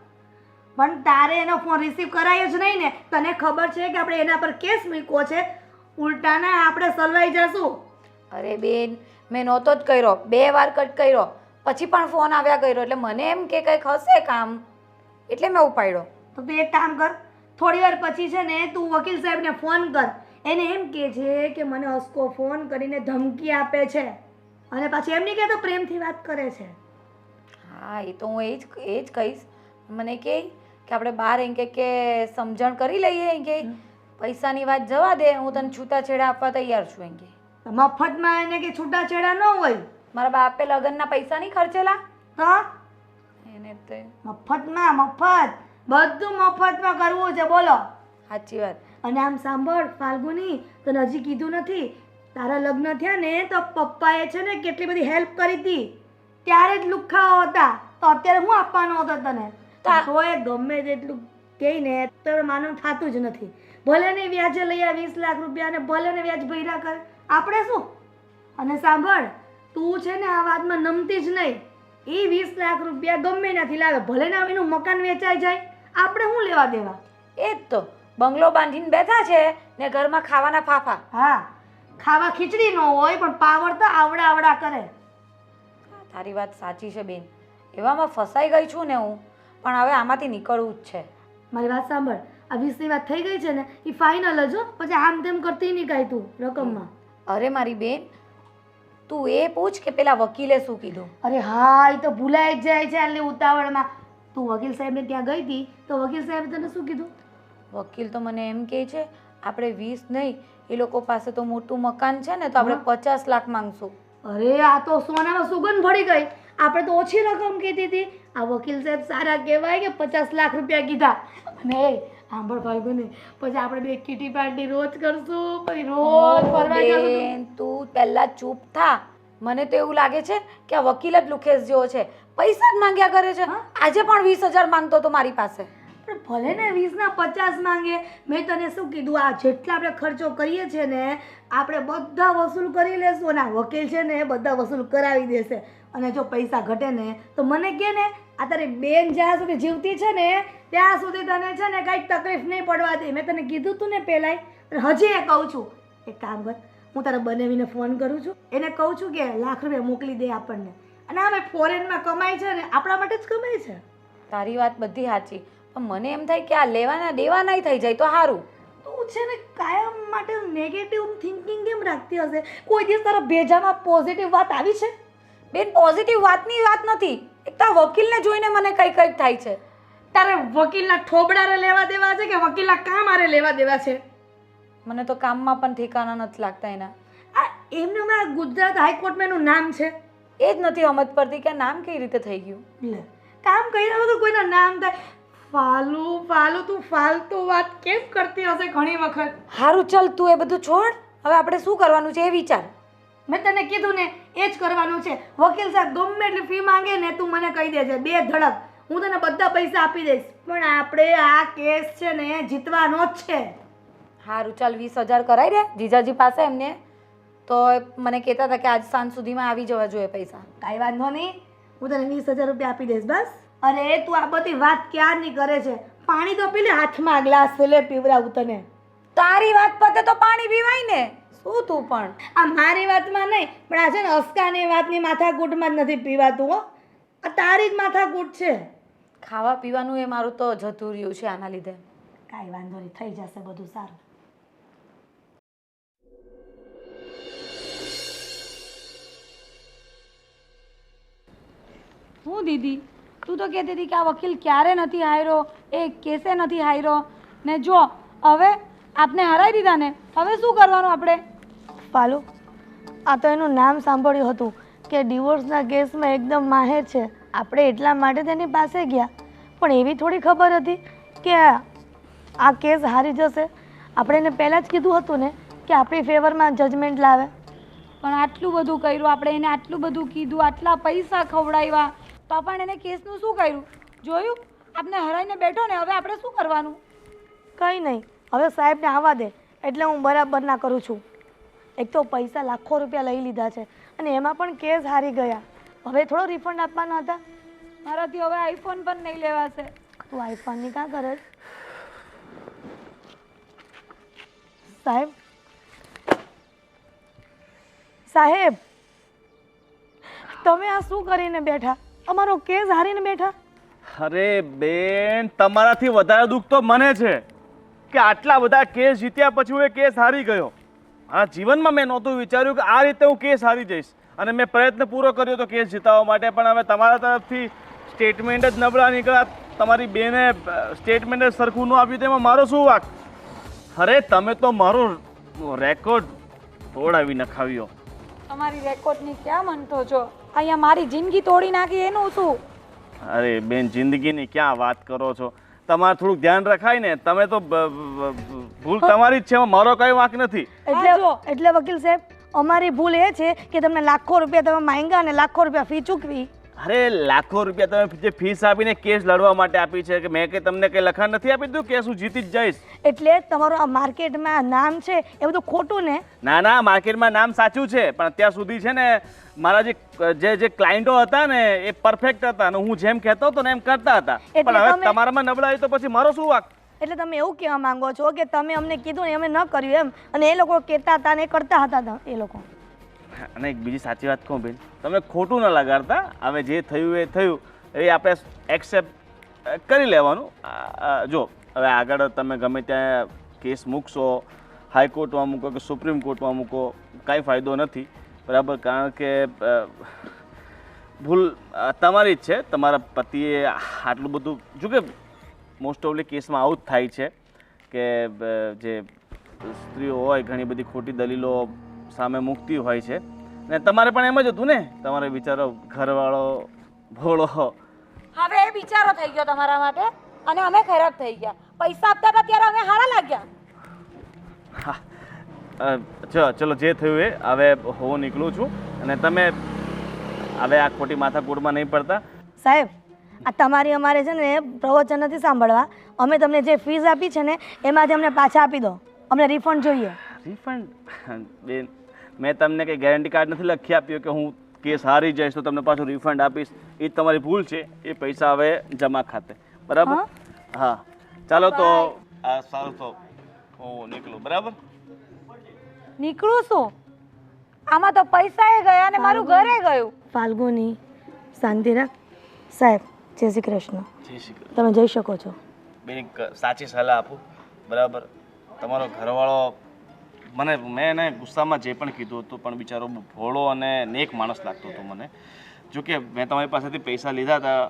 D: પણ તારે એનો ફોન રિસીવ કરાયો જ નહીં ને. તને ખબર છે કે આપણે એના પર કેસ મૂક્યો છે, ઉલટાના આપણે સલવાઈ જશું.
A: અરે બેન, મેં નહોતો જ કર્યો, 2 વાર કટ કર્યો, પછી પણ ફોન આવ્યા કર્યો, એટલે મને એમ કે કંઈક હશે કામ, એટલે મેં ઉપાડ્યો.
D: તો તું એક કામ કર, થોડી વાર પછી છે ને તું વકીલ સાહેબને ફોન કર. એને એમ કહે છે કે મને અસ્કો ફોન કરીને ધમકી આપે છે, અને પાછી એમ નહીં કહેતો પ્રેમથી વાત કરે છે.
A: હા, એ તો હું એ જ કહીશ. મને કહે કે આપણે બહાર એમ કે સમજણ કરી લઈએ, એમ કે પૈસાની વાત જવા દે, હું તને છૂટાછેડા આપવા તૈયાર છું. એમ કે
D: મફતમાં એને કે છૂટાછેડા ન હોય.
A: મારા બાપે લગ્નના પૈસા નહીં ખર્ચેલા
D: તો
A: એને તે
D: મફત બધું મફતમાં કરવું છે. બોલો.
A: સાચી વાત.
D: અને આમ સાંભળ ફાલ્ગુની, તને હજી કીધું નથી, તારા લગ્ન થયા ને તો પપ્પાએ છે ને કેટલી બધી હેલ્પ કરી હતી, ત્યારે જ લુખ્ખાઓ હતા. તો અત્યારે હું આપવાનો હતો તને? તો એ ગમે તેટલું કહીને તો માનવ થતું જ નથી. ભલે ને વ્યાજે લઈ આ 20 લાખ રૂપિયા, અને ભલે ને વ્યાજ ભર્યા કરે, આપણે શું? અને સાંભળ, તું છે ને આ વાતમાં નમતી જ નહીં. એ 20 લાખ રૂપિયા ગમે ત્યાંથી લાવે, ભલે ને એનું મકાન વેચાઈ જાય, આપણે શું લેવા દેવા?
A: એ જ તો બંગલો બાંધીને બેઠા છે ને ઘરમાં ખાવાના ફાફા.
D: હા, ખાવા ખીચડી ન હોય પણ પાવર તો આવડા કરે.
A: તારી વાત સાચી છે બેન, એવામાં ફસાઈ ગઈ છું ને હું, પણ હવે આમાંથી નીકળવું જ છે.
D: મારી વાત સાંભળ, આ 20ની વાત થઈ ગઈ છે ને, એ ફાઇનલ જ હો. પછી આમ તેમ કરતી નહીં કાંઈ તું રકમમાં.
A: અરે મારી બેન, તું એ પૂછ કે પેલા વકીલે શું કીધું.
D: અરે હા, એ તો ભૂલાઈ જ જાય છે એટલે ઉતાવળમાં. તું વકીલ સાહેબને ત્યાં ગઈ હતી તો વકીલ સાહેબે તને શું કીધું?
A: વકીલ તો મને એમ કહે છે આપણે 20 નહીં, એ લોકો પાસે તો મોટું મકાન છે ને, તો આપણે 50 લાખ માંગશું.
D: અરે આ તો સોનામાં સુગંધ ભળી ગઈ. આપણે તો ઓછી રકમ કીધી હતી. આ વકીલ સાહેબ સારા કહેવાય કે 50 લાખ રૂપિયા કીધા. અને સાંભળ ફાલ્ગુની, પછી આપણે બે કીટી પાર્ટી રોજ કરશું, પછી રોજ ફરવા જશું.
A: બેન તું પહેલા ચૂપ થા. મને તો એવું લાગે છે કે આ વકીલ જ લુખેશ જેવો છે, પૈસા જ માંગ્યા કરે છે. આજે પણ 20,000 માંગતો હતો મારી પાસે.
D: પણ ભલે ને 20 ના 50 માંગે. મેં તને શું કીધું? આ જેટલા આપણે ખર્ચો કરીએ છીએ ને, આપણે બધા વસૂલ કરી લેશું, અને આ વકીલ છે ને બધા વસૂલ કરાવી દેશે. અને જો પૈસા ઘટે ને તો મને કહે ને, આ તારી બેન જ્યાં સુધી જીવતી છે ને ત્યાં સુધી તને છે ને કાંઈ તકલીફ નહીં પડવા દે. મેં તને કીધું તું ને પહેલાંય, હજી એ કહું છું. એક કામ કર, હું તારા બનાવીને ફોન કરું છું, એને કહું છું કે લાખ રૂપિયા મોકલી દે આપણને. અને અમે ફોરેનમાં કમાય છે ને, આપણા માટે જ કમાય છે.
A: તારી વાત બધી સાચી, પણ મને એમ થાય કે આ લેવાના દેવાના થઈ જાય તો સારું.
D: તું છે ને કાયમ માટે નેગેટિવ થિંકિંગ કેમ રાખતી હશે? કોઈ દિવસ તારા ભેજામાં પોઝિટિવ વાત આવી છે?
A: બેન પોઝિટિવ વાતની વાત નથી, એક તો વકીલને જોઈને મને કંઈક થાય છે.
D: તારે વકીલના ઠોબડારે લેવા દેવા છે કે વકીલના કામ આરે લેવા દેવા છે?
A: મને તો કામમાં પણ ઠેકાણા નથી લાગતા એના.
D: આ એમને હમણાં ગુજરાત હાઈકોર્ટમાં એનું નામ છે,
A: એ જ નથી સમજ પડતી કે નામ કઈ રીતે થઈ ગયું.
D: લે કામ કર્યા વગર કોઈના નામ થાય? ફાલુ તું ફાલતુ વાત કેમ કરતી હશે ઘણી વખત?
A: સારું ચાલ તું એ બધું છોડ, હવે આપણે શું કરવાનું છે એ વિચાર.
D: મેં તને કીધું ને એ જ કરવાનું છે. વકીલ સાહેબ ગમે એટલી ફી માંગે ને તું મને કહી દેજે, 2 ધડક હું તને બધા પૈસા આપી દઈશ. પણ આપણે આ કેસ છે ને જીતવાનો જ છે.
A: સારું ચાલ 20,000 કરાવી દે જીજાજી પાસે એમને, તો મને કહેતા હતા કે આજ સાંજ સુધીમાં આવી જવા જોઈએ પૈસા.
D: કાંઈ વાંધો નહીં, હું તને 20,000 રૂપિયા આપી દઈશ બસ. અરે તું આ બધી વાત ક્યારની કરે છે? પાણી તો પેલી હાથમાં ગ્લાસ લે પીવડાવું તને.
A: તારી વાત પતે તો પાણી પીવાય ને. શું તું પણ
D: આ મારી વાતમાં નહીં, પણ આ છે ને અસ્કાની વાતની માથાકૂટમાં જ નથી પીવાતું હો. આ તારી જ માથાકૂટ છે.
A: ખાવા પીવાનું એ મારું તો જતું રહ્યું છે આના લીધે.
D: કાંઈ વાંધો નહીં, થઈ જશે બધું સારું.
A: હું દીદી, તું તો કહેતી હતી કે આ વકીલ ક્યારે નથી હાર્યો, એ કેસે નથી હાર્યો, ને જો હવે આપને હરાવી દીધા ને, હવે શું કરવાનું આપણે?
D: પાલુ, આ તો એનું નામ સાંભળ્યું હતું કે ડિવોર્સના કેસમાં એકદમ માહેર છે. આપણે એટલા માટે તેની પાસે ગયા, પણ એવી થોડી ખબર હતી કે આ કેસ હારી જશે. આપણે એને પહેલાં જ કીધું હતું ને કે આપણી ફેવરમાં જજમેન્ટ લાવે.
A: પણ આટલું બધું કર્યું આપણે એને, આટલું બધું કીધું, આટલા પૈસા ખવડાવ્યા, તો પણ એને કેસનું શું કર્યું? જોયું, આપને હરાઈને બેઠો ને, હવે આપણે શું કરવાનું?
D: કંઈ નહીં, હવે સાહેબને આવવા દે એટલે હું બરાબર ના કરું છું. એક તો પૈસા લાખો રૂપિયા લઈ લીધા છે અને એમાં પણ કેસ હારી ગયા. હવે થોડો રિફંડ આપવાના હતા.
A: મારાથી હવે આઈફોન પણ નહીં લેવાશે.
D: તું આઈફોનની કાં કરે? સાહેબ, સાહેબ, તમે આ શું કરીને બેઠા? અમારો કેસ હારીને બેઠા.
F: અરે બેન, તમારાથી વધારે દુઃખ તો મને છે કે આટલા બધા કેસ જીત્યા પછી હું એ કેસ હારી ગયો. મારા જીવનમાં મેં નહોતું વિચાર્યું કે આ રીતે હું કેસ હારી જઈશ, અને મેં પ્રયત્ન પૂરો કર્યો તો કેસ જીતાવવા માટે, પણ હવે તમારા તરફથી સ્ટેટમેન્ટ જ નબળા નીકળ્યા. તમારી બેને સ્ટેટમેન્ટ જ સરખું ન આપ્યું, તેમાં મારો શું વાંક? અરે તમે તો મારો રેકોર્ડ તોડાવી નખાવ્યો.
A: તમારી રેકોર્ડની ક્યાં મનતો છો? અહીંયા મારી જિંદગી તોડી નાખી એનું શું?
F: અરે બેન, જિંદગીની ક્યાં વાત કરો છો? તમારે થોડુંક ધ્યાન રખાય ને. તમે તો ભૂલ તમારી જ છે, મારો કઈ વાંક નથી.
D: એટલે વકીલ સાહેબ, અમારી ભૂલ એ છે કે તમને લાખો રૂપિયા તમે માંગ્યા અને લાખો રૂપિયા ફી ચૂકવી.
F: અરે લાખો રૂપિયા તમે જે ફીસ આપીને કેસ લડવા માટે આપી છે, કે મેં કે તમને કઈ લખાણ નથી આપી દીધું કેસ હું જીતી જ જઈશ?
D: એટલે તમારું આ માર્કેટમાં નામ છે એ બધું ખોટું ને?
F: ના ના, માર્કેટમાં નામ સાચું છે, પણ અત્યાર સુધી છે ને મારા જે ક્લાયન્ટો હતા ને એ પરફેક્ટ હતા અને હું જેમ કહેતો હતો ને એમ કરતા હતા. પણ હવે તમારામાં નબળાઈ તો પછી મારો શું વાંક?
D: એટલે તમે એવું કહેવા માંગો છો કે તમે અમને કીધું ને અમે ન કર્યું એમ, અને એ લોકો કહેતા હતા ને કરતા હતા એ લોકો?
F: અને એક બીજી સાચી વાત કહું બેન, તમે ખોટું ન લગાડતા. હવે જે થયું એ થયું, એ આપણે એક્સેપ્ટ કરી લેવાનું. જો હવે આગળ તમે ગમે ત્યાં કેસ મૂકશો, હાઈકોર્ટમાં મૂકો કે સુપ્રીમ કોર્ટમાં મૂકો, કાંઈ ફાયદો નથી, બરાબર? કારણ કે ભૂલ તમારી જ છે. તમારા પતિએ આટલું બધું, જો કે મોસ્ટ ઓફલી કેસમાં આવું જ થાય છે કે જે સ્ત્રીઓ હોય ઘણી બધી ખોટી દલીલો સામે મૂકતી હોય છે, ને તમારે પણ એમ જ હતું ને. તમારે વિચારો ઘરવાળો ભોળો.
A: હવે એ બિચારો થઈ ગયો તમારા માટે અને અમે ખરાબ થઈ ગયા. પૈસા આપતા હતા ત્યારે અમે હારા લાગ્યા.
F: ચલો જે થયું એ. હવે હું નીકળું છું અને તમે હવે આ ખોટી માથાકૂટમાં નહીં પડતા.
D: સાહેબ, આ તમારી અમારે છે ને પ્રવચન નથી સાંભળવા. અમે તમને જે ફીસ આપી છે ને એમાંથી અમને પાછા આપી દો. અમને રિફંડ જોઈએ.
F: રિફંડ? બેન, મેં તમને કંઈ ગેરંટી કાર્ડ નથી લખી આપ્યો કે હું કેસ હારી જઈશ તો તમને પાછું રિફંડ આપીશ. એ તમારી ભૂલ છે. એ પૈસા હવે જમા ખાતે, બરાબર? હા, ચાલો તો સારું, તો હું નીકળું, બરાબર?
A: નીકળું શું? આમાં તો પૈસા એ ગયા અને મારું ઘરે ગયું.
D: ફાલ્ગુની, શાંતિ રાખ. સાહેબ, જય શ્રી કૃષ્ણ.
F: જય શ્રી કૃષ્ણ.
D: તમે જઈ શકો છો.
F: બેન, એક સાચી સલાહ આપું, બરાબર? તમારો ઘરવાળો મેં એને ગુસ્સામાં જે પણ કીધું હતું, પણ બિચારો ભોળો અને નેક માણસ લાગતો હતો મને. જોકે મેં તમારી પાસેથી પૈસા લીધા હતા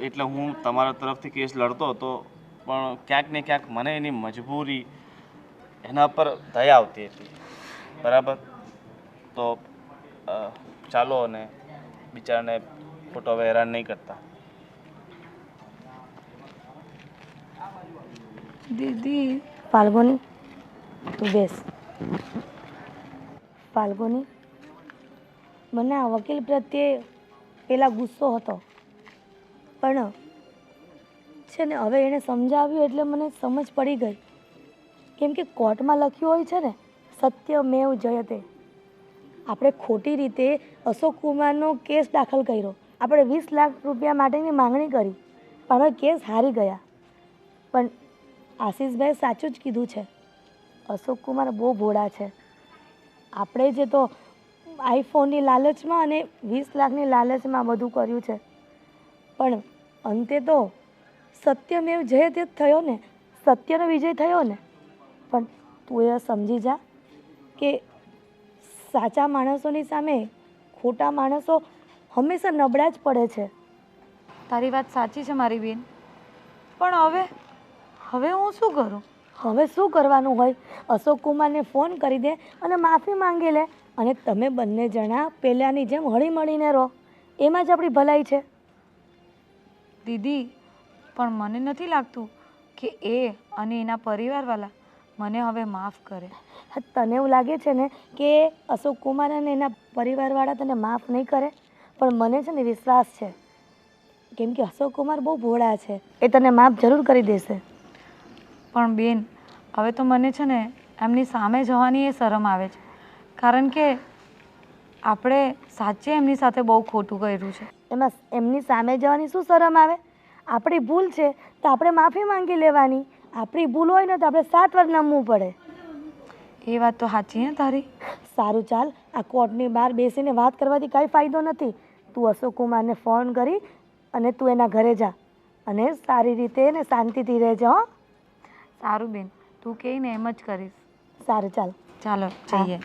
F: એટલે હું તમારા તરફથી કેસ લડતો હતો, પણ ક્યાંક ને ક્યાંક મને એની મજબૂરી, એના પર દયા આવતી હતી, બરાબર? તો ચાલો, અને બિચારાને ખોટો હવે હેરાન નહીં કરતા.
A: દીદી,
D: ફાલ્ગુની, તું બેસ. ફાલ્ગુની, મને આ વકીલ પ્રત્યે પેલા ગુસ્સો હતો, પણ છે ને હવે એણે સમજાવ્યું એટલે મને સમજ પડી ગઈ. કેમ કે કોર્ટમાં લખ્યું હોય છે ને, સત્યમેવ જયતે. આપણે ખોટી રીતે અશોક કુમારનો કેસ દાખલ કર્યો. આપણે 20 લાખ રૂપિયા માટેની માંગણી કરી, પણ હવે કેસ હારી ગયા. પણ આશીષભાઈ સાચું જ કીધું છે. અશોક કુમાર બહુ ભોળા છે. આપણે જે તો આઈફોનની લાલચમાં અને 20 લાખની લાલચમાં બધું કર્યું છે, પણ અંતે તો સત્યમેવ જયતે જ થયો ને, સત્યનો વિજય થયો ને. પણ તું એ સમજી જા કે સાચા માણસોની સામે ખોટા માણસો હંમેશા નબળા જ પડે છે.
A: તારી વાત સાચી છે મારી બેન, પણ હવે હું શું કરું?
D: હવે શું કરવાનું હોય? અશોક કુમારને ફોન કરી દે અને માફી માંગી લે, અને તમે બંને જણા પહેલાંની જેમ હળીમળીને રહો. એમાં જ આપણી ભલાઈ છે.
A: દીદી, પણ મને નથી લાગતું કે એ અને એના પરિવારવાળા મને હવે માફ કરે.
D: તને એવું લાગે છે ને કે અશોક કુમાર અને એના પરિવારવાળા તને માફ નહીં કરે? પણ મને છે ને વિશ્વાસ છે, કેમ કે અશોક કુમાર બહુ ભોળા છે. એ તને માફ જરૂર કરી દેશે.
A: પણ બેન, હવે તો મને છે ને એમની સામે જવાની એ શરમ આવે છે, કારણ કે આપણે સાચે એમની સાથે બહુ ખોટું કર્યું છે.
D: એમાં એમની સામે જવાની શું શરમ આવે? આપણી ભૂલ છે તો આપણે માફી માંગી લેવાની. આપણી ભૂલ હોય ને તો આપણે 7 વાર નમવું પડે.
A: એ વાત તો સાચી હે તારી.
D: સારું, ચાલ, આ કોર્ટની બહાર બેસીને વાત કરવાથી કાંઈ ફાયદો નથી. તું અશોક કુમારને ફોન કરી અને તું એના ઘરે જા, અને સારી રીતે ને શાંતિથી રહેજો. હો,
A: સારું બેન, તું કહે ને એમ જ કરીશ.
D: સારું, ચાલ.
A: ચાલો જઈએ.